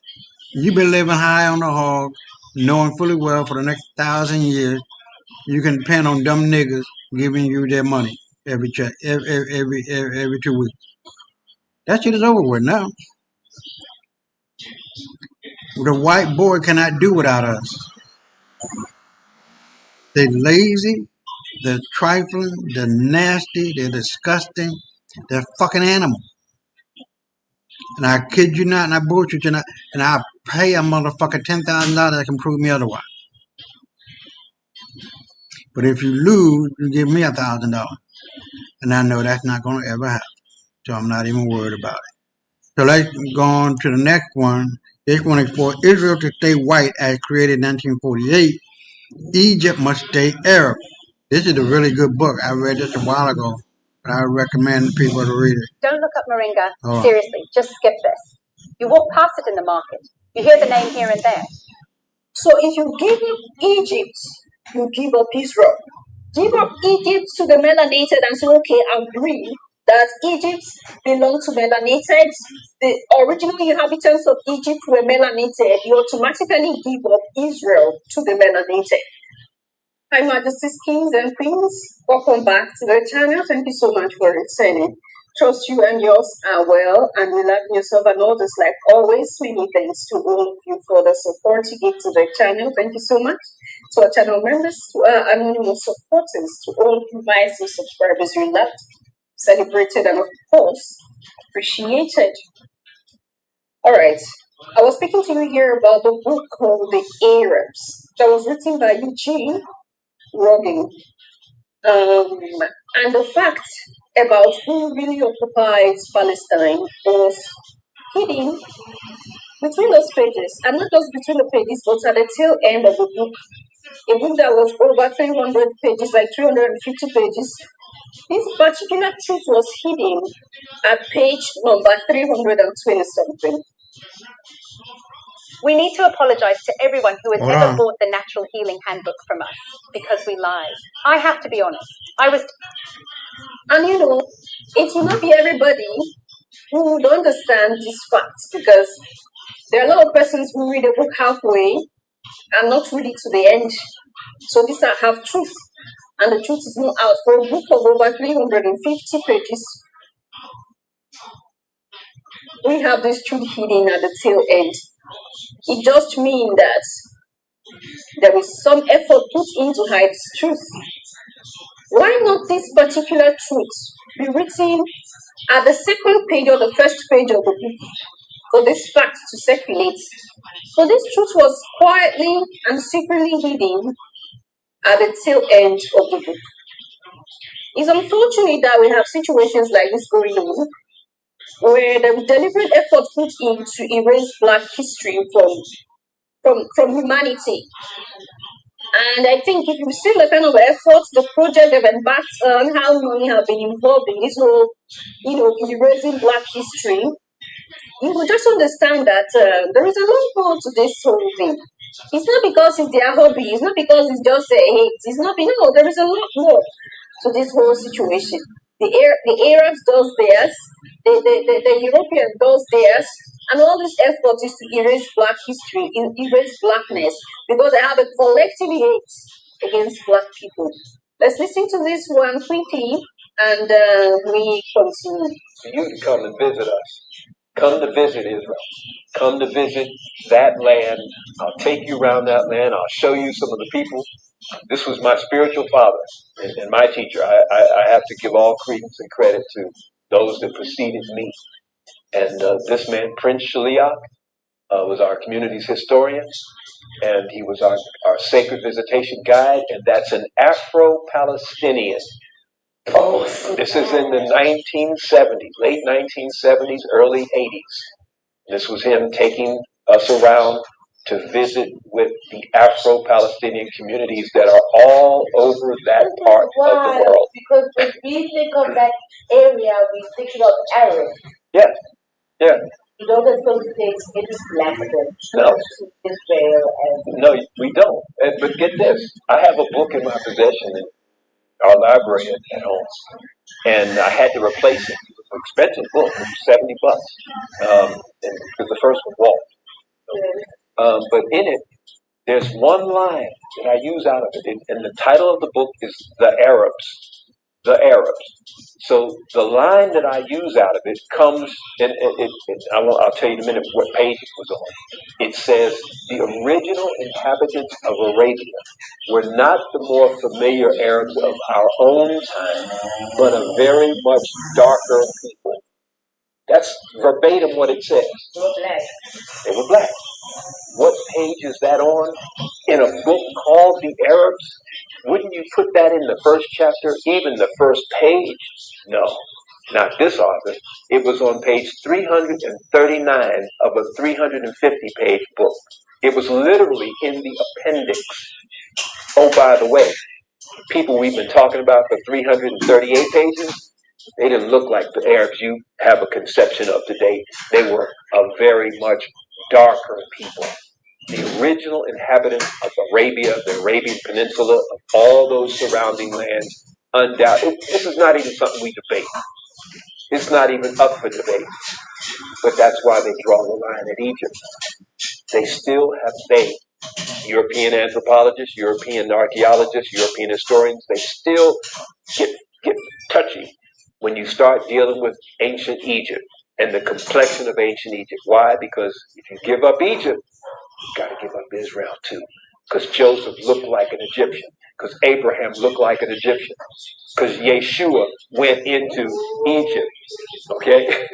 You've been living high on the hog, knowing fully well for the next 1,000 years you can depend on dumb niggas giving you their money every 2 weeks. That shit is over with now. The white boy cannot do without us. They're lazy, they're trifling, they're nasty, they're disgusting, they're fucking animals. And I kid you not, and I bullshit you not, and I pay a motherfucker $10,000 that can prove me otherwise. But if you lose, you give me $1,000. And I know that's not going to ever happen. So I'm not even worried about it. So let's go on to the next one. This one is for Israel to stay white as created in 1948. Egypt must stay Arab. This is a really good book. I read this a while ago, but I recommend people to read it. Don't look up Moringa. Oh. Seriously, just skip this. You walk past it in the market. You hear the name here and there. So if you give up Egypt, you give up Israel. Give up Egypt to the melanated and say, okay, agree that Egypt belonged to melanated. The original inhabitants of Egypt were melanated. You automatically give up Israel to the melanated. Hi, Majesty's Kings and Queens. Welcome back to the channel. Thank you so much for returning. Trust you and yours are well, and you love yourself and others like always. Many thanks to all of you for the support you give to the channel. Thank you so much to our channel members, to our anonymous supporters, to all of you massive subscribers you left, celebrated, and of course, appreciated. All right. I was speaking to you here about the book called The Arabs that was written by Eugene Rogan. And the fact about who really occupies Palestine was hidden between those pages, and not just between the pages, but at the tail end of the book. A book that was over 300 pages, like 350 pages. This particular truth was hidden at page number 320 something. We need to apologize to everyone who has ever bought the Natural Healing Handbook from us because we lied. I have to be honest. And you know, it will not be everybody who would understand these facts, because there are a lot of persons who read a book halfway and not read it to the end. So these are half truth, and the truth is not out. For a book of over 350 pages, we have this truth hidden at the tail end. It just means that there is some effort put in to hide this truth. Why not this particular truth be written at the second page or the first page of the book for this fact to circulate? So this truth was quietly and secretly hidden at the tail end of the book. It's unfortunate that we have situations like this going on, where there is deliberate effort put in to erase Black history from humanity. And I think if you see the kind of efforts, the project they've embarked on, how many have been involved in this whole, erasing Black history, you will just understand that there is a lot more to this whole thing. It's not because it's their hobby, it's not because it's just a hate, it's not, no, there is a lot more to this whole situation. The Arabs does theirs, the European does theirs, and all this effort is to erase Black history, erase Blackness, because they have a collective hate against Black people. Let's listen to this one quickly, and we continue. For you to come and visit us. Come to visit Israel. Come to visit that land. I'll take you around that land. I'll show you some of the people. This was my spiritual father and my teacher. I have to give all credence and credit to those that preceded me. And this man, Prince Shaliach, was our community's historian, and he was our sacred visitation guide, and that's an Afro-Palestinian. Oh, this is in the 1970s, late 1970s, early 80s. This was him taking us around to visit with the Afro-Palestinian communities that are all over that part of the world. Because when we think of that area, we think of Arab. Yeah. You don't associate any language No. to Israel as No, we don't. But get this. I have a book in my possession in our library at home, and I had to replace it. It was an expensive book. It was $70. Because the first one walked. But in it, there's one line that I use out of it, and the title of the book is The Arabs. The Arabs. So the line that I use out of it comes, and I'll tell you in a minute what page it was on. It says, the original inhabitants of Arabia were not the more familiar Arabs of our own time, but a very much darker people. That's verbatim what it says. they were black. They were black. What page is that on? In a book called The Arabs? Wouldn't you put that in the first chapter, even the first page? No, not this author. It was on page 339 of a 350-page book. It was literally in the appendix. Oh, by the way, people we've been talking about for 338 pages, they didn't look like the Arabs you have a conception of today. They were a very much darker people. The original inhabitants of Arabia, the Arabian Peninsula, of all those surrounding lands, undoubtedly. This is not even something we debate. It's not even up for debate. But that's why they draw the line at Egypt. They still have European anthropologists, European archaeologists, European historians, they still get touchy when you start dealing with ancient Egypt and the complexion of ancient Egypt. Why? Because if you give up Egypt, you got to give up Israel too. Because Joseph looked like an Egyptian. Because Abraham looked like an Egyptian. Because Yeshua went into Egypt. Okay?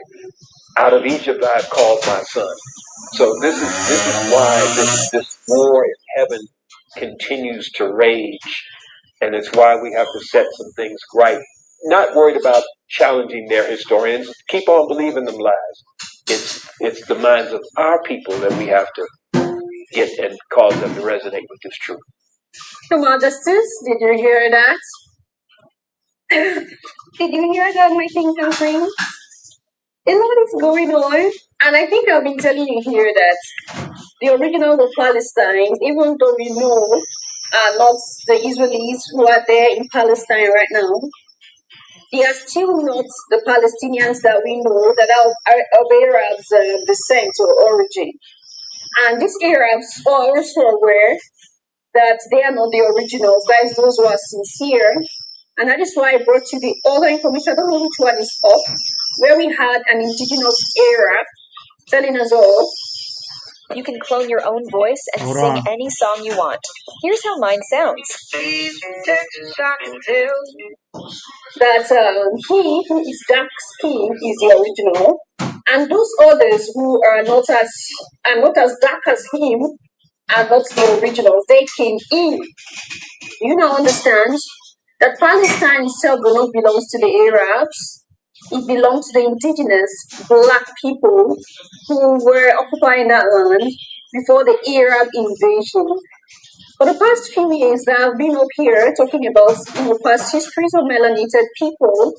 Out of Egypt I have called my son. So this is why this war in heaven continues to rage. And it's why we have to set some things right. Not worried about challenging their historians. Keep on believing them lies. It's the minds of our people that we have to get and cause them to resonate with this truth. Your Majesties, did you hear that? Did you hear that, my kings and queens? A lot is going on, and I think I've been telling you here that the original of Palestine, even though we know are not the Israelis who are there in Palestine right now, they are still not the Palestinians that we know that are of Arabs' descent or origin. And these Arabs are also aware that they are not the originals, that is those who are sincere. And that is why I brought you the other information. I don't know which one is up, where we had an indigenous Arab telling us all. You can clone your own voice and sing any song you want. Here's how mine sounds. That he who is dark skinned is the original, and those others who are not as dark as him are not the originals. They came in. You now understand that Palestine itself does not belong to the Arabs. It belongs to the indigenous black people who were occupying that land before the Arab invasion. For the past few years that I've been up here talking about past histories of melanated people,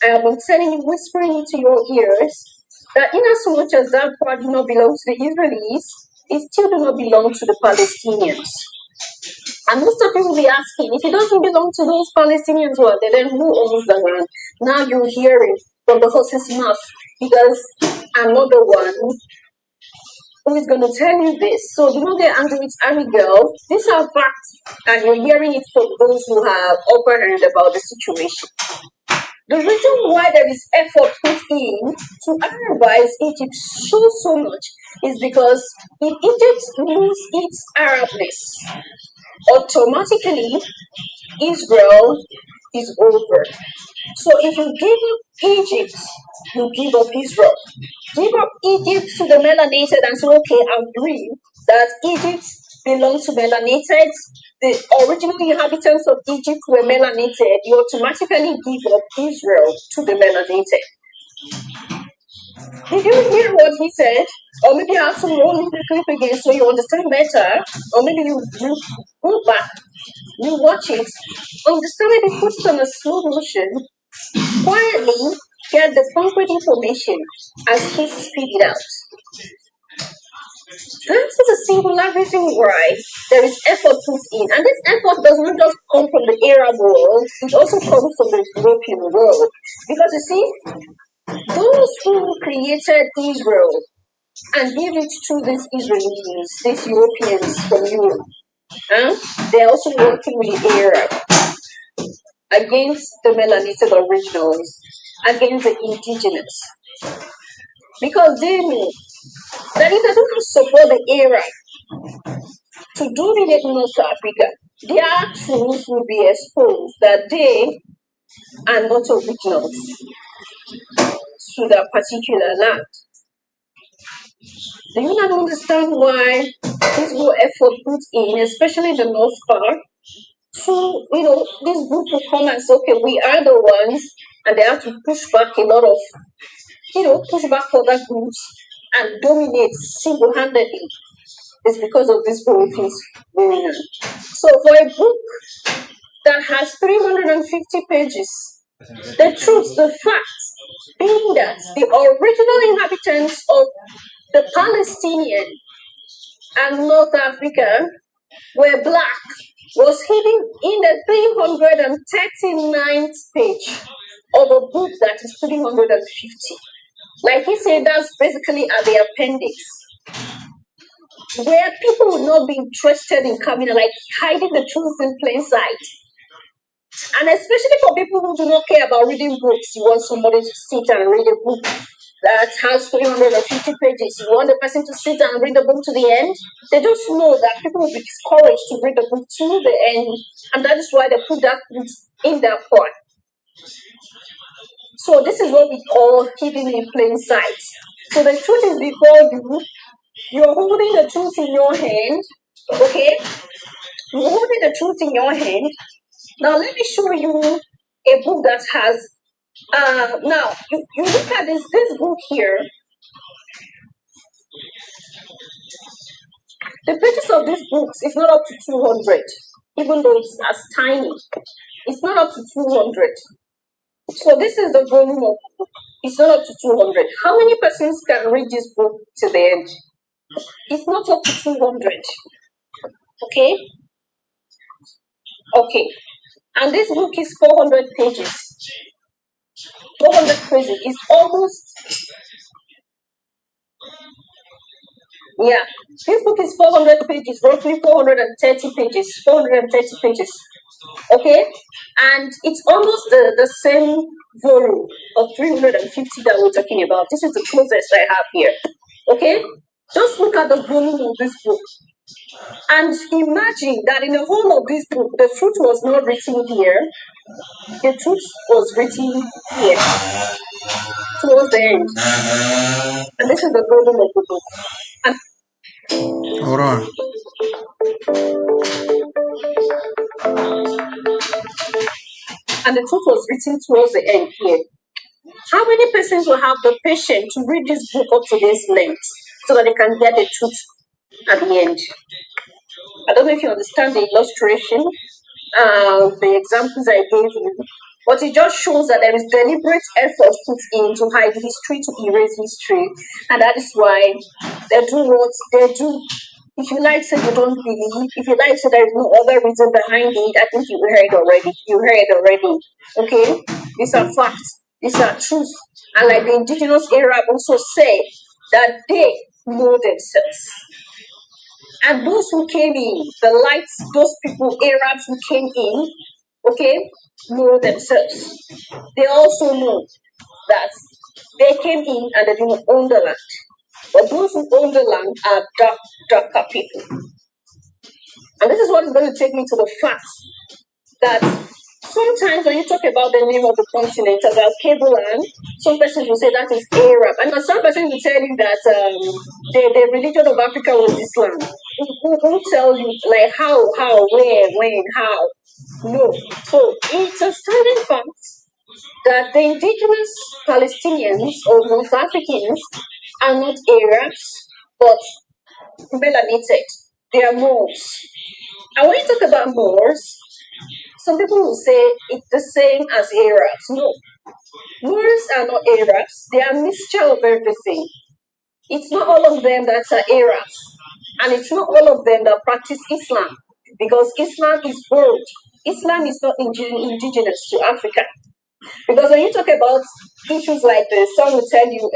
I have been telling you, whispering into your ears, that in as much as that part do not belong to the Israelis, it still do not belong to the Palestinians. And most of you will be asking, if it doesn't belong to those Palestinians who are there, then who owns the land? Now you're hearing from the horse's mouth, because I'm not the one who is going to tell you this. So do not get angry with Abigail. These are facts, and you're hearing it from those who have upper hand about the situation. The reason why there is effort put in to Arabize Egypt so much is because if Egypt loses its Arabness, automatically Israel is over. So if you give up Egypt, you give up Israel. Give up Egypt to the melanated and say, okay, I agree that Egypt belongs to melanated. The original inhabitants of Egypt were melanated. You automatically give up Israel to the melanated. Did you hear what he said? Or maybe I have to roll the clip again so you understand better. Or maybe you go back, you watch it, understand maybe put it on a slow motion, quietly get the concrete information as he spit it out. That is a singular reason why there is effort put in. And this effort does not just come from the Arab world, it also comes from the European world. Because you see, those who created Israel and gave it to these Israelis, these Europeans from Europe, they're also working with the Arab against the melanated originals, against the indigenous. Because they know that if they don't support the Arab to dominate North Africa, their truth will be exposed that they are not originals to that particular land. Do you not understand why this whole effort put in, especially the North part, to, this group will come and say, okay, we are the ones, and they have to push back a lot of, push back other groups and dominate single-handedly. It's because of this whole thing going on. So for a book that has 350 pages, the truth, the facts, being that the original inhabitants of the Palestinian and North Africa were black, was hidden in the 339th page of a book that is 350. Like he said, that's basically at the appendix, where people would not be interested in coming, like hiding the truth in plain sight. And especially for people who do not care about reading books, you want somebody to sit and read a book that has 350 pages. You want the person to sit and read the book to the end. They just know that people will be discouraged to read the book to the end, and that is why they put that book in that part. So this is what we call hidden in plain sight. So the truth is before you. You're holding the truth in your hand, okay? You're holding the truth in your hand. Now let me show you a book that has. Now you look at this book here. The pages of these books is not up to 200, even though it's as tiny. It's not up to 200. So this is the volume of the book. It's not up to 200. How many persons can read this book to the end? It's not up to 200. Okay? Okay. And this book is 400 pages. 400 pages. It's almost, this book is 400 pages, roughly 430 pages, 430 pages. Okay? And it's almost the same volume of 350 that we're talking about. This is the closest I have here. Okay? Just look at the volume of this book. And imagine that in the whole of this book, the truth was not written here. The truth was written here, towards the end. And this is the volume of the book. Hold on. And the truth was written towards the end here. How many persons will have the patience to read this book up to this length so that they can get the truth at the end? I don't know if you understand the illustration, the examples I gave you, but it just shows that there is deliberate effort put in to hide history, to erase history, and that is why they do what they do. If you like say you don't believe, if you like say there is no other reason behind it, I think you heard already. You heard already. Okay? These are facts. These are truths. And like the indigenous Arab also say that they know themselves. And those who came in, the lights, those people, Arabs who came in, okay, know themselves. They also know that they came in and they didn't own the land. But those who own the land are darker people. And this is what is going to take me to the fact that sometimes when you talk about the name of the continent, about Cableland, some persons will say that is Arab. And some persons will tell you that the religion of Africa was Islam. Who will tell you, like, how, where, when, how? No. So it's a standing fact that the indigenous Palestinians or North Africans are not Arabs, but melanated. They are Moors. And when you talk about Moors, some people will say it's the same as Arabs. No. Moors are not Arabs. They are a mixture of everything. It's not all of them that are Arabs, and it's not all of them that practice Islam, because Islam is broad. Islam is not indigenous to Africa. Because when you talk about issues like this, some will tell you,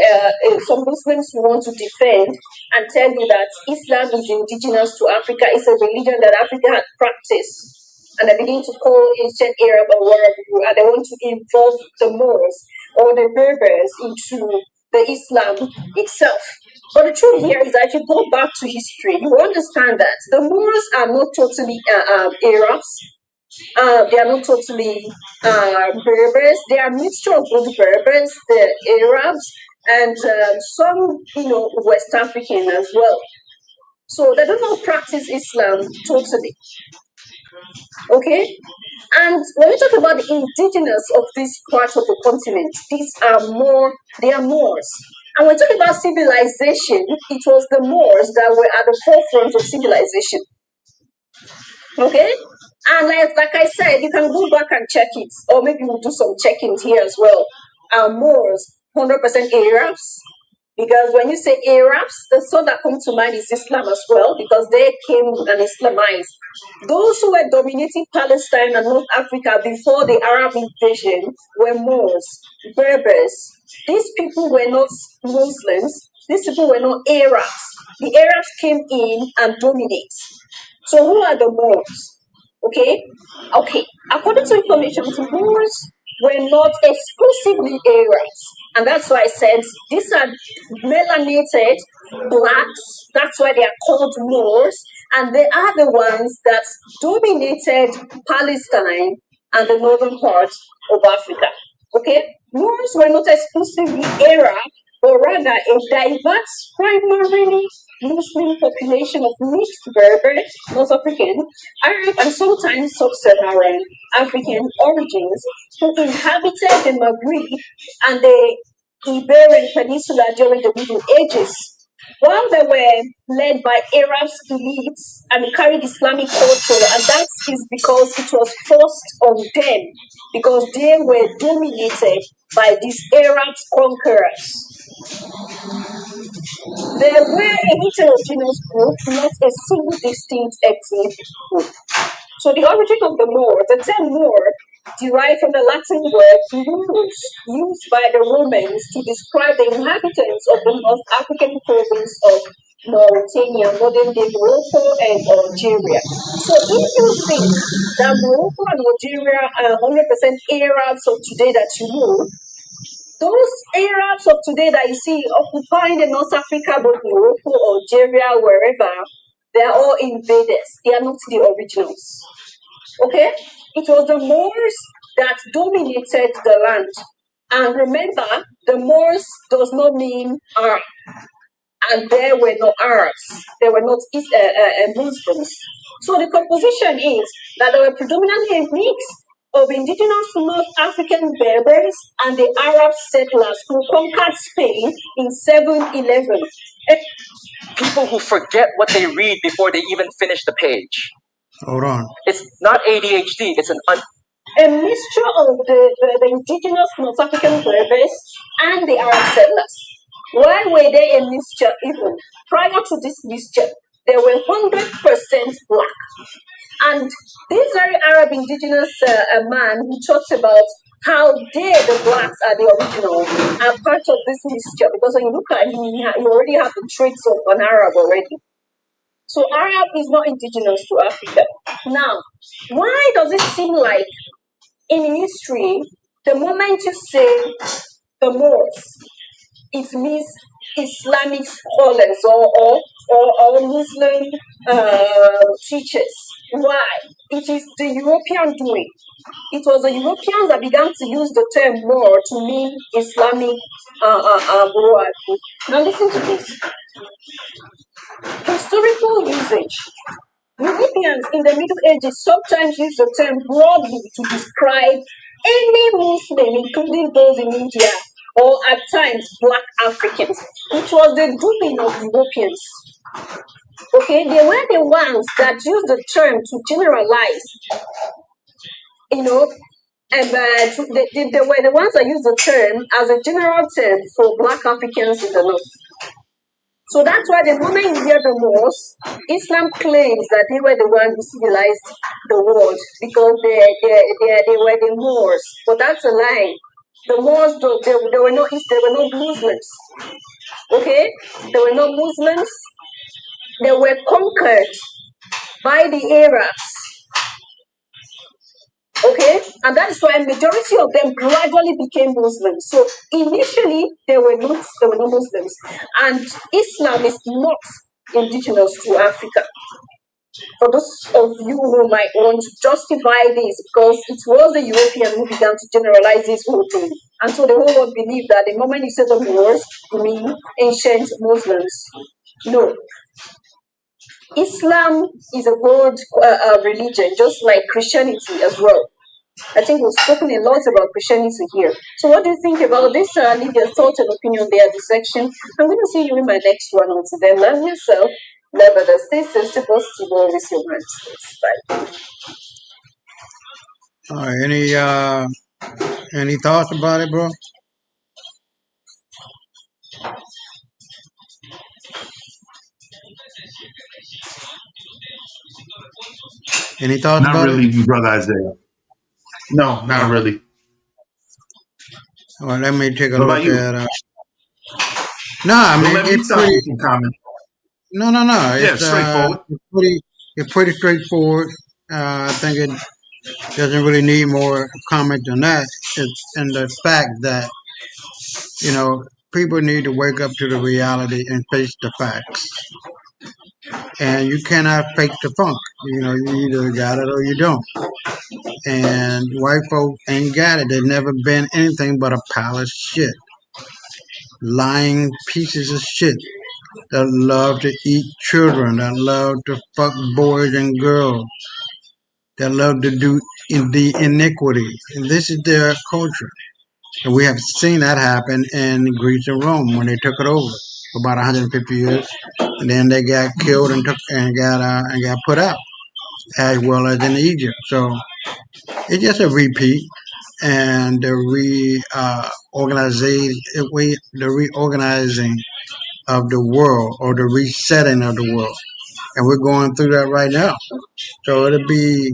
some Muslims who want to defend and tell you that Islam is indigenous to Africa, it's a religion that Africa had practiced. And they begin to call ancient Arab or whatever, and they want to involve the Moors or the Berbers into the Islam itself. But the truth here is that if you go back to history, you understand that the Moors are not totally Arabs. They are not totally Berbers. They are a mixture of both Berbers, the Arabs, and some, West African as well. So they do not practice Islam totally. Okay? And when we talk about the indigenous of this part of the continent, they are Moors. And when we talk about civilization, it was the Moors that were at the forefront of civilization. Okay? And like I said, you can go back and check it, or maybe we'll do some check-ins here as well. Moors, 100% Arabs, because when you say Arabs, the thought that comes to mind is Islam as well, because they came and Islamized. Those who were dominating Palestine and North Africa before the Arab invasion were Moors, Berbers. These people were not Muslims. These people were not Arabs. The Arabs came in and dominated. So who are the Moors? Okay. According to information, the Moors were not exclusively Arabs, and that's why I said these are melanated blacks. That's why they are called Moors, and they are the ones that dominated Palestine and the northern part of Africa. Okay, Moors were not exclusively Arab, but rather a diverse, primarily Muslim population of mixed Berber, North African, Arab, and sometimes sub-Saharan African origins who inhabited the Maghreb and the Iberian Peninsula during the Middle Ages. While they were led by Arab elites and carried Islamic culture, and that is because it was forced on them, because they were dominated by these Arab conquerors. They were a heterogeneous group, not a single distinct ethnic group. So the origin of the Moor, the term Moor, derived from the Latin word "murus," used by the Romans to describe the inhabitants of the North African province of Mauritania, modern-day Morocco and Algeria. So if you think that Morocco and Algeria are 100% Arabs of today that you know, those Arabs of today that you see occupying the North Africa, both Morocco, Algeria, wherever, they are all invaders. They are not the originals. Okay? It was the Moors that dominated the land. And remember, the Moors does not mean Arab. And there were no Arabs. There were not Muslims. So the composition is that there were predominantly a mix of indigenous North African Berbers and the Arab settlers who conquered Spain in 711. People who forget what they read before they even finish the page. Hold on. It's not ADHD, it's a mixture of the indigenous North African Berbers and the Arab settlers. Why were they a mixture even? Prior to this mixture, they were 100% black. And this very Arab indigenous man who talks about how they, the blacks, are the original, are part of this mixture. Because when you look at him, you already have the traits of an Arab already. So Arab is not indigenous to Africa. Now, why does it seem like in history, the moment you say the Moors, it means Islamic scholars or Muslim teachers? Why? It is the European doing. It was the Europeans that began to use the term Moor to mean Islamic Moor. Now listen to this. Historical usage. Europeans in the Middle Ages sometimes use the term broadly to describe any Muslim, including those in India, or at times black Africans. It was the doing of Europeans. Okay, they were the ones that used the term to generalize, and they were the ones that used the term as a general term for black Africans in the North. So that's why the moment you hear the Moors, Islam claims that they were the ones who civilized the world because they were the Moors. But that's a lie. The Moors, they were not Muslims. Okay? They were not Muslims. They were conquered by the Arabs. Okay, and that is why majority of them gradually became Muslims. So initially they were not Muslims, and Islam is not indigenous to Africa. For those of you who might want to justify this, because it was the European who began to generalize this whole thing, and so the whole world believed that the moment you say the Moors, you mean ancient Muslims. No. Islam is a world religion, just like Christianity as well. I think we've spoken a lot about Christianity here. So what do you think about this? Leave your thoughts and opinion there at the section. I'm going to see you in my next one. Until then, love yourself, love others, stay safe, stay positive, always your mind. Bye. All right, any thoughts about it, bro? Any thoughts Not about really, it? brother Isaiah. No, not really. Well, let me take a What look about you? at. No, I Don't mean let me it's stop pretty. you from comment. No. Yeah, straightforward. It's pretty straightforward. I think it doesn't really need more comment than that. It's in the fact that people need to wake up to the reality and face the facts. And you cannot fake the funk. You either got it or you don't. And white folk ain't got it. They've never been anything but a pile of shit. Lying pieces of shit that love to eat children, that love to fuck boys and girls, that love to do the iniquity. And this is their culture. And we have seen that happen in Greece and Rome when they took it over for about 150 years. And then they got killed and got put out, as well as in Egypt. So it's just a repeat. And the reorganizing of the world, or the resetting of the world, and we're going through that right now. So it'll be.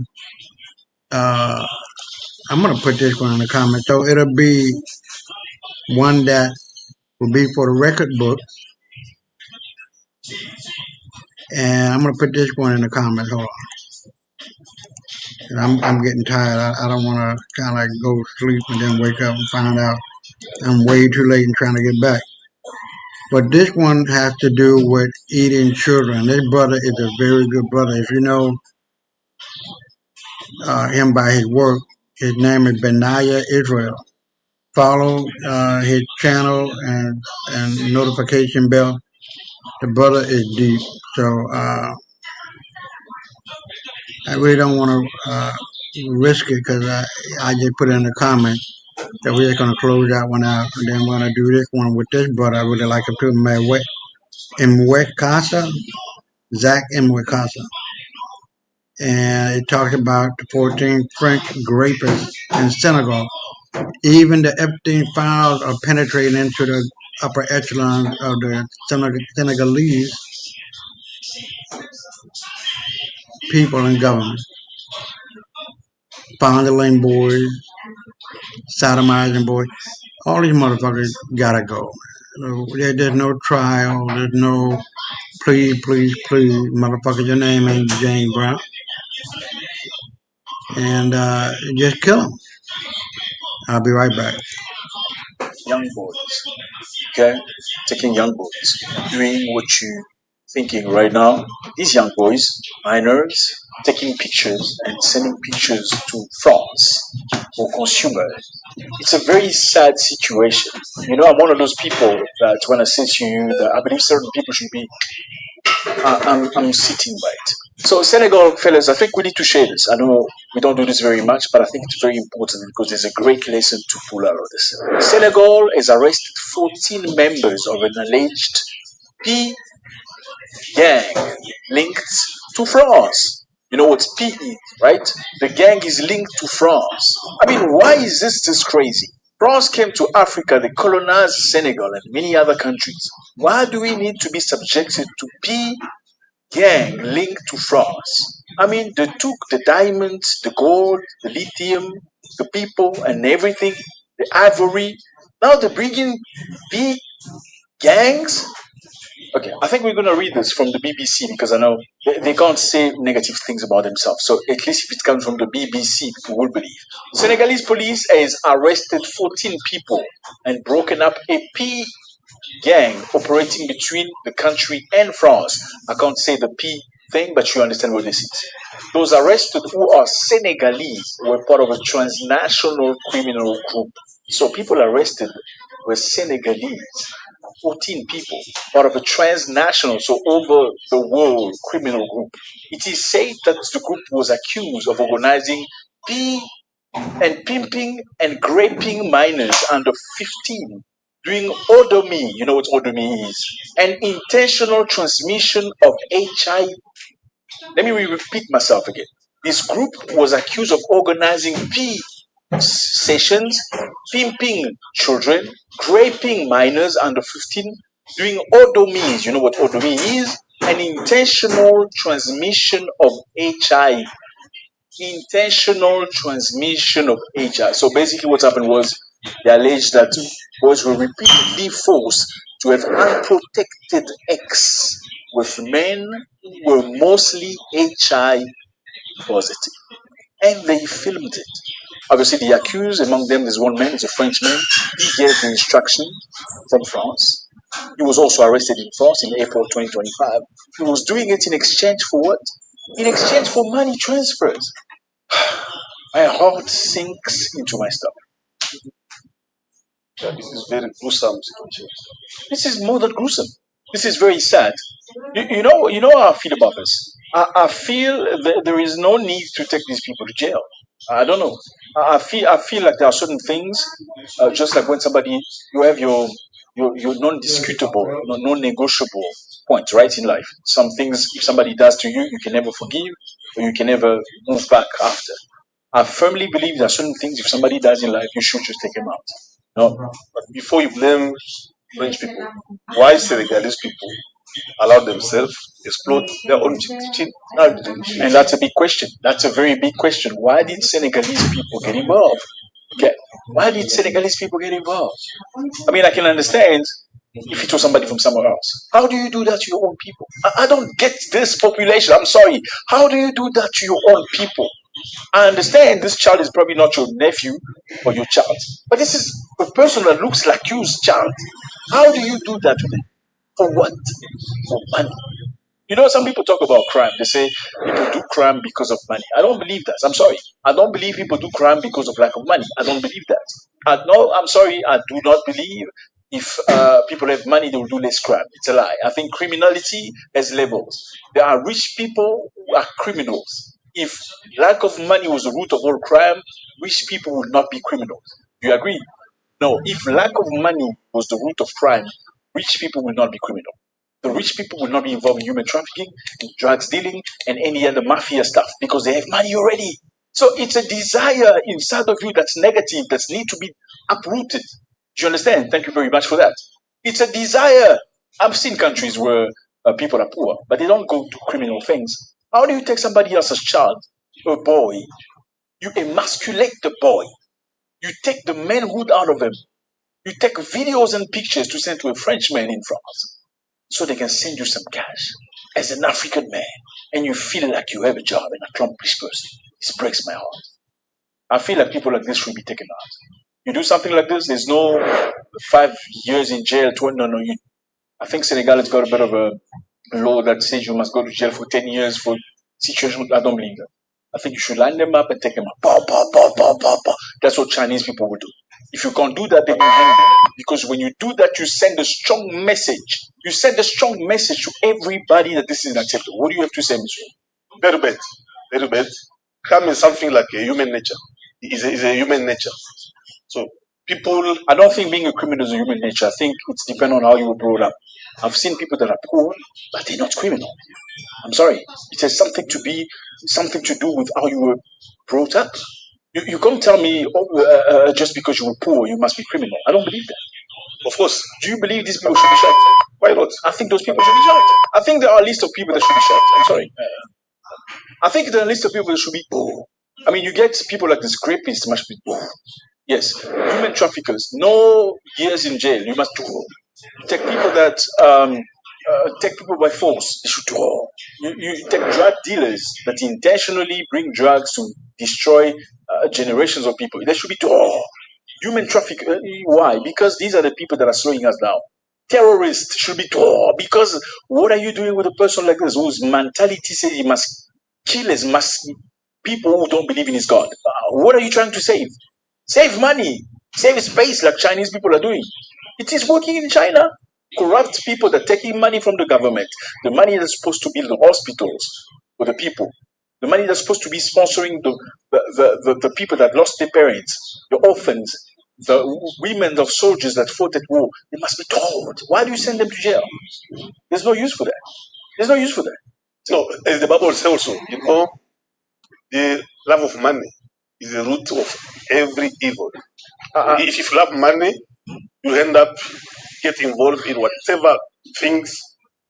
I'm gonna put this one in the comments. So it'll be one that will be for the record book, and I'm gonna put this one in the comments. Hold on. I'm getting tired. I don't want to kind of like go to sleep and then wake up and find out I'm way too late and trying to get back. But this one has to do with eating children. This brother is a very good brother. If you know him by his work, his name is Benaya Israel. Follow his channel and notification bell. The brother is deep. So I really don't want to risk it, because I just put in the comment that we're just going to close that one out, and then we're going to do this one with this brother. I really like him too, Mwekasa, Zach Mwekasa. And it talks about the 14 French rapists in Senegal. Even the Epstein files are penetrating into the upper echelons of the Senegalese people in government. Fondling boys, sodomizing boys. All these motherfuckers gotta go. There's no trial. There's no please, motherfucker. Your name ain't Jane Brown. And just kill them. I'll be right back. Young boys, okay? Taking young boys, doing what you thinking right now. These young boys, minors, taking pictures and sending pictures to France for consumers. It's a very sad situation. I'm one of those people that when I say to you that I believe certain people should be, I'm sitting by it. So Senegal, fellas, I think we need to share this. I know we don't do this very much, but I think it's very important because there's a great lesson to pull out of this. Senegal has arrested 14 members of an alleged P gang linked to France. You know what's PE, right? The gang is linked to France. I mean, why is this crazy? France came to Africa, they colonized Senegal and many other countries. Why do we need to be subjected to P gang linked to France? I mean, they took the diamonds, the gold, the lithium, the people, and everything, the ivory. Now they're bringing P gangs. Okay, I think we're going to read this from the BBC because I know they can't say negative things about themselves. So at least if it comes from the BBC, people will believe. Senegalese police has arrested 14 people and broken up a P gang operating between the country and France. I can't say the P thing, but you understand what this is. Those arrested who are Senegalese were part of a transnational criminal group. So people arrested were Senegalese. 14 people, part of a transnational, so over the world criminal group. It is said that the group was accused of organizing pimping and graping minors under 15, doing odomy, you know what odomy is, and intentional transmission of HIV. Let me repeat myself again. This group was accused of organizing sessions, pimping children, graping minors under 15, doing odomies, you know what odomy is, and intentional transmission of HIV. Intentional transmission of HIV. So basically what happened was they alleged that boys were repeatedly forced to have unprotected sex with men who were mostly HIV positive. And they filmed it. Obviously, the accused, among them, there's one man, he's a Frenchman. He gave the instruction from France. He was also arrested in France in April 2025. He was doing it in exchange for what? In exchange for money transfers. My heart sinks into my stomach. Yeah, this is very gruesome situation. This is more than gruesome. This is very sad. You know how I feel about this. I feel that there is no need to take these people to jail. I don't know. I feel like there are certain things, just like when somebody you have your non-discutable, non-negotiable points, right, in life. Some things, if somebody does to you, you can never forgive, or you can never move back after. I firmly believe there are certain things, if somebody does in life, you should just take them out. No, but before you blame French people, why Senegalese people allow themselves to exploit their own children? And that's a big question. That's a very big question. Why did Senegalese people get involved? Okay. Why did Senegalese people get involved? I mean, I can understand if it was somebody from somewhere else. How do you do that to your own people? I don't get this population. I'm sorry. How do you do that to your own people? I understand this child is probably not your nephew or your child, but this is a person that looks like you's child. How do you do that to them? For what? For money. You know, some people talk about crime. They say people do crime because of money. I don't believe that. I'm sorry. I don't believe people do crime because of lack of money. I don't believe that. I'm sorry. I do not believe if people have money, they will do less crime. It's a lie. I think criminality has levels. There are rich people who are criminals. If lack of money was the root of all crime, rich people would not be criminals. Do you agree? No. If lack of money was the root of crime, rich people will not be criminal. The rich people will not be involved in human trafficking, in drugs dealing, and any other mafia stuff because they have money already. So it's a desire inside of you that's negative, that needs to be uprooted. Do you understand? Thank you very much for that. It's a desire. I've seen countries where people are poor, but they don't go to criminal things. How do you take somebody else's child, a boy, you emasculate the boy, you take the manhood out of him, you take videos and pictures to send to a Frenchman in France so they can send you some cash as an African man, and you feel like you have a job, an accomplished person. This breaks my heart. I feel like people like this should be taken out. You do something like this, there's no 5 years in jail, 20, no. I think Senegal has got a bit of a law that says you must go to jail for 10 years for situations. I don't believe that. I think you should line them up and take them out. That's what Chinese people will do. If you can't do that, then you hang them. Because when you do that, you send a strong message. You send a strong message to everybody that this is unacceptable. What do you have to say, Mr. Very bad. Crime is something like a human nature. It's a human nature. So people, I don't think being a criminal is a human nature. I think it's dependent on how you were brought up. I've seen people that are poor, but they're not criminal. I'm sorry. It has something to do with how you were brought up. You can't tell me just because you were poor you must be criminal. I don't believe that. Of course, do you believe these people should be shot? Why not? I think those people should be shot. I think there are a list of people that should be shot. I'm sorry. I think there are a list of people that should be. I mean, you get people like this rapists must be. Yes, human traffickers, no years in jail. You must take people that take people by force. They should you take drug dealers that intentionally bring drugs to destroy generations of people. They should be human traffic. Why? Because these are the people that are slowing us down. Terrorists should be because what are you doing with a person like this whose mentality says he must kill as much people who don't believe in his God? What are you trying to save? Save money, save space like Chinese people are doing. It is working in China. Corrupt people that are taking money from the government, the money that's supposed to build the hospitals for the people, the money that's supposed to be sponsoring the people that lost their parents, the orphans, the women of soldiers that fought at war. They must be told. Why do you send them to jail? There's no use for that. There's no use for that. No, as the Bible says also, the love of money is the root of every evil. If you love money, you end up getting involved in whatever things.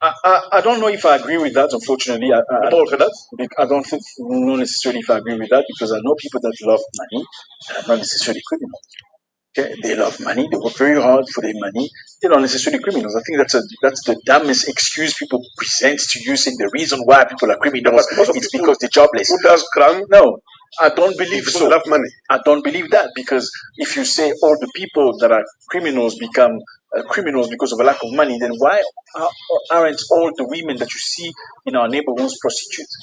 I don't know if I agree with that, unfortunately. I don't think not necessarily if I agree with that, because I know people that love money and are not necessarily criminals. Okay? They love money, they work very hard for their money, they're not necessarily criminals. I think that's the dumbest excuse people present to you, saying the reason why people are criminals is because they're jobless. Who does crime? No, I don't believe so. Love money. I don't believe that, because if you say all the people that are criminals become criminals because of a lack of money, then why aren't all the women that you see in our neighborhoods prostitutes?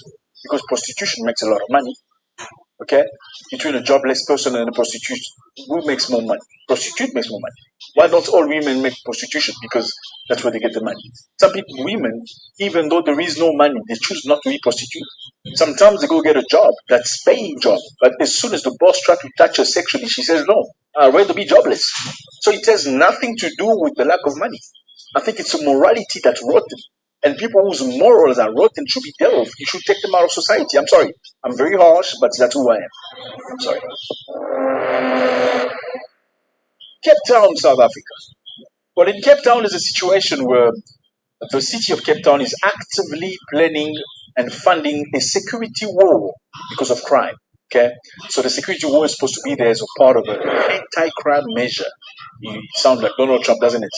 Because prostitution makes a lot of money. Okay, between a jobless person and a prostitute, who makes more money? Prostitute makes more money. Why don't all women make prostitution? Because that's where they get the money. Some people, women, even though there is no money, they choose not to be prostitutes. Sometimes they go get a job that's paying job, but as soon as the boss tries to touch her sexually, she says no. I'd rather be jobless. So it has nothing to do with the lack of money. I think it's a morality that's rotten. And people whose morals are rotten should be dealt with. You should take them out of society. I'm sorry. I'm very harsh, but that's who I am. I'm sorry. Cape Town, South Africa. Well, in Cape Town is a situation where the city of Cape Town is actively planning and funding a security war because of crime. Okay, so the security war is supposed to be there as a part of an anti-crime measure. It sounds like Donald Trump, doesn't it?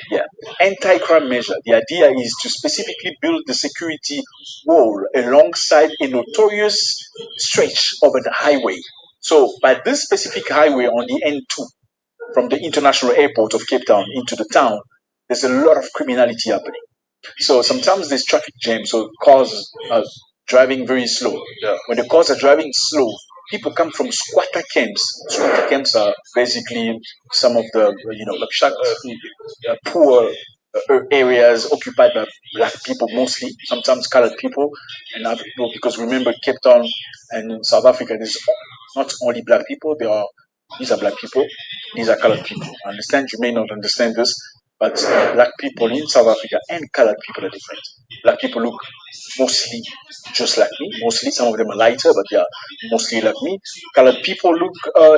Yeah, anti-crime measure. The idea is to specifically build the security wall alongside a notorious stretch of the highway. So by this specific highway on the N2, from the international airport of Cape Town into the town, there's a lot of criminality happening. So sometimes there's traffic jam, so cars are driving very slow. When the cars are driving slow, people come from squatter camps. Squatter camps are basically some of the, poor areas occupied by black people mostly, sometimes colored people and other people, because remember, Cape Town and South Africa, there's not only black people, these are black people, these are colored people. I understand you may not understand this, but black people in South Africa and colored people are different. Black people look mostly just like me. Mostly, some of them are lighter, but they are mostly like me. Colored people look,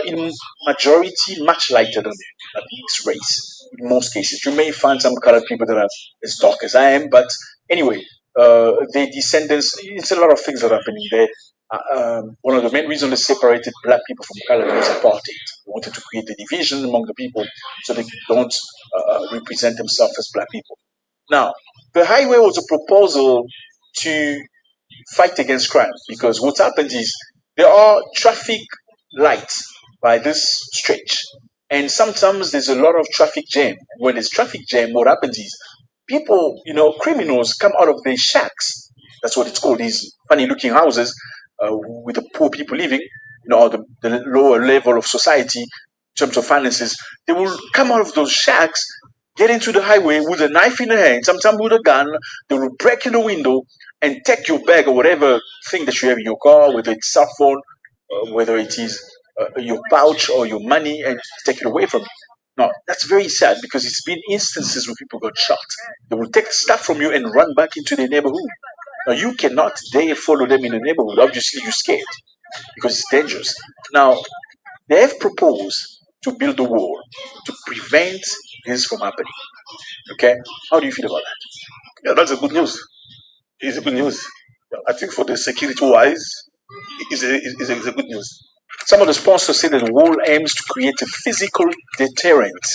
in majority, much lighter than me, like mixed race. In most cases, you may find some colored people that are as dark as I am, but anyway, their descendants. It's a lot of things that are happening there. One of the main reasons they separated black people from colored was apartheid. They wanted to create a division among the people so they don't represent themselves as black people. Now, the highway was a proposal to fight against crime, because what happens is there are traffic lights by this stretch, and sometimes there's a lot of traffic jam. When there's traffic jam, what happens is people, criminals come out of their shacks. That's what it's called, these funny-looking houses with the poor people living, the lower level of society in terms of finances. They will come out of those shacks, get into the highway with a knife in the hand, sometimes with a gun. They will break in the window and take your bag or whatever thing that you have in your car, whether it's cell phone, whether it is your pouch or your money, and take it away from you. Now, that's very sad, because it's been instances where people got shot. They will take stuff from you and run back into their neighborhood. Now, you cannot dare follow them in the neighborhood. Obviously, you're scared because it's dangerous. Now, They have proposed to build a wall to prevent this from happening. Okay, how do you feel about that? Yeah, that's a good news. It's a good news. I think for the security wise, it's a good news. Some of the sponsors say that the wall aims to create a physical deterrent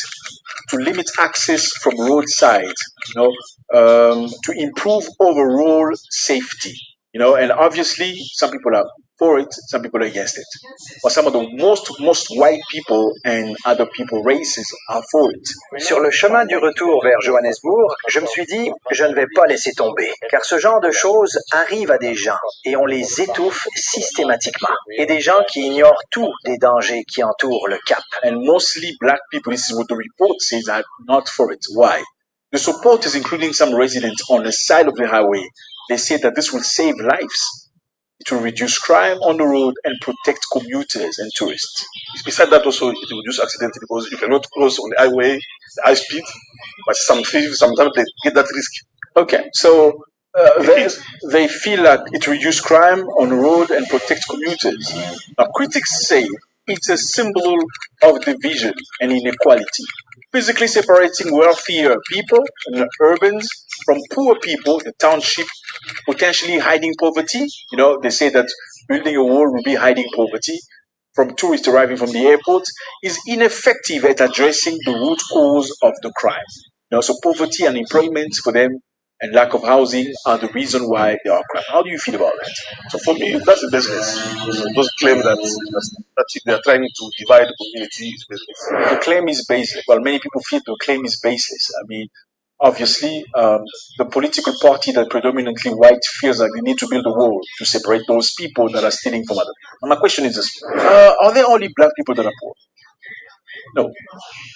to limit access from roadside, to improve overall safety, and obviously some people are for it, some people are against it. But some of the most white people and other people, races, are for it. Sur le chemin du retour vers Johannesburg, je me suis dit, je ne vais pas laisser tomber, car ce genre de choses arrive à des gens et on les étouffe systématiquement. Et des gens qui ignorent tous les dangers qui entourent le Cap. And mostly black people, this is what the report says, are not for it. Why? The supporters, including some residents on the side of the highway, they say that this will save lives. It will reduce crime on the road and protect commuters and tourists. Besides that, also it will reduce accidents because you cannot cross on the highway, the high speed, but some thieves sometimes they get that risk. Okay, so they feel that it reduces crime on the road and protect commuters. Now, critics say it's a symbol of division and inequality, physically separating wealthier people in the urbans from poor people in the township, potentially hiding poverty. They say that building a wall will be hiding poverty from tourists arriving from the airport is ineffective at addressing the root cause of the crime. So poverty and employment for them and lack of housing are the reason why there are crime. How do you feel about that? So for me, that's the business. Those claim that they are trying to divide the community is business. The claim is baseless. Well, many people feel the claim is baseless. I mean, obviously, the political party that predominantly white feels like they need to build a wall to separate those people that are stealing from others. And my question is this: are there only black people that are poor? No.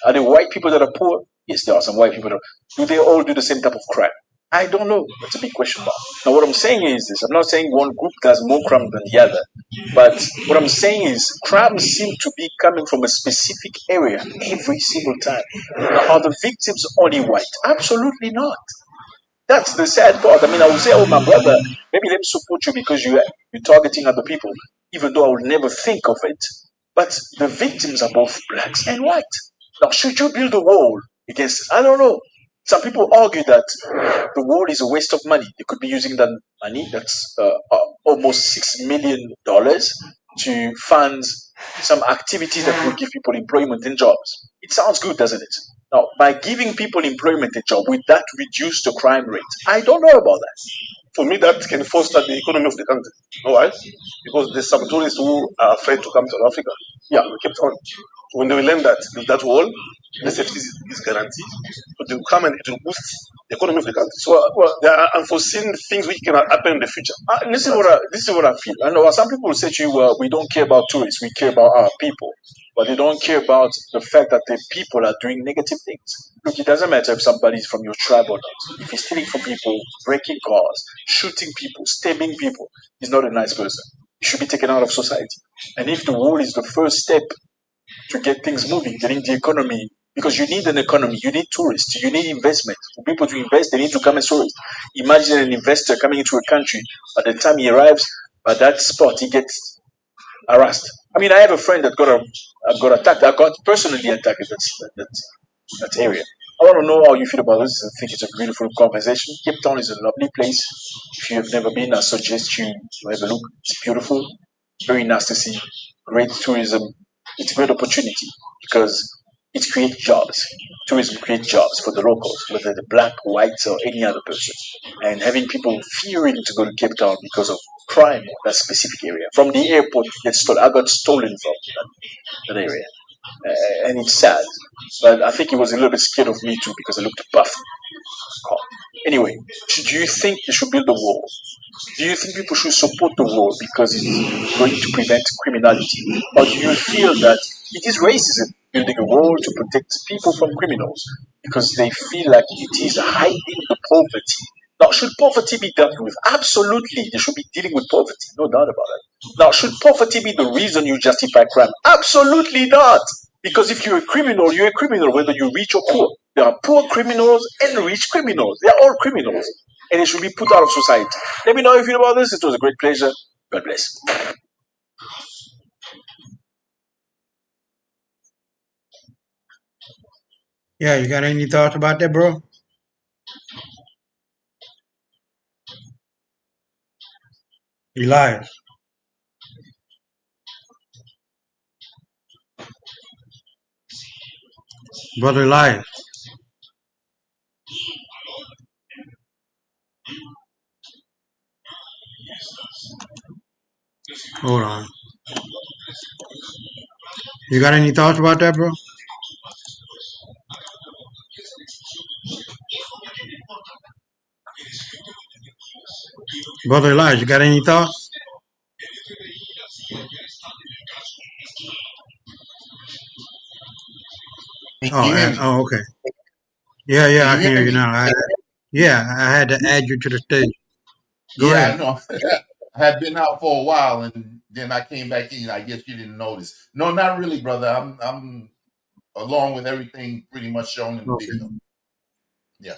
Are there white people that are poor? Yes, there are some white people that are. Do they all do the same type of crime? I don't know. That's a big question mark. Now, what I'm saying is this. I'm not saying one group does more crime than the other. But what I'm saying is crimes seem to be coming from a specific area every single time. Now, are the victims only white? Absolutely not. That's the sad part. I mean, I would say, oh, my brother, maybe let me support you because you're targeting other people, even though I would never think of it. But the victims are both blacks and white. Now, should you build a wall against, I don't know. Some people argue that the wall is a waste of money. They could be using that money, that's almost $6 million, to fund some activities that will give people employment and jobs. It sounds good, doesn't it? Now, by giving people employment and job, will that reduce the crime rate? I don't know about that. For me, that can foster the economy of the country. All right? Because there's some tourists who are afraid to come to Africa. Yeah, we kept on. When they will learn that wall, the safety is guaranteed. So they will come and it will boost the economy of the country. So there are unforeseen things which can happen in the future. This is what I feel. I know some people will say to you, we don't care about tourists, we care about our people. But they don't care about the fact that the people are doing negative things. Look, it doesn't matter if somebody's from your tribe or not. If he's stealing from people, breaking cars, shooting people, stabbing people, he's not a nice person. He should be taken out of society. And if the wall is the first step to get things moving, getting the economy, because you need an economy, you need tourists, you need investment. For people to invest, they need to come as tourists. Imagine an investor coming into a country, by the time he arrives, at that spot, he gets harassed. I mean, I have a friend that got attacked. I got personally attacked in that area. I want to know how you feel about this. I think it's a beautiful conversation. Cape Town is a lovely place. If you have never been, I suggest you have a look. It's beautiful, very nice to see. Great tourism. It's a great opportunity because it creates jobs. Tourism creates jobs for the locals, whether they're black, white, or any other person. And having people fearing to go to Cape Town because of crime in that specific area. From the airport, I got stolen from that area. And it's sad. But I think he was a little bit scared of me too because I looked buff. Anyway, do you think they should build a wall? Do you think people should support the wall because it's going to prevent criminality? Or do you feel that it is racism building a wall to protect people from criminals because they feel like it is hiding the poverty? Now, should poverty be dealt with? Absolutely, they should be dealing with poverty, no doubt about it. Now, should poverty be the reason you justify crime? Absolutely not. Because if you're a criminal, you're a criminal, whether you're rich or poor. There are poor criminals and rich criminals. They are all criminals. And they should be put out of society. Let me know how you feel about this. It was a great pleasure. God bless. Yeah, you got any thoughts about that, bro? Elias. Brother Elias. Hold on. You got any thoughts about that, bro? Brother Elias, you got any thoughts? Can you hear me? Okay. Yeah, Can I you can hear hear you me? now. I had to add you to the stage. Go Yeah, I ahead. know. I had been out for a while, and then I came back in. I guess you didn't notice. No, not really, brother. I'm along with everything pretty much shown in the Okay. video. Yeah.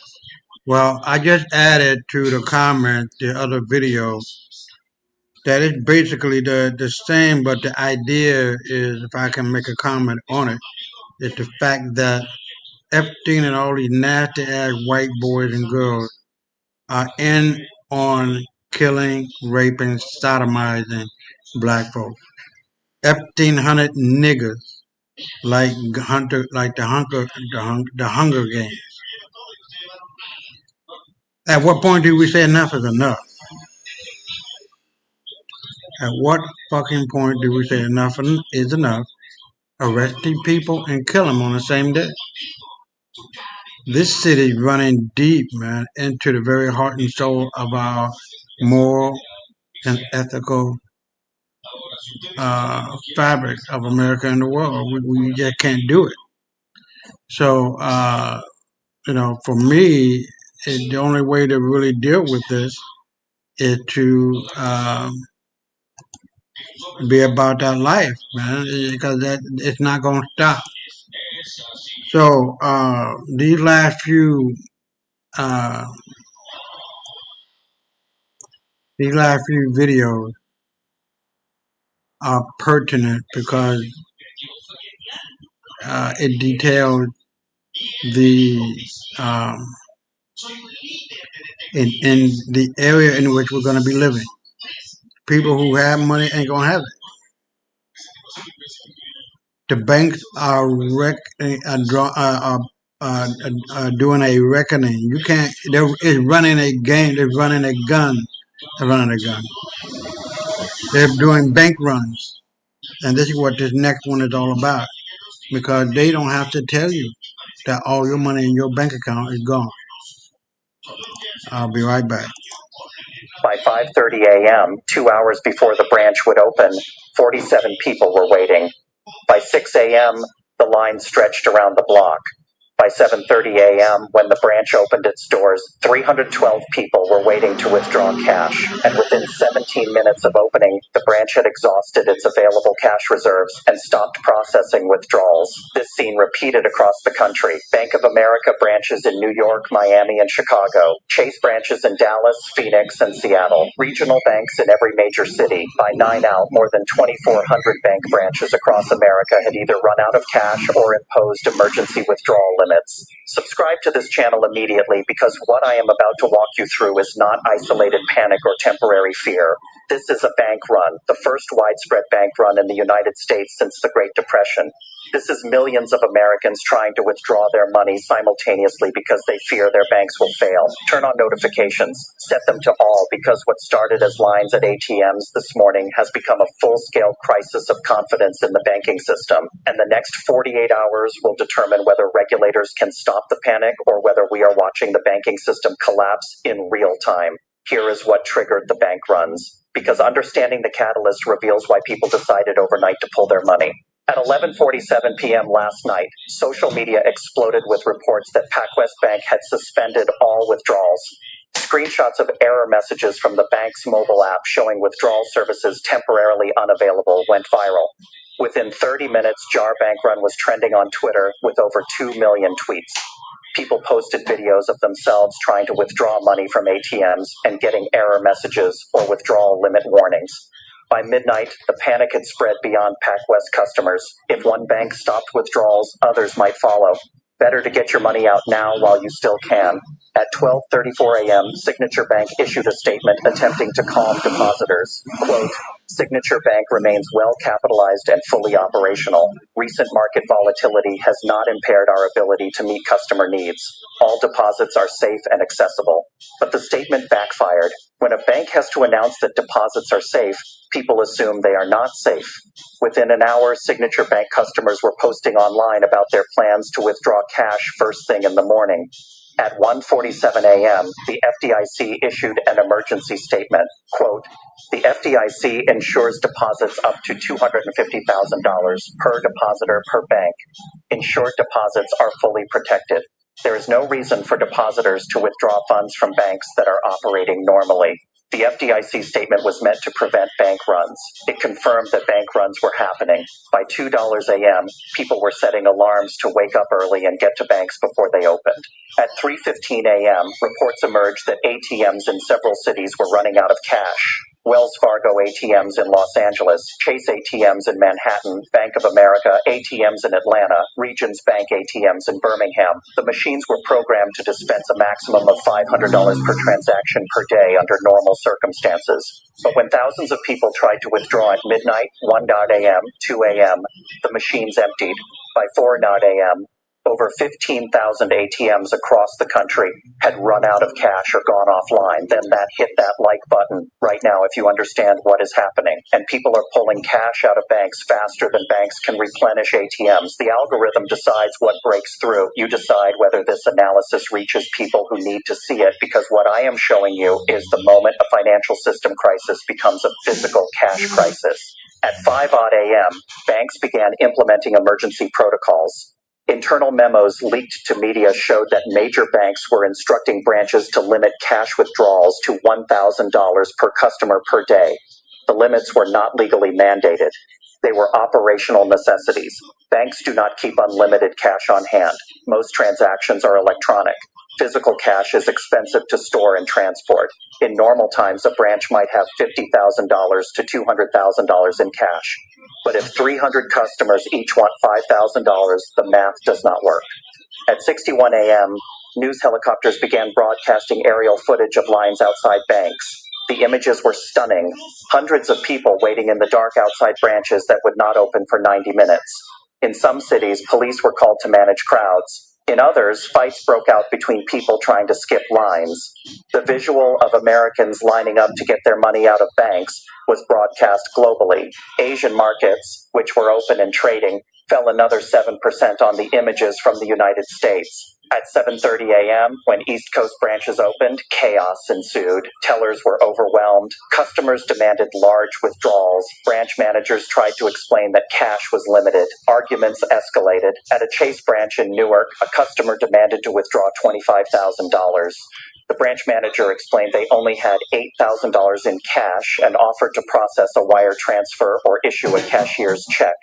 Well, I just added to the comment the other video that is basically the same, but the idea is, if I can make a comment on it, is the fact that Epstein and all these nasty ass white boys and girls are in on killing, raping, sodomizing black folks. Epstein hunted niggers like the Hunger Games. At what point do we say enough is enough? At what fucking point do we say enough is enough? Arresting people and kill them on the same day. This city running deep, man, into the very heart and soul of our moral and ethical fabric of America and the world. We just can't do it. So, for me, the only way to really deal with this is to be about that life, man, because it's not going to stop. So, these last few videos are pertinent because it details the um, in the area in which we're going to be living. People who have money ain't going to have it. The banks are doing a reckoning. You can't. They're running a game. They're running a gun. They're running a gun. They're doing bank runs, and this is what this next one is all about. Because they don't have to tell you that all your money in your bank account is gone. I'll be right back. By 5:30 a.m., 2 hours before the branch would open, 47 people were waiting. By 6 a.m., the line stretched around the block. By 7:30 a.m., when the branch opened its doors, 312 people were waiting to withdraw cash, and within 17 minutes of opening, the branch had exhausted its available cash reserves and stopped processing withdrawals. This scene repeated across the country. Bank of America branches in New York, Miami, and Chicago. Chase branches in Dallas, Phoenix, and Seattle. Regional banks in every major city. By 9 out, more than 2,400 bank branches across America had either run out of cash or imposed emergency withdrawal limits. Subscribe to this channel immediately because what I am about to walk you through is not isolated panic or temporary fear. This is a bank run, the first widespread bank run in the United States since the Great Depression. This is millions of Americans trying to withdraw their money simultaneously because they fear their banks will fail. Turn on notifications, set them to all, because what started as lines at ATMs this morning has become a full-scale crisis of confidence in the banking system. And the next 48 hours will determine whether regulators can stop the panic or whether we are watching the banking system collapse in real time. Here is what triggered the bank runs, because understanding the catalyst reveals why people decided overnight to pull their money. At 11:47 p.m. last night, social media exploded with reports that PacWest Bank had suspended all withdrawals. Screenshots of error messages from the bank's mobile app showing withdrawal services temporarily unavailable went viral. Within 30 minutes, Jar Bank Run was trending on Twitter with over 2 million tweets. People posted videos of themselves trying to withdraw money from ATMs and getting error messages or withdrawal limit warnings. By midnight, the panic had spread beyond PacWest customers. If one bank stopped withdrawals, others might follow. Better to get your money out now while you still can. At 12:34 a.m., Signature Bank issued a statement attempting to calm depositors. Quote, Signature Bank remains well capitalized and fully operational. Recent market volatility has not impaired our ability to meet customer needs. All deposits are safe and accessible. But the statement backfired. When a bank has to announce that deposits are safe, people assume they are not safe. Within an hour, Signature Bank customers were posting online about their plans to withdraw cash first thing in the morning. At 1:47 a.m., the FDIC issued an emergency statement. Quote, the FDIC insures deposits up to $250,000 per depositor per bank. Insured deposits are fully protected. There is no reason for depositors to withdraw funds from banks that are operating normally. The FDIC statement was meant to prevent bank runs. It confirmed that bank runs were happening. By 2 a.m., people were setting alarms to wake up early and get to banks before they opened. At 3:15 a.m., reports emerged that ATMs in several cities were running out of cash. Wells Fargo ATMs in Los Angeles, Chase ATMs in Manhattan, Bank of America ATMs in Atlanta, Regions Bank ATMs in Birmingham. The machines were programmed to dispense a maximum of $500 per transaction per day under normal circumstances. But when thousands of people tried to withdraw at midnight, 1 a.m., 2 a.m., the machines emptied. By 4 a.m., over 15,000 ATMs across the country had run out of cash or gone offline. Then hit that like button right now if you understand what is happening. And people are pulling cash out of banks faster than banks can replenish ATMs. The algorithm decides what breaks through. You decide whether this analysis reaches people who need to see it, because what I am showing you is the moment a financial system crisis becomes a physical cash crisis. At 5 a.m., banks began implementing emergency protocols. Internal memos leaked to media showed that major banks were instructing branches to limit cash withdrawals to $1,000 per customer per day. The limits were not legally mandated. They were operational necessities. Banks do not keep unlimited cash on hand. Most transactions are electronic. Physical cash is expensive to store and transport. In normal times, a branch might have $50,000 to $200,000 in cash. But if 300 customers each want $5,000, the math does not work. At 6:01 a.m., news helicopters began broadcasting aerial footage of lines outside banks. The images were stunning. Hundreds of people waiting in the dark outside branches that would not open for 90 minutes. In some cities, police were called to manage crowds. In others, fights broke out between people trying to skip lines. The visual of Americans lining up to get their money out of banks was broadcast globally. Asian markets, which were open and trading, fell another 7% on the images from the United States. At 7:30 a.m., when East Coast branches opened, chaos ensued. Tellers were overwhelmed. Customers demanded large withdrawals. Branch managers tried to explain that cash was limited. Arguments escalated. At a Chase branch in Newark, a customer demanded to withdraw $25,000. The branch manager explained they only had $8,000 in cash and offered to process a wire transfer or issue a cashier's check.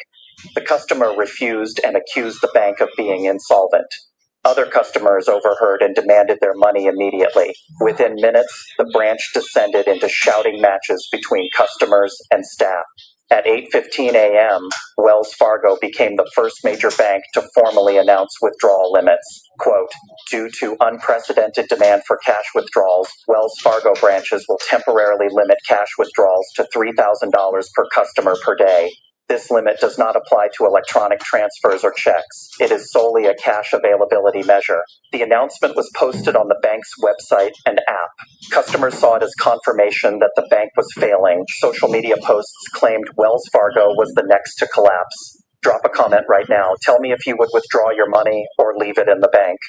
The customer refused and accused the bank of being insolvent. Other customers overheard and demanded their money immediately. Within minutes, the branch descended into shouting matches between customers and staff. At 8:15 a.m., Wells Fargo became the first major bank to formally announce withdrawal limits. Quote, due to unprecedented demand for cash withdrawals, Wells Fargo branches will temporarily limit cash withdrawals to $3,000 per customer per day. This limit does not apply to electronic transfers or checks. It is solely a cash availability measure. The announcement was posted on the bank's website and app. Customers saw it as confirmation that the bank was failing. Social media posts claimed Wells Fargo was the next to collapse. Drop a comment right now. Tell me if you would withdraw your money or leave it in the bank.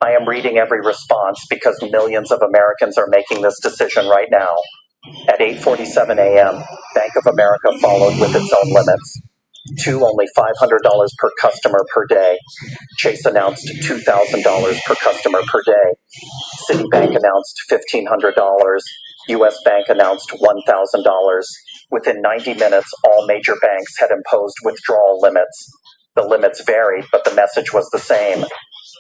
I am reading every response because millions of Americans are making this decision right now. At 8:47 a.m., Bank of America followed with its own limits. Only $500 per customer per day. Chase announced $2,000 per customer per day. Citibank announced $1,500. U.S. Bank announced $1,000. Within 90 minutes, all major banks had imposed withdrawal limits. The limits varied, but the message was the same.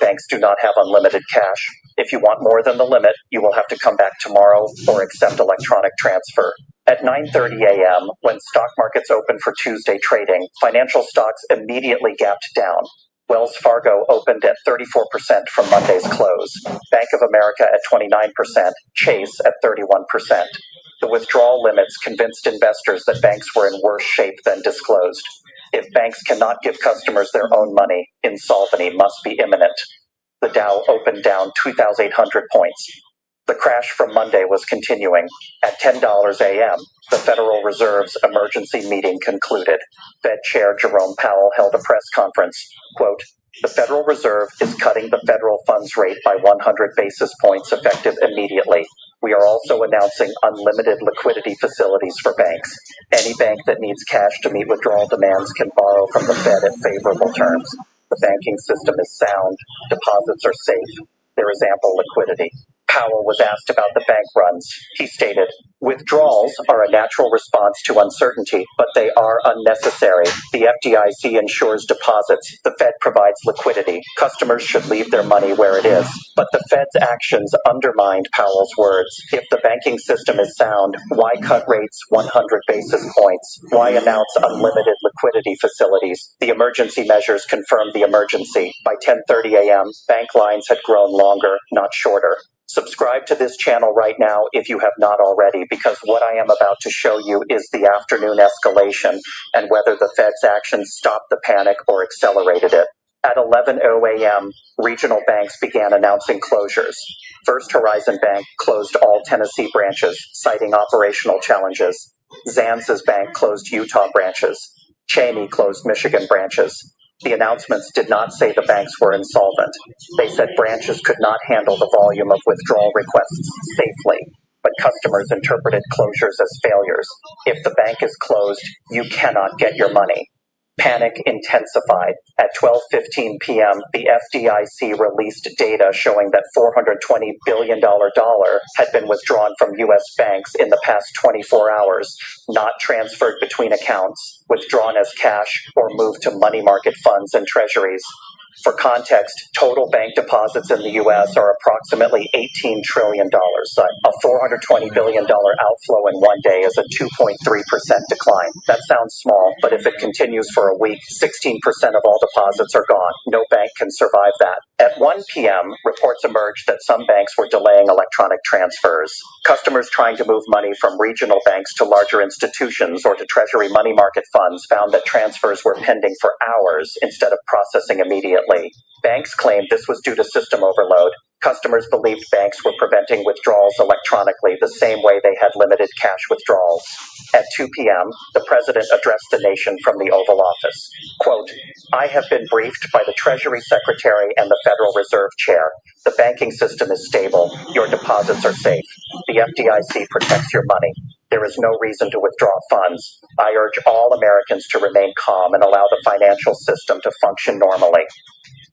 Banks do not have unlimited cash. If you want more than the limit, you will have to come back tomorrow or accept electronic transfer. At 9:30 a.m., when stock markets opened for Tuesday trading, financial stocks immediately gapped down. Wells Fargo opened at 34% from Monday's close, Bank of America at 29%, Chase at 31%. The withdrawal limits convinced investors that banks were in worse shape than disclosed. If banks cannot give customers their own money, insolvency must be imminent. The Dow opened down 2,800 points. The crash from Monday was continuing. At 10 a.m., the Federal Reserve's emergency meeting concluded. Fed Chair Jerome Powell held a press conference. Quote, "The Federal Reserve is cutting the federal funds rate by 100 basis points effective immediately. We are also announcing unlimited liquidity facilities for banks. Any bank that needs cash to meet withdrawal demands can borrow from the Fed at favorable terms. The banking system is sound. Deposits are safe. There is ample liquidity." Powell was asked about the bank runs. He stated, "Withdrawals are a natural response to uncertainty, but they are unnecessary. The FDIC ensures deposits. The Fed provides liquidity. Customers should leave their money where it is." But the Fed's actions undermined Powell's words. If the banking system is sound, why cut rates 100 basis points? Why announce unlimited liquidity facilities? The emergency measures confirmed the emergency. By 10:30 a.m., bank lines had grown longer, not shorter. Subscribe to this channel right now if you have not already, because what I am about to show you is the afternoon escalation and whether the Fed's actions stopped the panic or accelerated it. At 11:00 a.m., regional banks began announcing closures. First Horizon Bank closed all Tennessee branches, citing operational challenges. Zanz's Bank closed Utah branches. Cheney closed Michigan branches. The announcements did not say the banks were insolvent. They said branches could not handle the volume of withdrawal requests safely, but customers interpreted closures as failures. If the bank is closed, you cannot get your money. Panic intensified. At 12:15 p.m., the FDIC released data showing that $420 billion had been withdrawn from U.S. banks in the past 24 hours, not transferred between accounts, withdrawn as cash, or moved to money market funds and treasuries. For context, total bank deposits in the U.S. are approximately $18 trillion. A $420 billion outflow in one day is a 2.3% decline. That sounds small, but if it continues for a week, 16% of all deposits are gone. No bank can survive that. At 1 p.m., reports emerged that some banks were delaying electronic transfers. Customers trying to move money from regional banks to larger institutions or to Treasury money market funds found that transfers were pending for hours instead of processing immediately. Banks claimed this was due to system overload. Customers believed banks were preventing withdrawals electronically the same way they had limited cash withdrawals. At 2 p.m., the president addressed the nation from the Oval Office. Quote, "I have been briefed by the Treasury Secretary and the Federal Reserve Chair. The banking system is stable. Your deposits are safe. The FDIC protects your money. There is no reason to withdraw funds. I urge all Americans to remain calm and allow the financial system to function normally."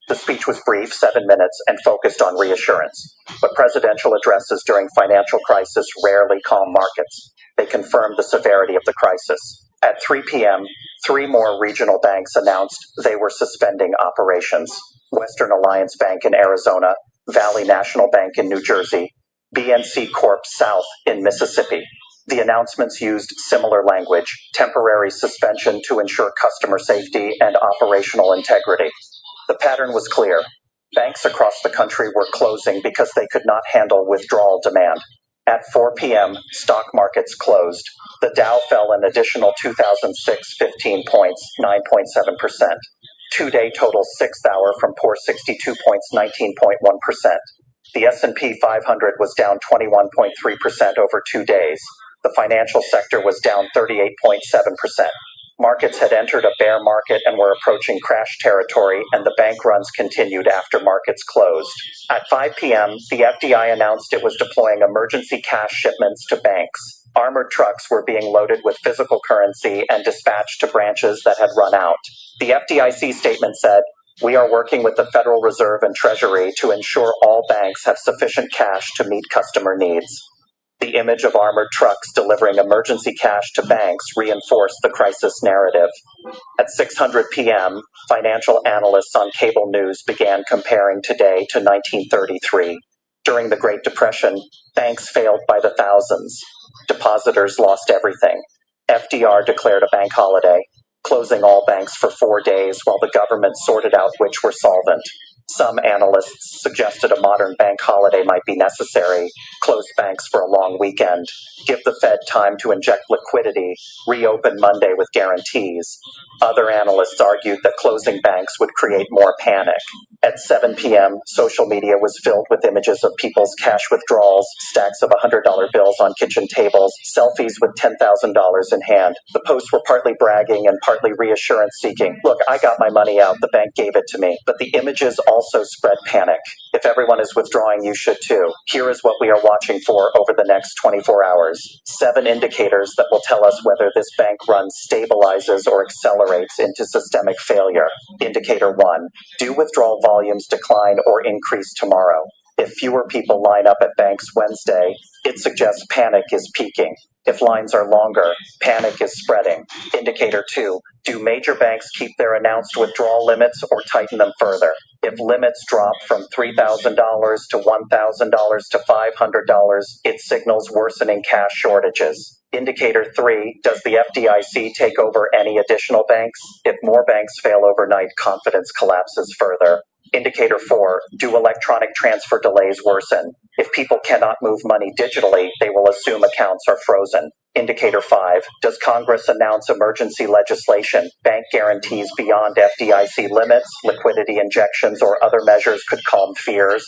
The speech was brief, 7 minutes, and focused on reassurance. But presidential addresses during financial crisis rarely calm markets. They confirmed the severity of the crisis. At 3 p.m., 3 more regional banks announced they were suspending operations. Western Alliance Bank in Arizona, Valley National Bank in New Jersey, BNC Corp South in Mississippi. The announcements used similar language, temporary suspension to ensure customer safety and operational integrity. The pattern was clear. Banks across the country were closing because they could not handle withdrawal demand. At 4 p.m., stock markets closed. The Dow fell an additional 2,615 points, 9.7%. Two-day total 6th hour from poor 62 points, 19.1%. The S&P 500 was down 21.3% over 2 days. The financial sector was down 38.7%. Markets had entered a bear market and were approaching crash territory, and the bank runs continued after markets closed. At 5 p.m., the FDI announced it was deploying emergency cash shipments to banks. Armored trucks were being loaded with physical currency and dispatched to branches that had run out. The FDIC statement said, "We are working with the Federal Reserve and Treasury to ensure all banks have sufficient cash to meet customer needs." The image of armored trucks delivering emergency cash to banks reinforced the crisis narrative. At 6:00 p.m., financial analysts on cable news began comparing today to 1933. During the Great Depression, banks failed by the thousands. Depositors lost everything. FDR declared a bank holiday. closing all banks for 4 days while the government sorted out which were solvent. Some analysts suggested a modern bank holiday might be necessary, close banks for a long weekend, give the Fed time to inject liquidity, reopen Monday with guarantees. Other analysts argued that closing banks would create more panic. At 7 p.m., social media was filled with images of people's cash withdrawals, stacks of $100 bills on kitchen tables, selfies with $10,000 in hand. The posts were partly bragging and partly reassurance seeking. Look, I got my money out, the bank gave it to me. But the images also spread panic. If everyone is withdrawing, you should too. Here is what we are watching for over the next 24 hours. 7 indicators that will tell us whether this bank run stabilizes or accelerates into systemic failure. Indicator 1. Do withdrawal volumes decline or increase tomorrow? If fewer people line up at banks Wednesday, it suggests panic is peaking. If lines are longer, panic is spreading. Indicator 2. Do major banks keep their announced withdrawal limits or tighten them further? If limits drop from $3,000 to $1,000 to $500, it signals worsening cash shortages. Indicator 3, does the FDIC take over any additional banks? If more banks fail overnight, confidence collapses further. Indicator 4, do electronic transfer delays worsen? If people cannot move money digitally, they will assume accounts are frozen. Indicator 5, does Congress announce emergency legislation, bank guarantees beyond FDIC limits, liquidity injections, or other measures could calm fears?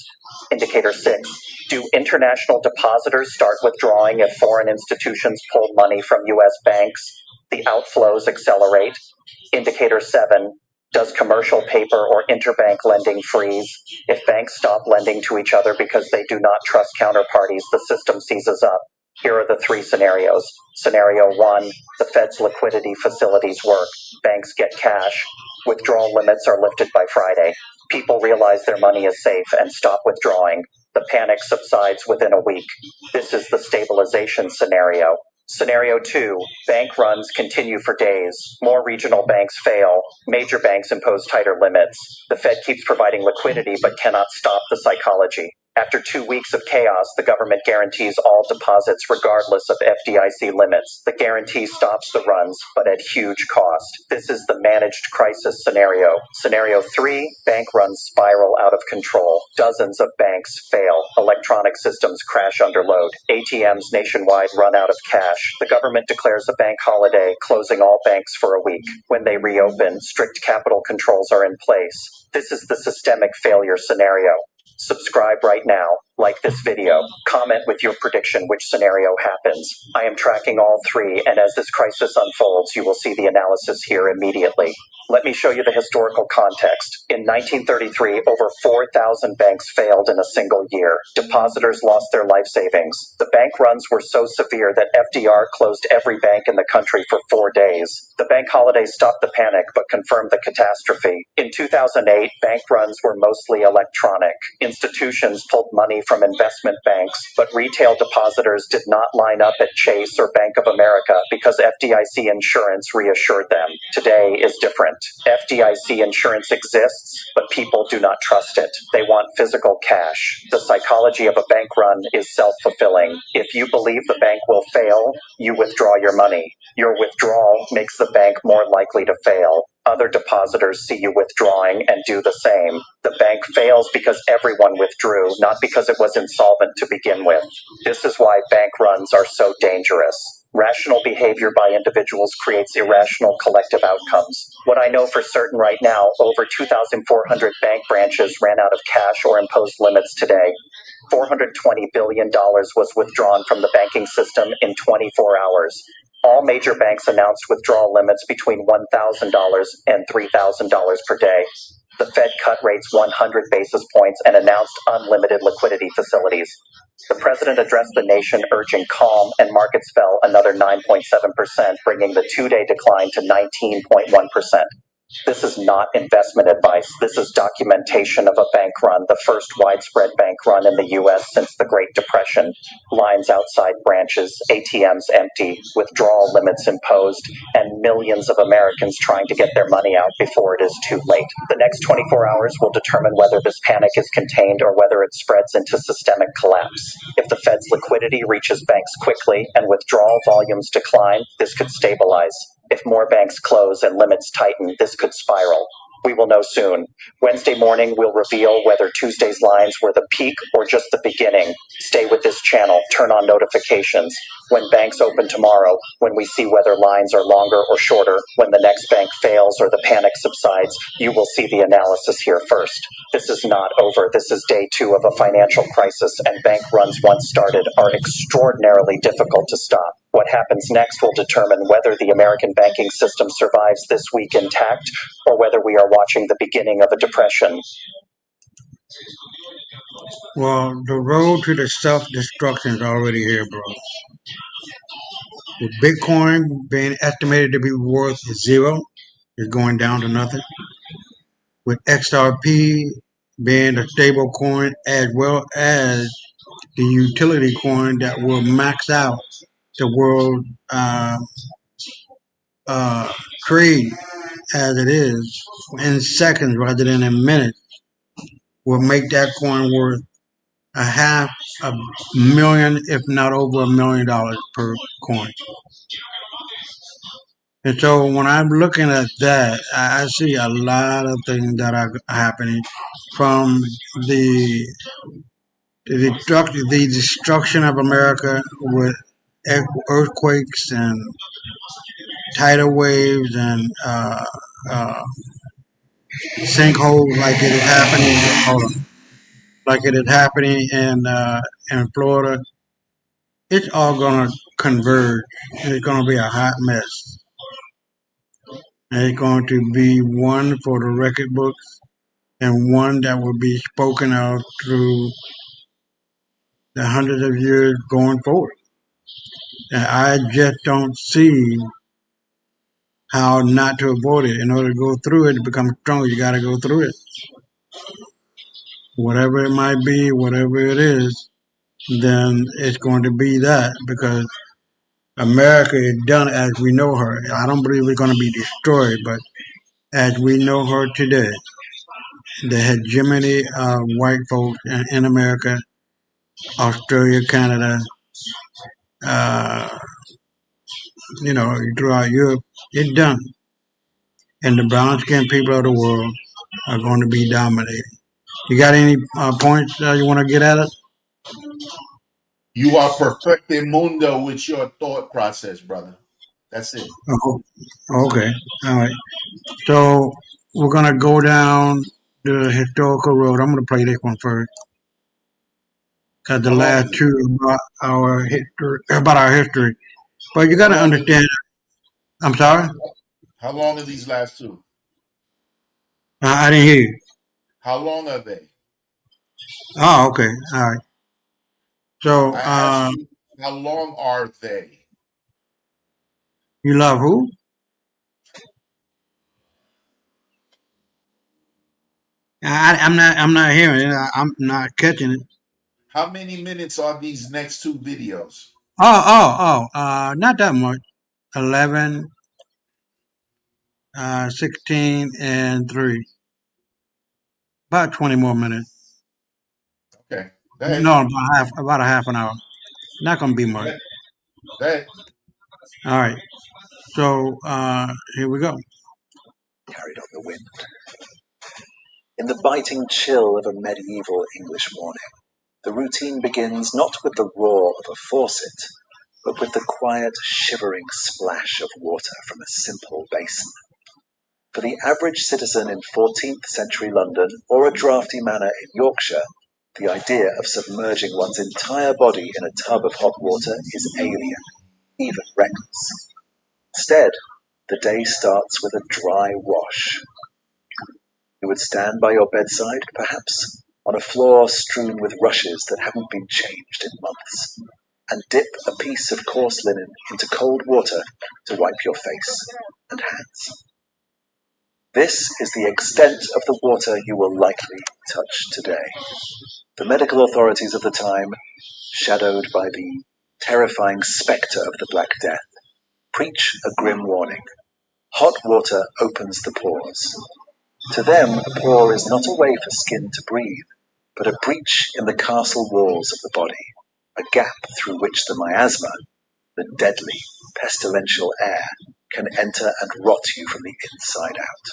Indicator 6, do international depositors start withdrawing if foreign institutions pull money from U.S. banks? The outflows accelerate. Indicator 7, does commercial paper or interbank lending freeze? If banks stop lending to each other because they do not trust counterparties, the system seizes up. Here are the 3 scenarios. Scenario 1, the Fed's liquidity facilities work. Banks get cash. Withdrawal limits are lifted by Friday. People realize their money is safe and stop withdrawing. The panic subsides within a week. This is the stabilization scenario. Scenario 2, bank runs continue for days. More regional banks fail. Major banks impose tighter limits. The Fed keeps providing liquidity but cannot stop the psychology. After 2 weeks of chaos, the government guarantees all deposits regardless of FDIC limits. The guarantee stops the runs, but at huge cost. This is the managed crisis scenario. Scenario 3, bank runs spiral out of control. Dozens of banks fail. Electronic systems crash under load. ATMs nationwide run out of cash. The government declares a bank holiday, closing all banks for a week. When they reopen, strict capital controls are in place. This is the systemic failure scenario. Subscribe right now, like this video, comment with your prediction which scenario happens. I am tracking all 3, and as this crisis unfolds, you will see the analysis here immediately. Let me show you the historical context. In 1933, over 4,000 banks failed in a single year. Depositors lost their life savings. The bank runs were so severe that FDR closed every bank in the country for 4 days. The bank holiday stopped the panic but confirmed the catastrophe. In 2008, bank runs were mostly electronic. Institutions pulled money from investment banks, but retail depositors did not line up at Chase or Bank of America because FDIC insurance reassured them. Today is different. FDIC insurance exists, but people do not trust it. They want physical cash. The psychology of a bank run is self-fulfilling. If you believe the bank will fail, you withdraw your money. Your withdrawal makes the bank more likely to fail. Other depositors see you withdrawing and do the same. The bank fails because everyone withdrew, not because it was insolvent to begin with. This is why bank runs are so dangerous. Rational behavior by individuals creates irrational collective outcomes. What I know for certain right now, over 2,400 bank branches ran out of cash or imposed limits today. $420 billion was withdrawn from the banking system in 24 hours. All major banks announced withdrawal limits between $1,000 and $3,000 per day. The Fed cut rates 100 basis points and announced unlimited liquidity facilities. The president addressed the nation urging calm, and markets fell another 9.7%, bringing the 2-day decline to 19.1%. This is not investment advice. This is documentation of a bank run, the first widespread bank run in the U.S. since the Great Depression. Lines outside branches, ATMs empty, withdrawal limits imposed, and millions of Americans trying to get their money out before it is too late. The next 24 hours will determine whether this panic is contained or whether it spreads into systemic collapse. If the Fed's liquidity reaches banks quickly and withdrawal volumes decline, this could stabilize. If more banks close and limits tighten, this could spiral. We will know soon. Wednesday morning, we'll reveal whether Tuesday's lines were the peak or just the beginning. Stay with this channel. Turn on notifications. When banks open tomorrow, when we see whether lines are longer or shorter, when the next bank fails or the panic subsides, you will see the analysis here first. This is not over. This is day 2 of a financial crisis, and bank runs once started are extraordinarily difficult to stop. What happens next will determine whether the American banking system survives this week intact or whether we are watching the beginning of a depression. Well, the road to the self-destruction is already here, bro. With Bitcoin being estimated to be worth 0, it's going down to nothing. With XRP being a stable coin as well as the utility coin that will max out the world trade as it is in seconds rather than in minutes, will make that coin worth $500,000, if not over $1 million per coin. And so when I'm looking at that, I see a lot of things that are happening, from the destruction of America with earthquakes and tidal waves and sinkholes like it is happening. Like it is happening in Florida. It's all gonna converge. It's gonna be a hot mess. And it's going to be one for the record books and one that will be spoken of through the hundreds of years going forward. And I just don't see how not to avoid it. In order to go through it, to become strong, you got to go through it. Whatever it might be, whatever it is, then it's going to be that, because America is done as we know her. I don't believe we're going to be destroyed, but as we know her today, the hegemony of white folks in America, Australia, Canada, throughout Europe, it's done. And the brown-skinned people of the world are going to be dominated. You got any points you want to get at it? You are perfecting mundo with your thought process, brother. That's it. Oh, okay. All right. So we're going to go down the historical road. I'm going to play this one first, because the last two about our history. But you got to understand. I'm sorry? How long are these last two? I didn't hear you. How long are they? Oh, okay. All right. So, I asked you, how long are they? You love who? I'm not hearing it. I'm not catching it. How many minutes are these next two videos? Not that much. 11, 16, and 3. About 20 more minutes. Okay. No, about a half an hour. Not going to be much. Go All right. So, here we go. Carried on the wind. In the biting chill of a medieval English morning, the routine begins not with the roar of a faucet, but with the quiet, shivering splash of water from a simple basin. For the average citizen in 14th century London or a draughty manor in Yorkshire, the idea of submerging one's entire body in a tub of hot water is alien, even reckless. Instead, the day starts with a dry wash. You would stand by your bedside, perhaps, on a floor strewn with rushes that haven't been changed in months, and dip a piece of coarse linen into cold water to wipe your face and hands. This is the extent of the water you will likely touch today. The medical authorities of the time, shadowed by the terrifying spectre of the Black Death, preach a grim warning. Hot water opens the pores. To them, a pore is not a way for skin to breathe, but a breach in the castle walls of the body, a gap through which the miasma, the deadly, pestilential air, can enter and rot you from the inside out.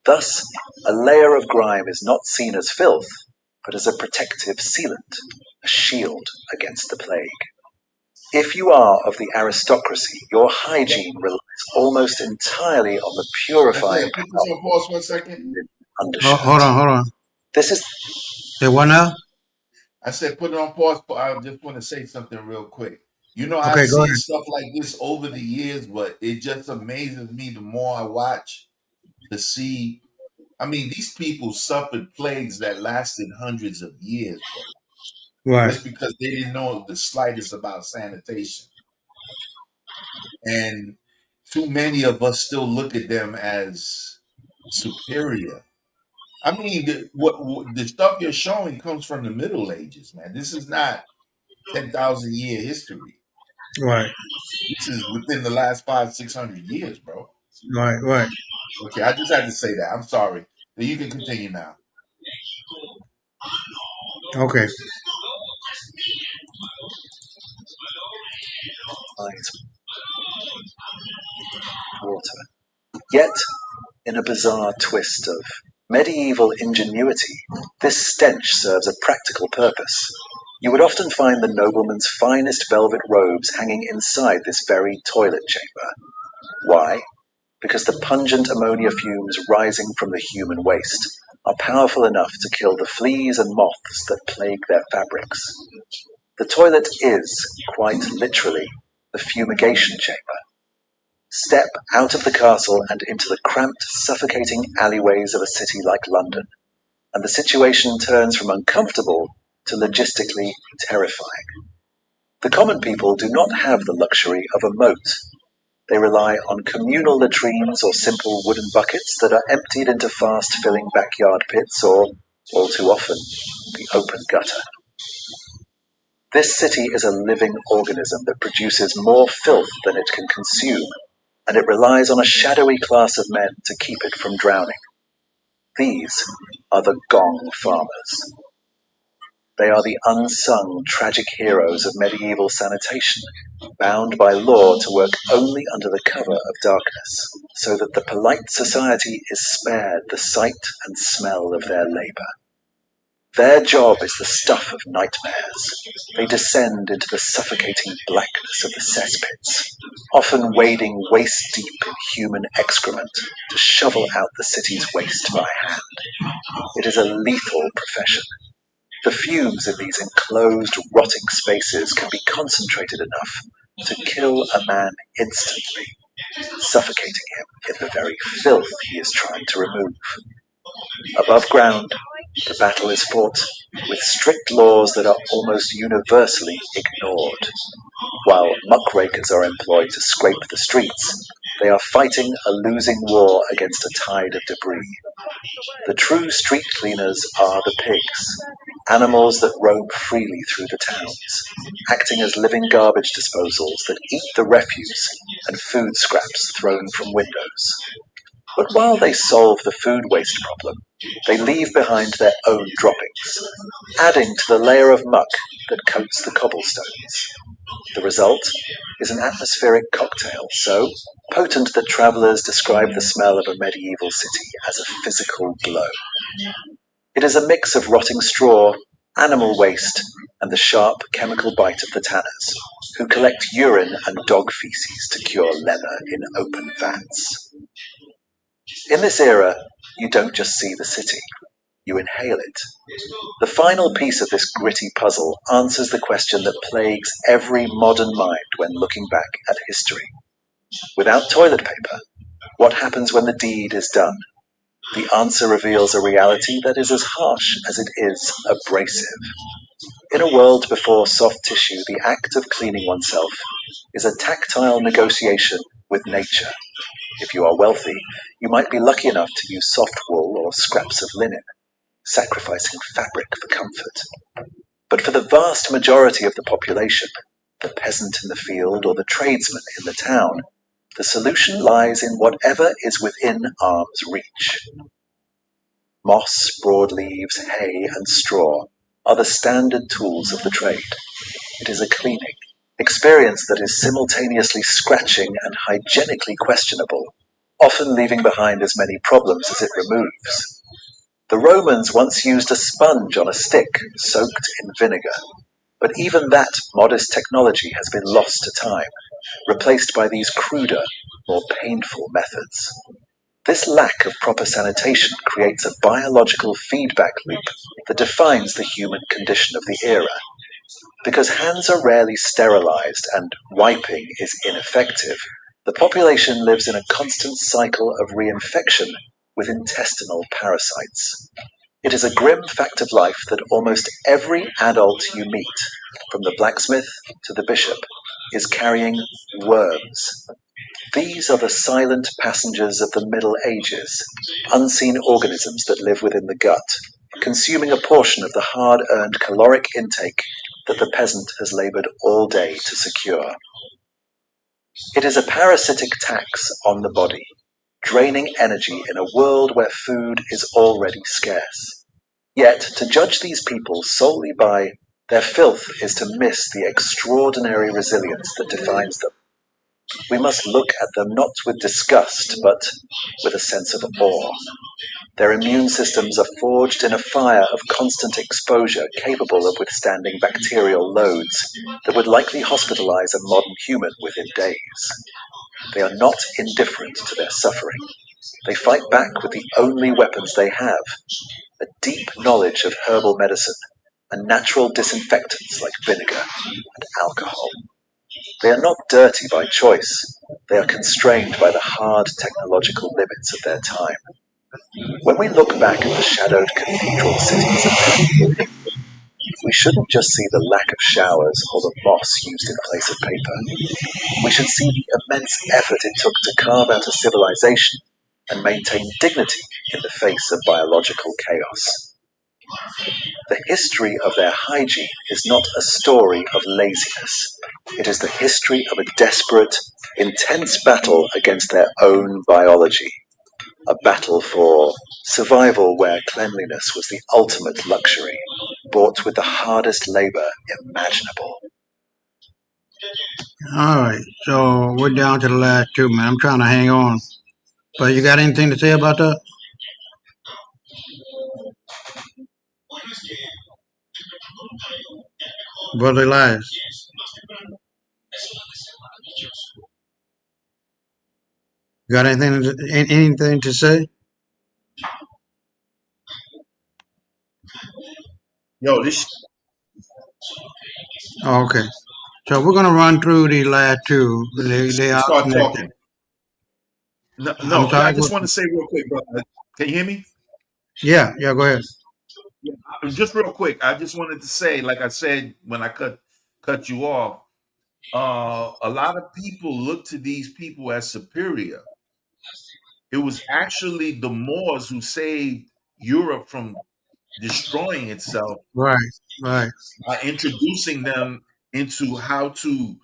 Thus, a layer of grime is not seen as filth, but as a protective sealant, a shield against the plague. If you are of the aristocracy, your hygiene relies almost entirely on the purifying Put this on pause for a second. undershirt. Hold on. This is Say what now? I said put it on pause. I just want to say something real quick. You know, I've Okay, go seen ahead. stuff like this over the years, but it just amazes me the more I watch to see. I mean, these people suffered plagues that lasted hundreds of years, bro. Right. Just because they didn't know the slightest about sanitation. And too many of us still look at them as superior. I mean, the stuff you're showing comes from the Middle Ages, man. This is not 10,000 year history. Right. This is within the last 500-600 years, bro. Right. Okay, I just had to say that. I'm sorry. You can continue now. Okay. Water. Yet, in a bizarre twist of medieval ingenuity, this stench serves a practical purpose. You would often find the nobleman's finest velvet robes hanging inside this very toilet chamber. Why? Because the pungent ammonia fumes rising from the human waste are powerful enough to kill the fleas and moths that plague their fabrics. The toilet is, quite literally, the fumigation chamber. Step out of the castle and into the cramped, suffocating alleyways of a city like London, and the situation turns from uncomfortable to logistically terrifying. The common people do not have the luxury of a moat. They rely on communal latrines or simple wooden buckets that are emptied into fast-filling backyard pits or, all too often, the open gutter. This city is a living organism that produces more filth than it can consume, and it relies on a shadowy class of men to keep it from drowning. These are the Gong farmers. They are the unsung tragic heroes of medieval sanitation, bound by law to work only under the cover of darkness, so that the polite society is spared the sight and smell of their labor. Their job is the stuff of nightmares. They descend into the suffocating blackness of the cesspits, often wading waist-deep in human excrement to shovel out the city's waste by hand. It is a lethal profession. The fumes in these enclosed, rotting spaces can be concentrated enough to kill a man instantly, suffocating him in the very filth he is trying to remove. Above ground, the battle is fought with strict laws that are almost universally ignored. While muckrakers are employed to scrape the streets, they are fighting a losing war against a tide of debris. The true street cleaners are the pigs, animals that roam freely through the towns, acting as living garbage disposals that eat the refuse and food scraps thrown from windows. But while they solve the food waste problem, they leave behind their own droppings, adding to the layer of muck that coats the cobblestones. The result is an atmospheric cocktail so potent that travelers describe the smell of a medieval city as a physical glow. It is a mix of rotting straw, animal waste, and the sharp chemical bite of the tanners, who collect urine and dog feces to cure leather in open vats. In this era, you don't just see the city, you inhale it. The final piece of this gritty puzzle answers the question that plagues every modern mind when looking back at history. Without toilet paper, what happens when the deed is done? The answer reveals a reality that is as harsh as it is abrasive. In a world before soft tissue, the act of cleaning oneself is a tactile negotiation with nature. If you are wealthy, you might be lucky enough to use soft wool or scraps of linen, sacrificing fabric for comfort. But for the vast majority of the population, the peasant in the field or the tradesman in the town, the solution lies in whatever is within arm's reach. Moss, broadleaves, hay, and straw are the standard tools of the trade. It is a cleaning, experience that is simultaneously scratching and hygienically questionable, often leaving behind as many problems as it removes. The Romans once used a sponge on a stick soaked in vinegar, but even that modest technology has been lost to time, replaced by these cruder, more painful methods. This lack of proper sanitation creates a biological feedback loop that defines the human condition of the era. Because hands are rarely sterilized and wiping is ineffective, the population lives in a constant cycle of reinfection with intestinal parasites. It is a grim fact of life that almost every adult you meet, from the blacksmith to the bishop, is carrying worms. These are the silent passengers of the Middle Ages, unseen organisms that live within the gut, consuming a portion of the hard-earned caloric intake that the peasant has labored all day to secure. It is a parasitic tax on the body, draining energy in a world where food is already scarce. Yet, to judge these people solely by their filth is to miss the extraordinary resilience that defines them. We must look at them not with disgust, but with a sense of awe. Their immune systems are forged in a fire of constant exposure capable of withstanding bacterial loads that would likely hospitalize a modern human within days. They are not indifferent to their suffering. They fight back with the only weapons they have, a deep knowledge of herbal medicine and natural disinfectants like vinegar and alcohol. They are not dirty by choice. They are constrained by the hard technological limits of their time. When we look back at the shadowed cathedral cities of medieval England, we shouldn't just see the lack of showers or the moss used in place of paper. We should see the immense effort it took to carve out a civilization and maintain dignity in the face of biological chaos. The history of their hygiene is not a story of laziness. It is the history of a desperate, intense battle against their own biology. A battle for survival where cleanliness was the ultimate luxury, bought with the hardest labor imaginable. All right, so we're down to the last two, man. I'm trying to hang on. But you got anything to say about that? Brother Elias. Got anything to say? Yo, this. Oh, okay. So we're gonna run through these last two. They are Start connected. talking. No, I just want to say real quick, brother. Can you hear me? Yeah, go ahead. Just real quick, I just wanted to say, like I said when I cut you off, a lot of people look to these people as superior. It was actually the Moors who saved Europe from destroying itself. Right. By introducing them into how to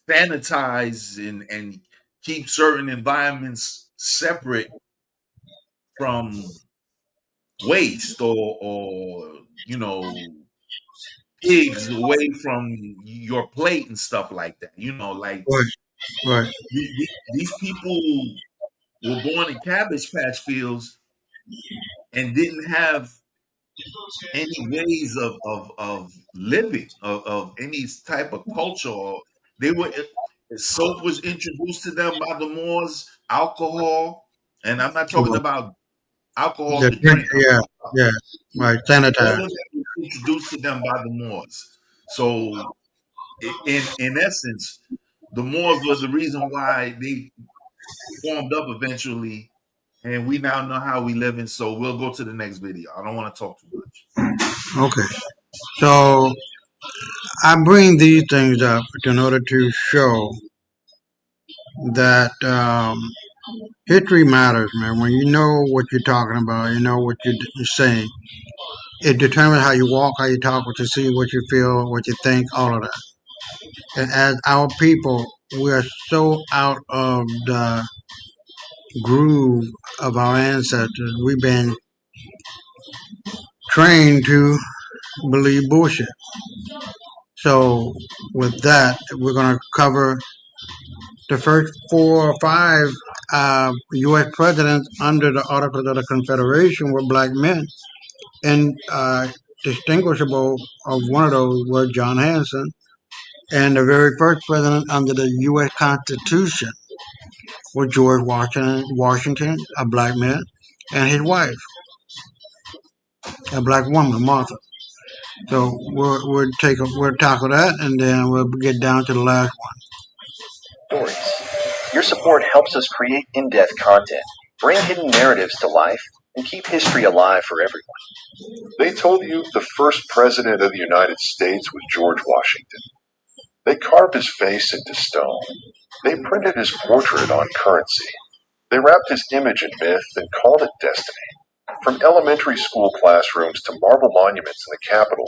sanitize and keep certain environments separate from waste or pigs away from your plate and stuff like that. Like right. These people were born in Cabbage Patch fields and didn't have any ways of living, of any type of culture. Soap was introduced to them by the Moors, alcohol, and I'm not talking about alcohol to drink. Yeah, right. Sanitize. All of that was introduced to them by the Moors. So, in essence, the Moors were the reason why they formed up eventually, and we now know how we live in. So we'll go to the next video. I don't want to talk too much. Okay. So I bring these things up in order to show that history matters, man. When you know what you're talking about, you know what you're saying. It determines how you walk, how you talk, what you see, what you feel, what you think, all of that. And as our people, we are so out of the groove of our ancestors. We've been trained to believe bullshit. So with that, we're going to cover the first 4 or 5 U.S. presidents under the Articles of the Confederation were black men. And distinguishable of one of those was John Hanson. And the very first president under the U.S. Constitution was George Washington, a black man, and his wife, a black woman, Martha. So we'll tackle that, and then we'll get down to the last one. Stories. Your support helps us create in-depth content, bring hidden narratives to life, and keep history alive for everyone. They told you the first president of the United States was George Washington. They carved his face into stone. They printed his portrait on currency. They wrapped his image in myth and called it destiny. From elementary school classrooms to marble monuments in the Capitol,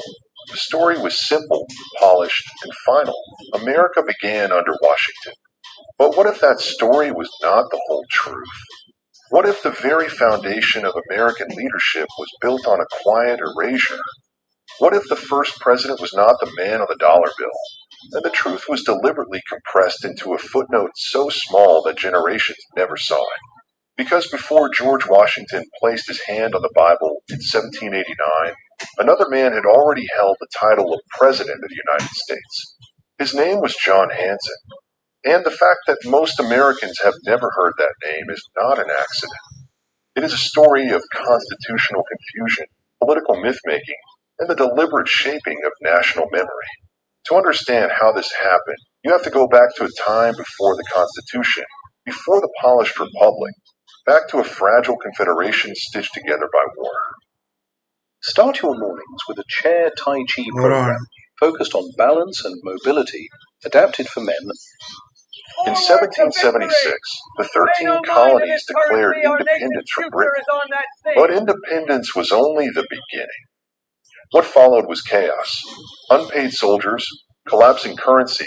the story was simple, polished, and final. America began under Washington. But what if that story was not the whole truth? What if the very foundation of American leadership was built on a quiet erasure? What if the first president was not the man on the dollar bill, and the truth was deliberately compressed into a footnote so small that generations never saw it? Because before George Washington placed his hand on the Bible in 1789, another man had already held the title of President of the United States. His name was John Hanson, and the fact that most Americans have never heard that name is not an accident. It is a story of constitutional confusion, political myth-making, and the deliberate shaping of national memory. To understand how this happened, you have to go back to a time before the Constitution, before the polished republic, back to a fragile confederation stitched together by war. Start your mornings with a chair Tai Chi program focused on balance and mobility, adapted for men. In 1776, the 13 colonies declared independence from Britain, but independence was only the beginning. What followed was chaos: unpaid soldiers, collapsing currency,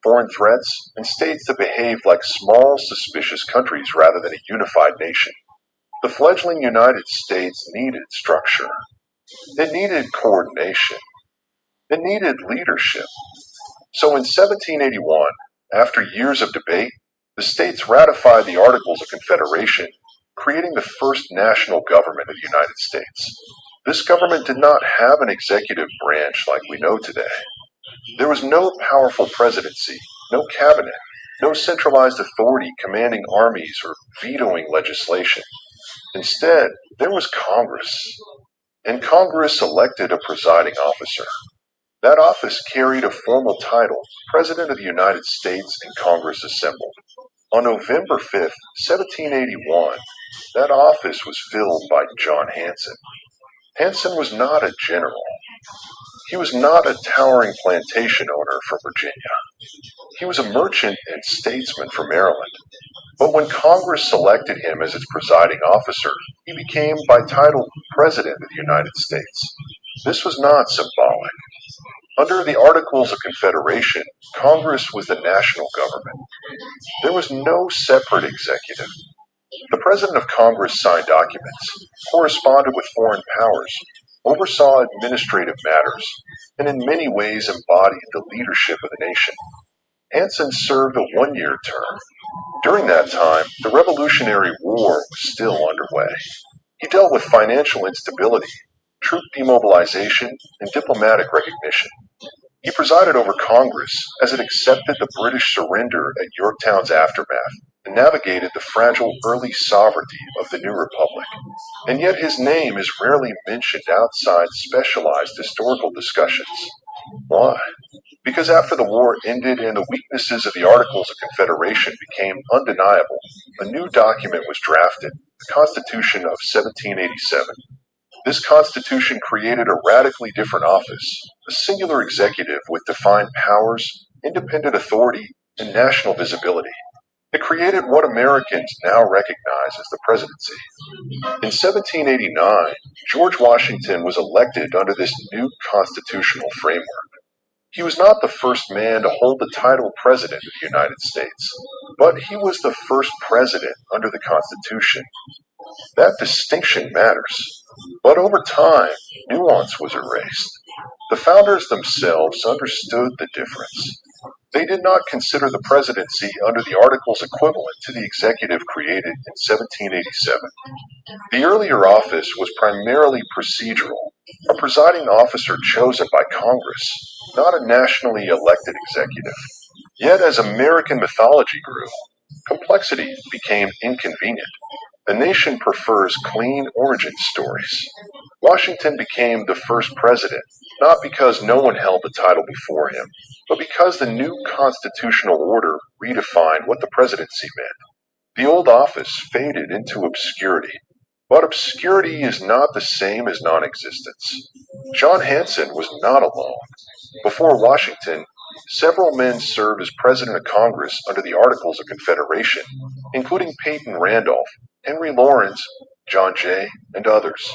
foreign threats, and states that behaved like small, suspicious countries rather than a unified nation. The fledgling United States needed structure. It needed coordination. It needed leadership. So in 1781, after years of debate, the states ratified the Articles of Confederation, creating the first national government of the United States. This government did not have an executive branch like we know today. There was no powerful presidency, no cabinet, no centralized authority commanding armies or vetoing legislation. Instead, there was Congress, and Congress elected a presiding officer. That office carried a formal title, President of the United States, and Congress assembled. On November 5th, 1781, that office was filled by John Hanson. Hanson was not a general. He was not a towering plantation owner from Virginia. He was a merchant and statesman from Maryland. But when Congress selected him as its presiding officer, he became by title President of the United States. This was not symbolic. Under the Articles of Confederation, Congress was the national government. There was no separate executive. The President of Congress signed documents, corresponded with foreign powers, oversaw administrative matters, and in many ways embodied the leadership of the nation. Hanson served a one-year term. During that time, the Revolutionary War was still underway. He dealt with financial instability, troop demobilization, and diplomatic recognition. He presided over Congress as it accepted the British surrender at Yorktown's aftermath and navigated the fragile early sovereignty of the new republic. And yet his name is rarely mentioned outside specialized historical discussions. Why? Because after the war ended and the weaknesses of the Articles of Confederation became undeniable, a new document was drafted, the Constitution of 1787. This Constitution created a radically different office, a singular executive with defined powers, independent authority, and national visibility. It created what Americans now recognize as the presidency. In 1789, George Washington was elected under this new constitutional framework. He was not the first man to hold the title President of the United States, but he was the first president under the Constitution. That distinction matters, but over time, nuance was erased. The founders themselves understood the difference. They did not consider the presidency under the Articles equivalent to the executive created in 1787. The earlier office was primarily procedural, a presiding officer chosen by Congress, not a nationally elected executive. Yet as American mythology grew, complexity became inconvenient. The nation prefers clean origin stories. Washington became the first president, not because no one held the title before him, but because the new constitutional order redefined what the presidency meant. The old office faded into obscurity, but obscurity is not the same as non-existence. John Hanson was not alone. Before Washington, several men served as President of Congress under the Articles of Confederation, including Peyton Randolph, Henry Lawrence, John Jay, and others.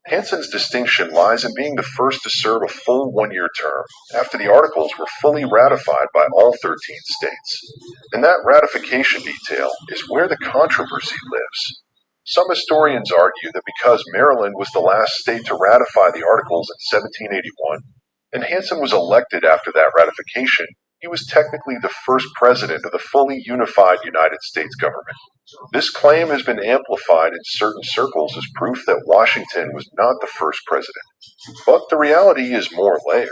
Hanson's distinction lies in being the first to serve a full one-year term after the Articles were fully ratified by all 13 states. And that ratification detail is where the controversy lives. Some historians argue that because Maryland was the last state to ratify the Articles in 1781, and Hanson was elected after that ratification, he was technically the first president of the fully unified United States government. This claim has been amplified in certain circles as proof that Washington was not the first president. But the reality is more layered.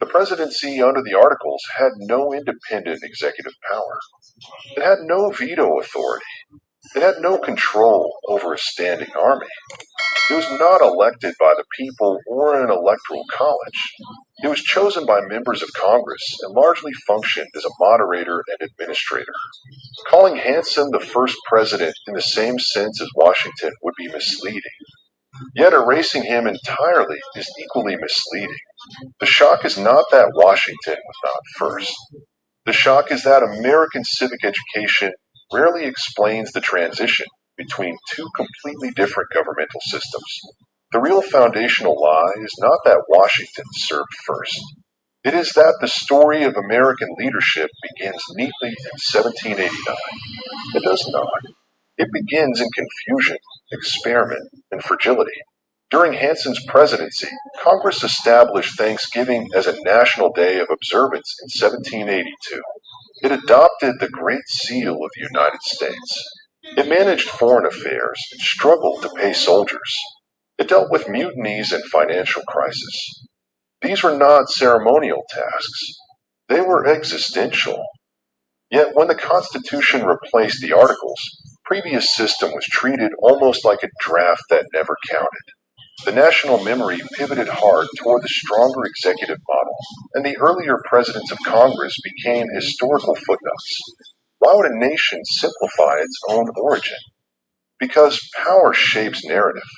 The presidency under the Articles had no independent executive power. It had no veto authority. It had no control over a standing army. It was not elected by the people or an electoral college. It was chosen by members of Congress and largely functioned as a moderator and administrator. Calling Hanson the first president in the same sense as Washington would be misleading. Yet erasing him entirely is equally misleading. The shock is not that Washington was not first. The shock is that American civic education rarely explains the transition between two completely different governmental systems. The real foundational lie is not that Washington served first. It is that the story of American leadership begins neatly in 1789. It does not. It begins in confusion, experiment, and fragility. During Hanson's presidency, Congress established Thanksgiving as a national day of observance in 1782. It adopted the Great Seal of the United States. It managed foreign affairs and struggled to pay soldiers. It dealt with mutinies and financial crisis. These were not ceremonial tasks. They were existential. Yet when the Constitution replaced the Articles, the previous system was treated almost like a draft that never counted. The national memory pivoted hard toward the stronger executive model, and the earlier presidents of Congress became historical footnotes. Why would a nation simplify its own origin? Because power shapes narrative.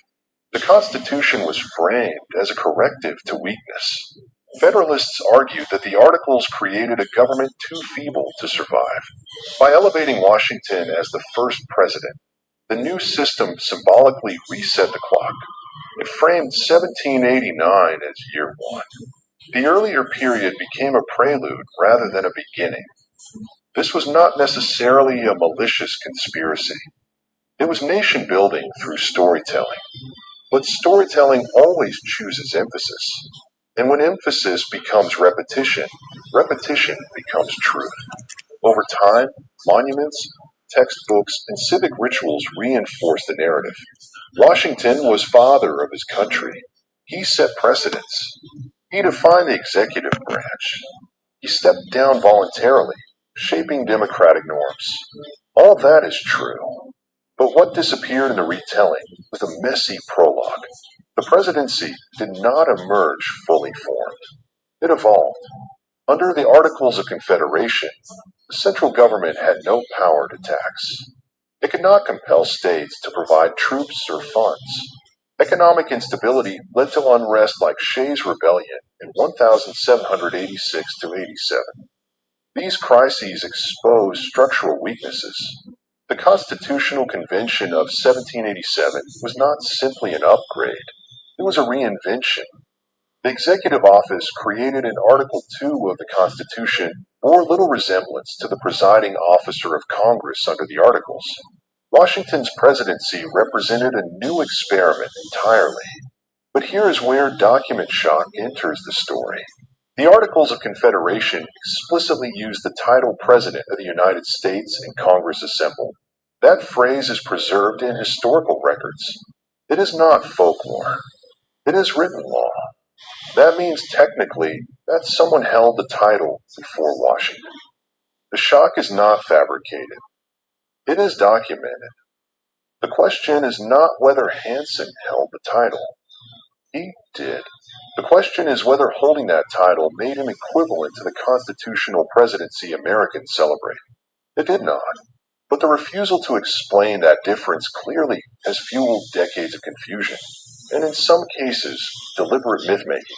The Constitution was framed as a corrective to weakness. Federalists argued that the Articles created a government too feeble to survive. By elevating Washington as the first president, the new system symbolically reset the clock. It framed 1789 as year one. The earlier period became a prelude rather than a beginning. This was not necessarily a malicious conspiracy. It was nation building through storytelling. But storytelling always chooses emphasis. And when emphasis becomes repetition, repetition becomes truth. Over time, monuments, textbooks, and civic rituals reinforce the narrative. Washington was father of his country. He set precedents. He defined the executive branch. He stepped down voluntarily, shaping democratic norms. All that is true. But what disappeared in the retelling was a messy prologue. The presidency did not emerge fully formed. It evolved. Under the Articles of Confederation, the central government had no power to tax. It could not compel states to provide troops or funds. Economic instability led to unrest like Shays' Rebellion in 1786–87. These crises exposed structural weaknesses. The Constitutional Convention of 1787 was not simply an upgrade. It was a reinvention. The executive office created in Article 2 of the Constitution bore little resemblance to the presiding officer of Congress under the Articles. Washington's presidency represented a new experiment entirely. But here is where document shock enters the story. The Articles of Confederation explicitly use the title President of the United States and Congress assembled. That phrase is preserved in historical records. It is not folklore. It is written law. That means technically that someone held the title before Washington. The shock is not fabricated. It is documented. The question is not whether Hanson held the title. He did. The question is whether holding that title made him equivalent to the constitutional presidency Americans celebrate. It did not. But the refusal to explain that difference clearly has fueled decades of confusion, and in some cases, deliberate myth-making.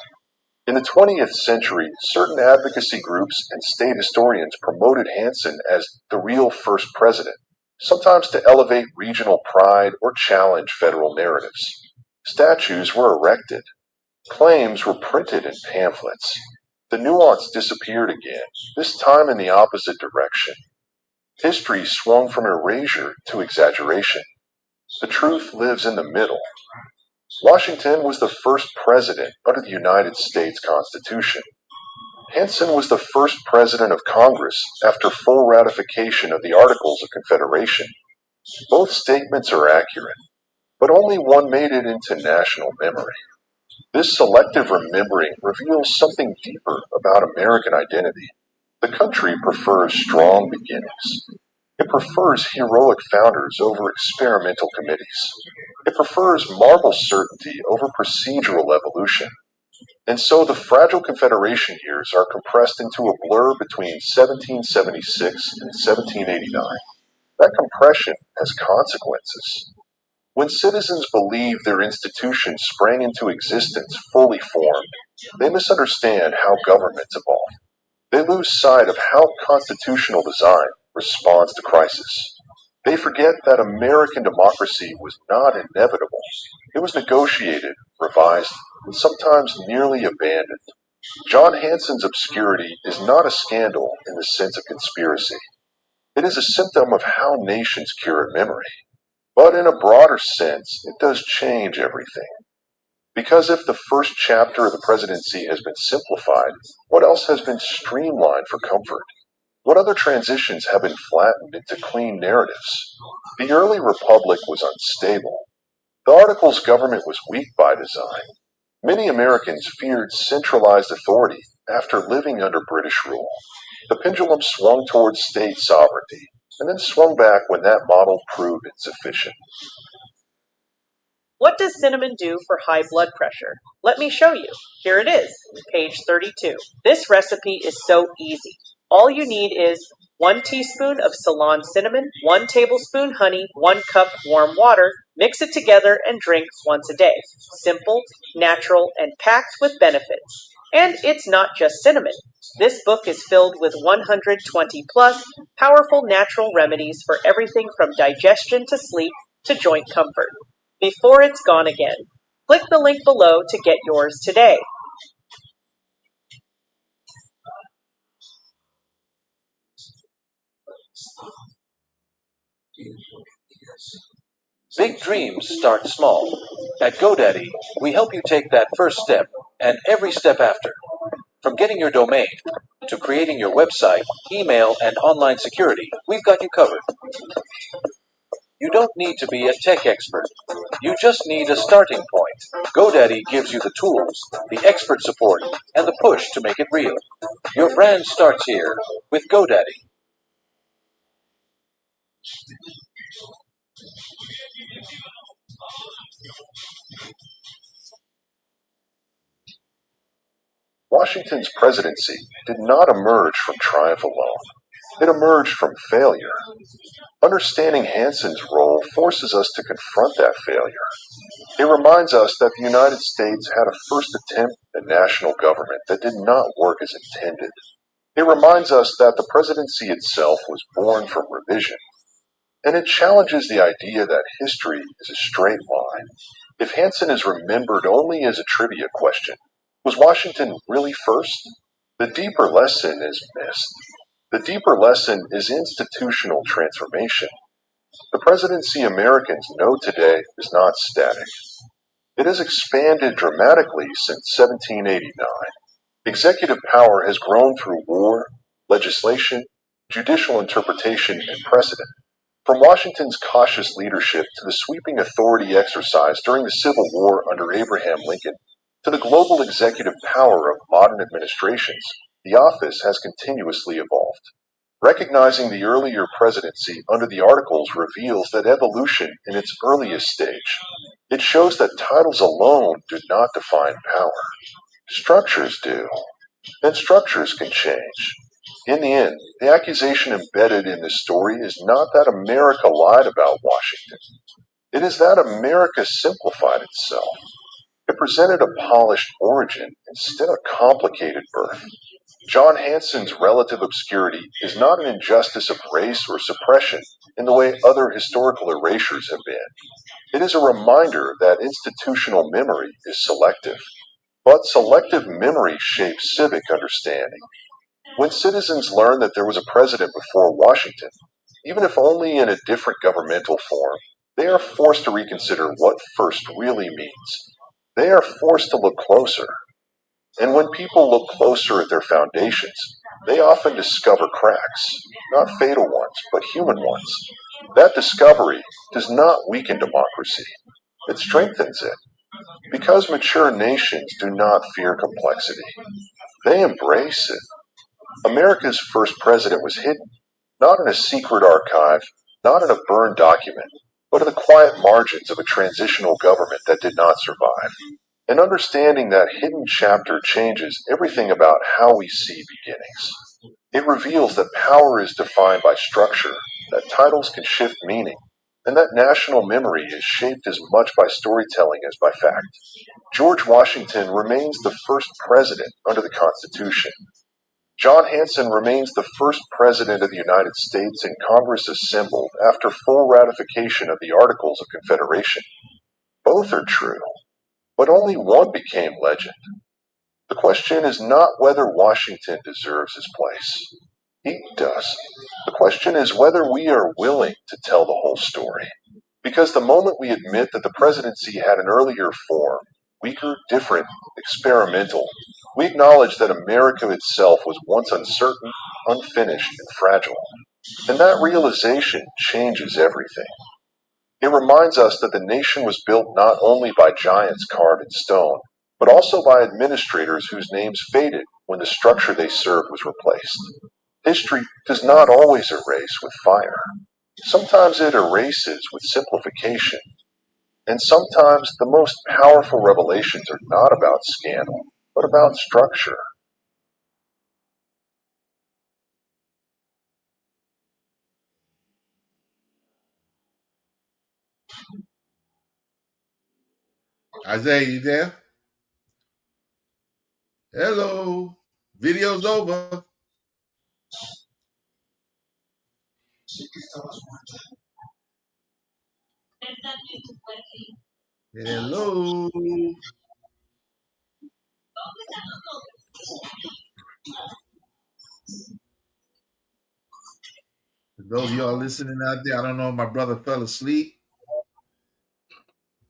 In the 20th century, certain advocacy groups and state historians promoted Hanson as the real first president, sometimes to elevate regional pride or challenge federal narratives. Statues were erected. Claims were printed in pamphlets. The nuance disappeared again, this time in the opposite direction. History swung from erasure to exaggeration. The truth lives in the middle. Washington was the first president under the United States Constitution. Hanson was the first president of Congress after full ratification of the Articles of Confederation. Both statements are accurate, but only one made it into national memory. This selective remembering reveals something deeper about American identity. The country prefers strong beginnings. It prefers heroic founders over experimental committees. It prefers marble certainty over procedural evolution. And so the fragile Confederation years are compressed into a blur between 1776 and 1789. That compression has consequences. When citizens believe their institutions sprang into existence fully formed, they misunderstand how governments evolve. They lose sight of how constitutional design responds to crisis. They forget that American democracy was not inevitable. It was negotiated, revised, and sometimes nearly abandoned. John Hanson's obscurity is not a scandal in the sense of conspiracy. It is a symptom of how nations cure memory. But in a broader sense, it does change everything. Because if the first chapter of the presidency has been simplified, what else has been streamlined for comfort? What other transitions have been flattened into clean narratives? The early republic was unstable. The Articles government was weak by design. Many Americans feared centralized authority after living under British rule. The pendulum swung towards state sovereignty, and then swung back when that model proved insufficient. What does cinnamon do for high blood pressure? Let me show you. Here it is, page 32. This recipe is so easy. All you need is 1 teaspoon of Ceylon cinnamon, 1 tablespoon honey, 1 cup warm water. Mix it together and drink once a day. Simple, natural, and packed with benefits. And it's not just cinnamon. This book is filled with 120 plus powerful natural remedies for everything from digestion to sleep to joint comfort. Before it's gone again, click the link below to get yours today. Big dreams start small. At GoDaddy, we help you take that first step and every step after. From getting your domain to creating your website, email, and online security, we've got you covered. You don't need to be a tech expert. You just need a starting point. GoDaddy gives you the tools, the expert support, and the push to make it real. Your brand starts here with GoDaddy. Washington's presidency did not emerge from triumph alone. It emerged from failure. Understanding Hanson's role forces us to confront that failure. It reminds us that the United States had a first attempt at national government that did not work as intended. It reminds us that the presidency itself was born from revision. And it challenges the idea that history is a straight line. If Hanson is remembered only as a trivia question, was Washington really first? The deeper lesson is missed. The deeper lesson is institutional transformation. The presidency Americans know today is not static. It has expanded dramatically since 1789. Executive power has grown through war, legislation, judicial interpretation, and precedent. From Washington's cautious leadership to the sweeping authority exercised during the Civil War under Abraham Lincoln, to the global executive power of modern administrations, the office has continuously evolved. Recognizing the earlier presidency under the Articles reveals that evolution in its earliest stage. It shows that titles alone do not define power. Structures do, and structures can change. In the end, the accusation embedded in this story is not that America lied about Washington. It is that America simplified itself. It presented a polished origin instead of complicated birth. John Hanson's relative obscurity is not an injustice of race or suppression in the way other historical erasures have been. It is a reminder that institutional memory is selective. But selective memory shapes civic understanding. When citizens learn that there was a president before Washington, even if only in a different governmental form, they are forced to reconsider what first really means. They are forced to look closer. And when people look closer at their foundations, they often discover cracks, not fatal ones, but human ones. That discovery does not weaken democracy. It strengthens it. Because mature nations do not fear complexity. They embrace it. America's first president was hidden, not in a secret archive, not in a burned document, but in the quiet margins of a transitional government that did not survive. And understanding that hidden chapter changes everything about how we see beginnings. It reveals that power is defined by structure, that titles can shift meaning, and that national memory is shaped as much by storytelling as by fact. George Washington remains the first president under the Constitution. John Hanson remains the first president of the United States in Congress assembled after full ratification of the Articles of Confederation. Both are true, but only one became legend. The question is not whether Washington deserves his place. He does. The question is whether we are willing to tell the whole story. Because the moment we admit that the presidency had an earlier form, weaker, different, experimental, we acknowledge that America itself was once uncertain, unfinished, and fragile. And that realization changes everything. It reminds us that the nation was built not only by giants carved in stone, but also by administrators whose names faded when the structure they served was replaced. History does not always erase with fire. Sometimes it erases with simplification. And sometimes the most powerful revelations are not about scandal, but about structure. Isaiah, you there? Hello. Video's over. Hello. For those of y'all listening out there, I don't know if my brother fell asleep,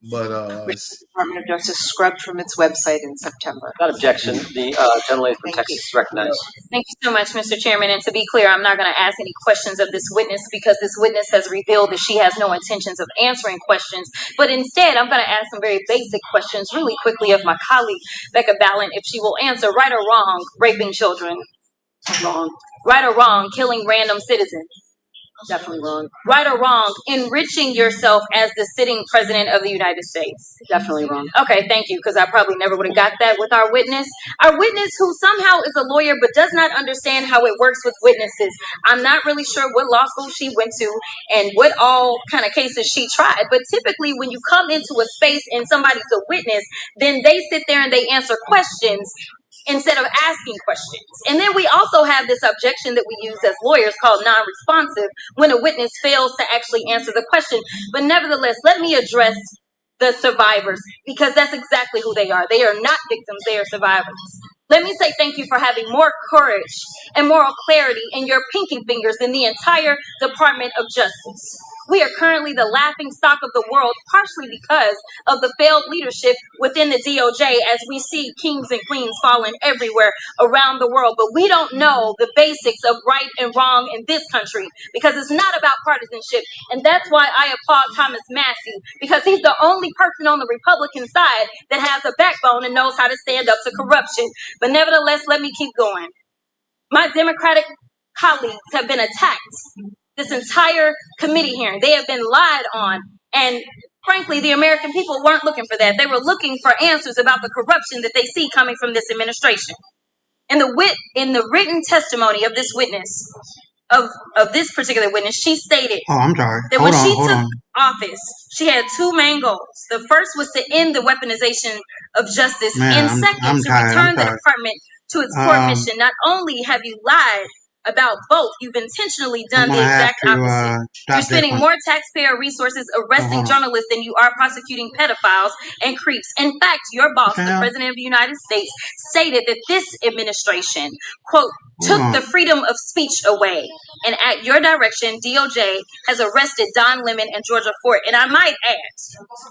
but Which the Department of Justice scrubbed from its website in September. Without objection, the gentlelady from Texas is recognized. Thank you so much, Mr. Chairman. And to be clear, I'm not going to ask any questions of this witness because this witness has revealed that she has no intentions of answering questions. But instead, I'm going to ask some very basic questions really quickly of my colleague, Becca Balint, if she will answer right or wrong, raping children. Wrong. Right or wrong, killing random citizens. Definitely wrong. Right or wrong, enriching yourself as the sitting president of the United States. Definitely wrong. Okay, thank you, because I probably never would have got that with our witness. Our witness who somehow is a lawyer but does not understand how it works with witnesses. I'm not really sure what law school she went to and what all kind of cases she tried. But typically when you come into a space and somebody's a witness, then they sit there and they answer questions instead of asking questions. And then we also have this objection that we use as lawyers called non-responsive when a witness fails to actually answer the question. But nevertheless, let me address the survivors because that's exactly who they are. They are not victims, they are survivors. Let me say thank you for having more courage and moral clarity in your pinky fingers than the entire Department of Justice. We are currently the laughing stock of the world, partially because of the failed leadership within the DOJ, as we see kings and queens falling everywhere around the world. But we don't know the basics of right and wrong in this country, because it's not about partisanship. And that's why I applaud Thomas Massey, because he's the only person on the Republican side that has a backbone and knows how to stand up to corruption. But nevertheless, let me keep going. My Democratic colleagues have been attacked this entire committee hearing. They have been lied on. And frankly, the American people weren't looking for that. They were looking for answers about the corruption that they see coming from this administration. In the written testimony of this witness, of this particular witness, she stated that when she took office, she had two main goals. The first was to end the weaponization of justice, and second, to return the department to its core mission. Not only have you lied about both, you've intentionally done the exact opposite. You're spending more taxpayer resources arresting journalists than you are prosecuting pedophiles and creeps. In fact, your boss, the President of the United States, stated that this administration, quote, took the freedom of speech away. And at your direction, DOJ has arrested Don Lemon and Georgia Fort. And I might add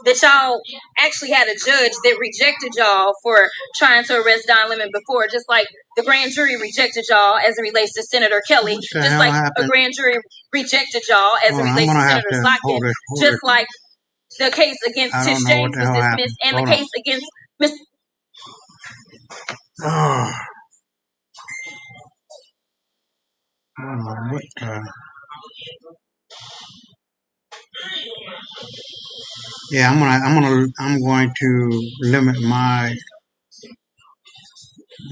that y'all actually had a judge that rejected y'all for trying to arrest Don Lemon before, just like the grand jury rejected y'all as it relates to Senator Kelly, just like a grand jury rejected y'all as it relates to Senator Slotkin, just like the case against Tish James was dismissed, and the case against Mr. Yeah, I'm going to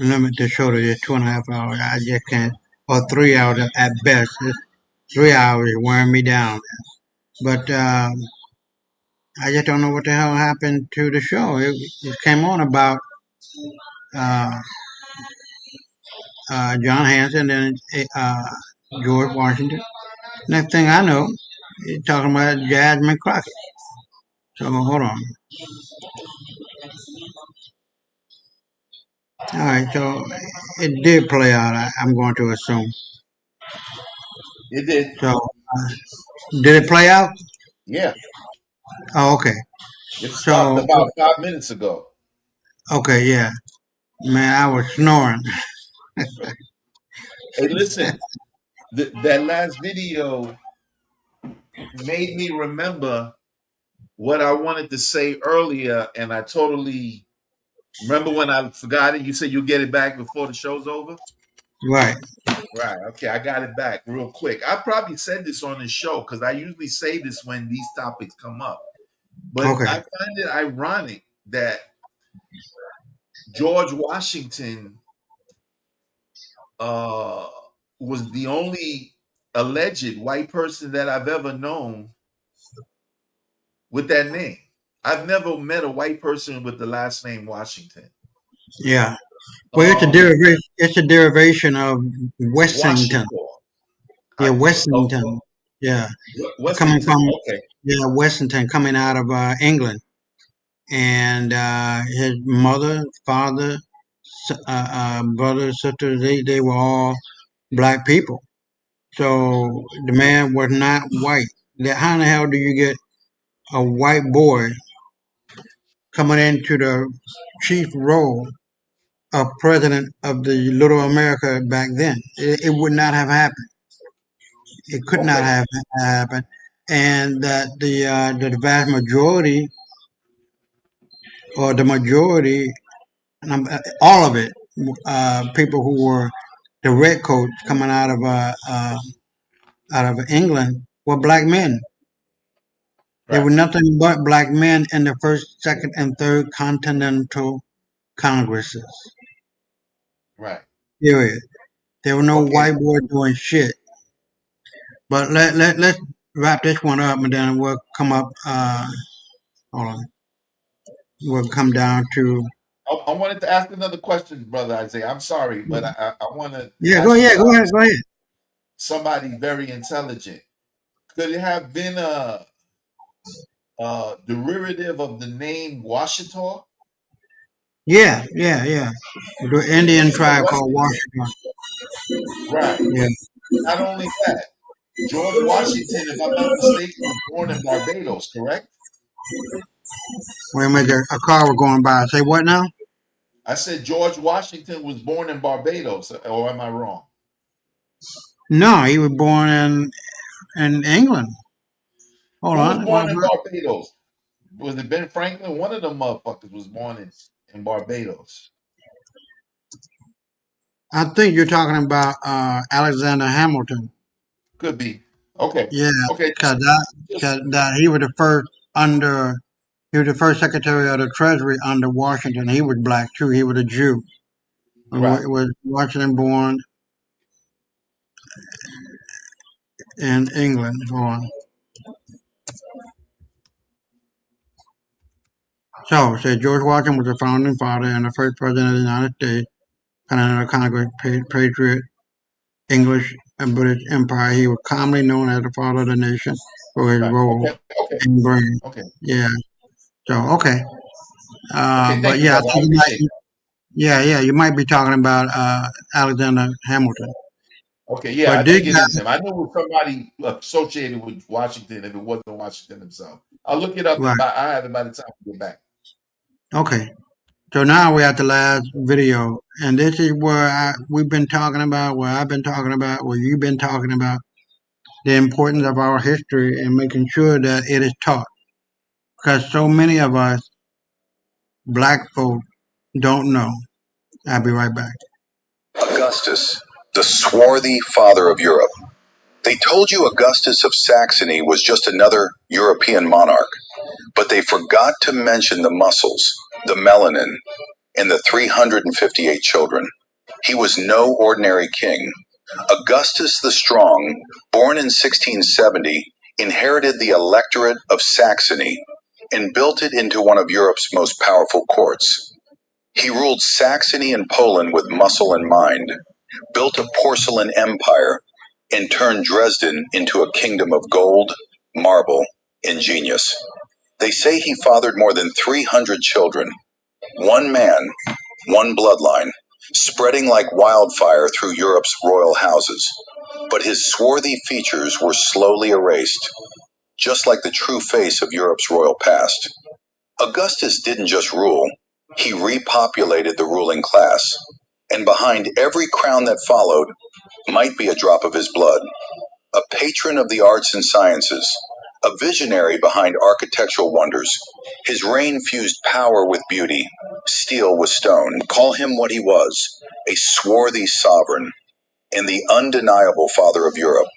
limit the show to just 2.5 hours. I just can't, or 3 hours at best. 3 hours is wearing me down. But I just don't know what the hell happened to the show. It came on about John Hanson and George Washington. Next thing I know, you're talking about Jasmine Crockett. So hold on. All right, so it did play out. I'm going to assume it did. So did it play out? Yeah. Oh, okay. It stopped about 5 minutes ago. Okay, yeah. Man, I was snoring. Hey, listen, that last video made me remember what I wanted to say earlier, and I totally remember when I forgot it. You said you'll get it back before the show's over? Right. Right. Okay, I got it back real quick. I probably said this on this show because I usually say this when these topics come up. But I find it ironic that George Washington was the only alleged white person that I've ever known with that name. I've never met a white person with the last name Washington. Yeah. Well, it's a derivation of Wessington. Yeah, Wessington. Yeah. Coming from Wessington, coming out of England. And his mother, father, brother, sister, they were all black people. So the man was not white. How in the hell do you get a white boy coming into the chief role of president of the little America back then? It would not have happened. It could not have happened. And that the vast majority, or the majority, all of it, people who were the redcoats coming out of England were black men. There were nothing but black men in the first, second, and third continental congresses. Right. Period. There were no white boys doing shit. But let's wrap this one up, and then we'll come up. Hold on. We'll come down to. I wanted to ask another question, Brother Isaiah. I'm sorry, but I want to. Yeah, go ahead. Somebody very intelligent. Could it have been a derivative of the name Washita? Yeah. The Indian tribe called Washita. Right. Yeah. Not only that, George Washington, if I'm not mistaken, was born in Barbados, correct? Wait a minute, a car was going by. Say what now? I said George Washington was born in Barbados, or am I wrong? No, he was born in England. Hold Who was on. born in Barbados? Was it Ben Franklin? One of them motherfuckers was born in Barbados. I think you're talking about Alexander Hamilton. Could be. Okay. Yeah, Okay. because he was the first Secretary of the Treasury under Washington. He was black too. He was a Jew. Right. Was Washington born in England? Hold on. So, said George Washington was the founding father and the first president of the United States, Continental Congress, patriot, English and British Empire. He was commonly known as the father of the nation for his role in Britain. Okay. Yeah. So, okay. But you, yeah, you might be talking about Alexander Hamilton. Okay, yeah, but I think it is him. I knew it was somebody associated with Washington if it wasn't Washington himself. I'll look it up. Right. I have it by the time we get back. Okay. So now we're at the last video, and this is where we've been talking about, where I've been talking about, where you've been talking about the importance of our history and making sure that it is taught. Because so many of us, black folk, don't know. I'll be right back. Augustus, the swarthy father of Europe. They told you Augustus of Saxony was just another European monarch, but they forgot to mention the muscles, the melanin, and the 358 children. He was no ordinary king. Augustus the Strong, born in 1670, inherited the electorate of Saxony and built it into one of Europe's most powerful courts. He ruled Saxony and Poland with muscle and mind, built a porcelain empire, and turned Dresden into a kingdom of gold, marble, and genius. They say he fathered more than 300 children. One man, one bloodline, spreading like wildfire through Europe's royal houses. But his swarthy features were slowly erased, just like the true face of Europe's royal past. Augustus didn't just rule, he repopulated the ruling class. And behind every crown that followed might be a drop of his blood. A patron of the arts and sciences, a visionary behind architectural wonders. His reign fused power with beauty, steel with stone. Call him what he was, a swarthy sovereign, and the undeniable father of Europe.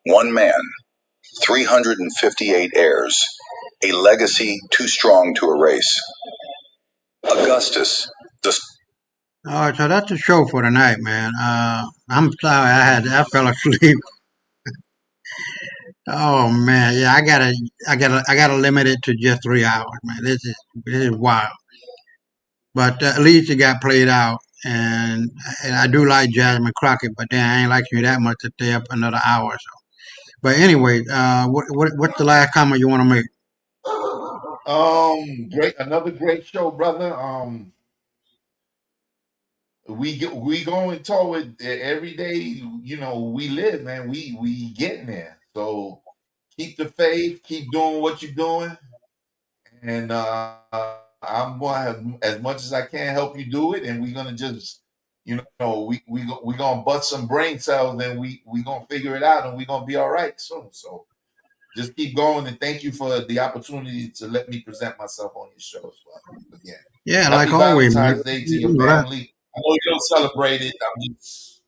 One man, 358 heirs, a legacy too strong to erase. Augustus, the... All right, so that's the show for tonight, man. I'm sorry I fell asleep. Oh man, yeah, I gotta limit it to just 3 hours, man. This is wild. But at least it got played out, and I do like Jasmine Crockett, but then I ain't like you that much to stay up another hour or so. But anyway, what's the last comment you want to make? Another great show, brother. We going toward every day. You know, we live, man. We getting there. So keep the faith. Keep doing what you're doing, and I'm going to, as much as I can, help you do it. And we're gonna just, we gonna bust some brain cells, and we gonna figure it out, and we gonna be all right soon. So just keep going, and thank you for the opportunity to let me present myself on your show as well. Again, yeah, like always, Valentine's Day to your family. I know you don't celebrate it. I'm just,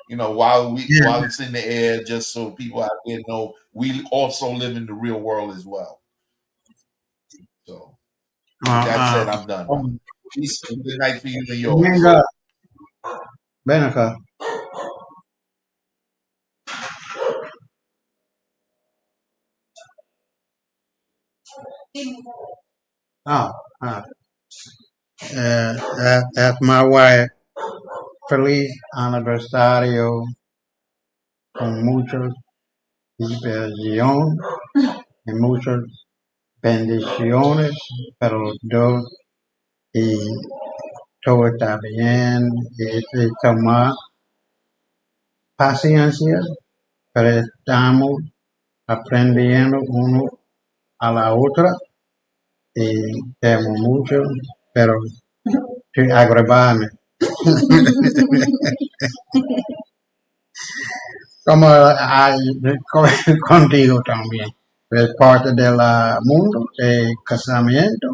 while it's in the air, just so people out there know we also live in the real world as well. So, with that said, I'm done. Peace and good night for you and yours. Benica. That's my wife. Feliz aniversario con muchos diversión y muchas bendiciones para los dos y todo está bien y tomar paciencia pero estamos aprendiendo uno a la otra y temo mucho, pero sin agregarme. como contigo también. Es parte del mundo de casamiento.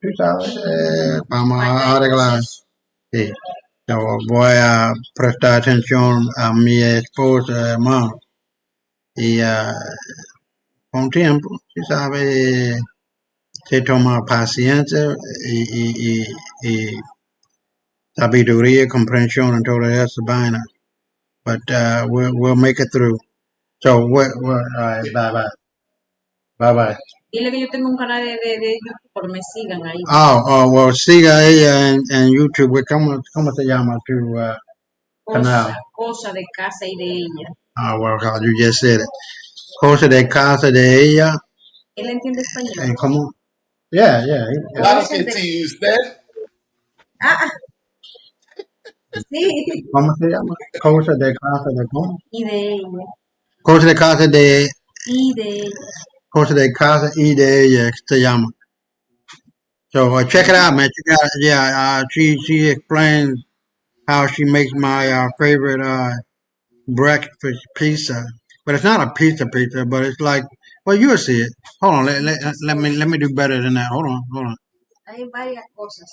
Tú sabes, vamos a arreglar. Sí. Yo voy a prestar atención a mi esposa, hermano. Y con tiempo, tú sabes, se toma paciencia y sabiduría, comprensión en toda esa vaina. But we'll make it through. So, all right, bye. Dile que yo tengo un canal de YouTube, pero me sigan ahí. Well, siga ella en YouTube. ¿Cómo se llama tu canal? Cosa de casa y de ella. Well, you just said it. Cosa de casa de ella. ¿Él entiende español? ¿Cómo? Yeah. Claro que sí, usted. Sí. ¿Cómo se llama? Cosa de casa de cómo? Y de ella. Cosa de casa de... Y de ella. Cosa de casa y de ella se llama. So check it out, man. She explains how she makes my favorite breakfast pizza, but it's not a pizza, but it's like, well, you'll see it. Hold on, let me do better than that. Hold on. Hay varias cosas.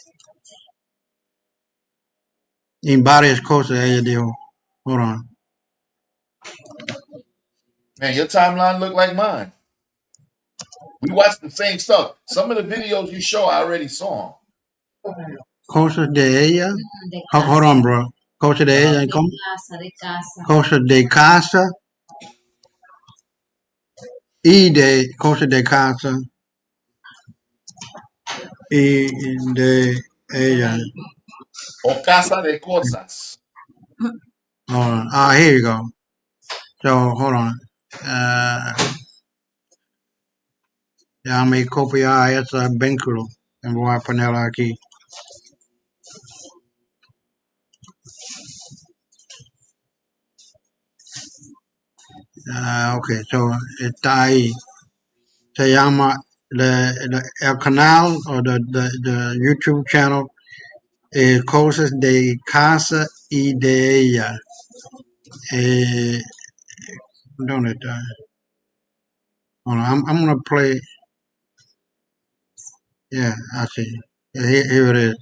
En varias cosas ella dijo. Hold on. Man, your timeline look like mine. We watch the same stuff. Some of the videos you show, I already saw them. Cosas de ella. Hold on, bro. Cosas de ella. ¿Cómo? De casa. Cosas de casa. Y de cosas de casa. Y de ella. O casa de cosas. Hold on. Here you go. So, hold on. Déjame copiar ese vínculo. Y voy a ponerlo aquí. Okay, so está ahí. Se llama el canal o the YouTube channel Cosas de Casa y de ella. ¿Dónde está? Hold on, I'm gonna play. Yeah, I see. Here it is.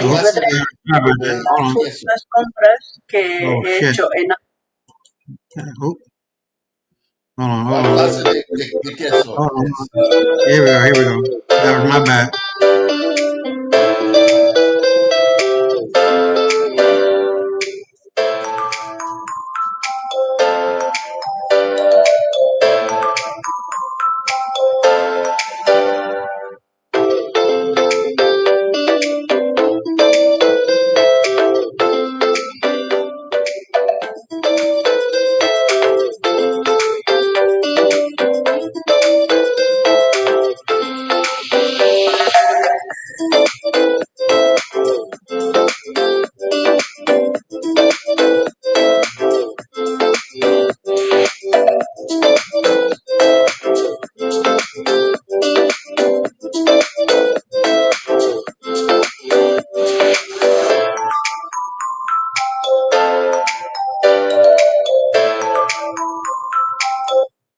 Whoops. My bad. de Hold on. queso. Las compras que Oh, he shit. hecho en Oop. Hold on. ¿Cuál clase de queso Hold on. es? Here we go. That was my bad.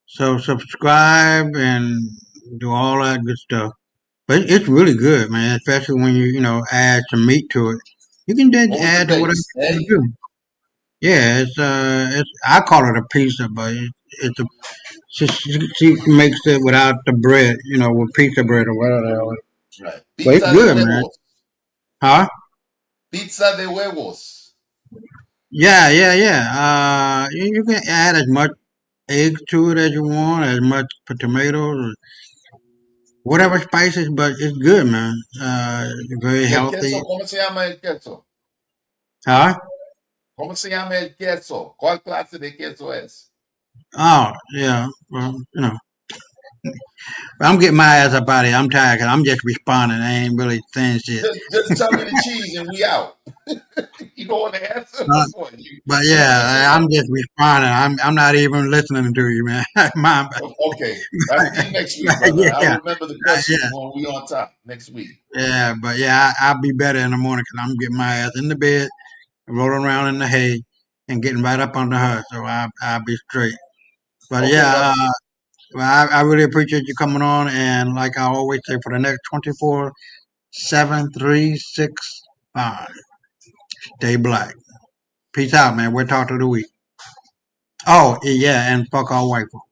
So subscribe and do all that good stuff. But it's really good, man. Especially when you add some meat to it. You can just What was the add whatever base? you want Egg? to do. Yeah, it's I call it a pizza, but it's a she makes it without the bread, with pizza bread or whatever. Right. But it's Pizza de good, man. huevos. Huh? Pizza de huevos. Yeah. You can add as much eggs to it as you want, as much tomatoes, whatever spices, but it's good, man. Very ¿Y el healthy. queso? ¿Cómo se llama el queso? Huh? ¿Cómo se llama el queso? ¿Cuál clase de queso es? Oh, yeah. Well, I'm getting my ass up out of here. I'm tired because I'm just responding. I ain't really saying shit. Just tell me the cheese and we out. You don't want to answer? But yeah, I'm just responding. I'm not even listening to you, man. Okay. That's me next week, brother. Yeah. I'll remember the questions when we on top next week. Yeah, but yeah, I'll be better in the morning because I'm getting my ass in the bed, rolling around in the hay, and getting right up on the hut. So I'll be straight. But Okay, yeah, brother. well, I really appreciate you coming on. And like I always say, for the next 24/7, 365, stay black. Peace out, man. We'll talk to the week. Oh, yeah, and fuck all white folks.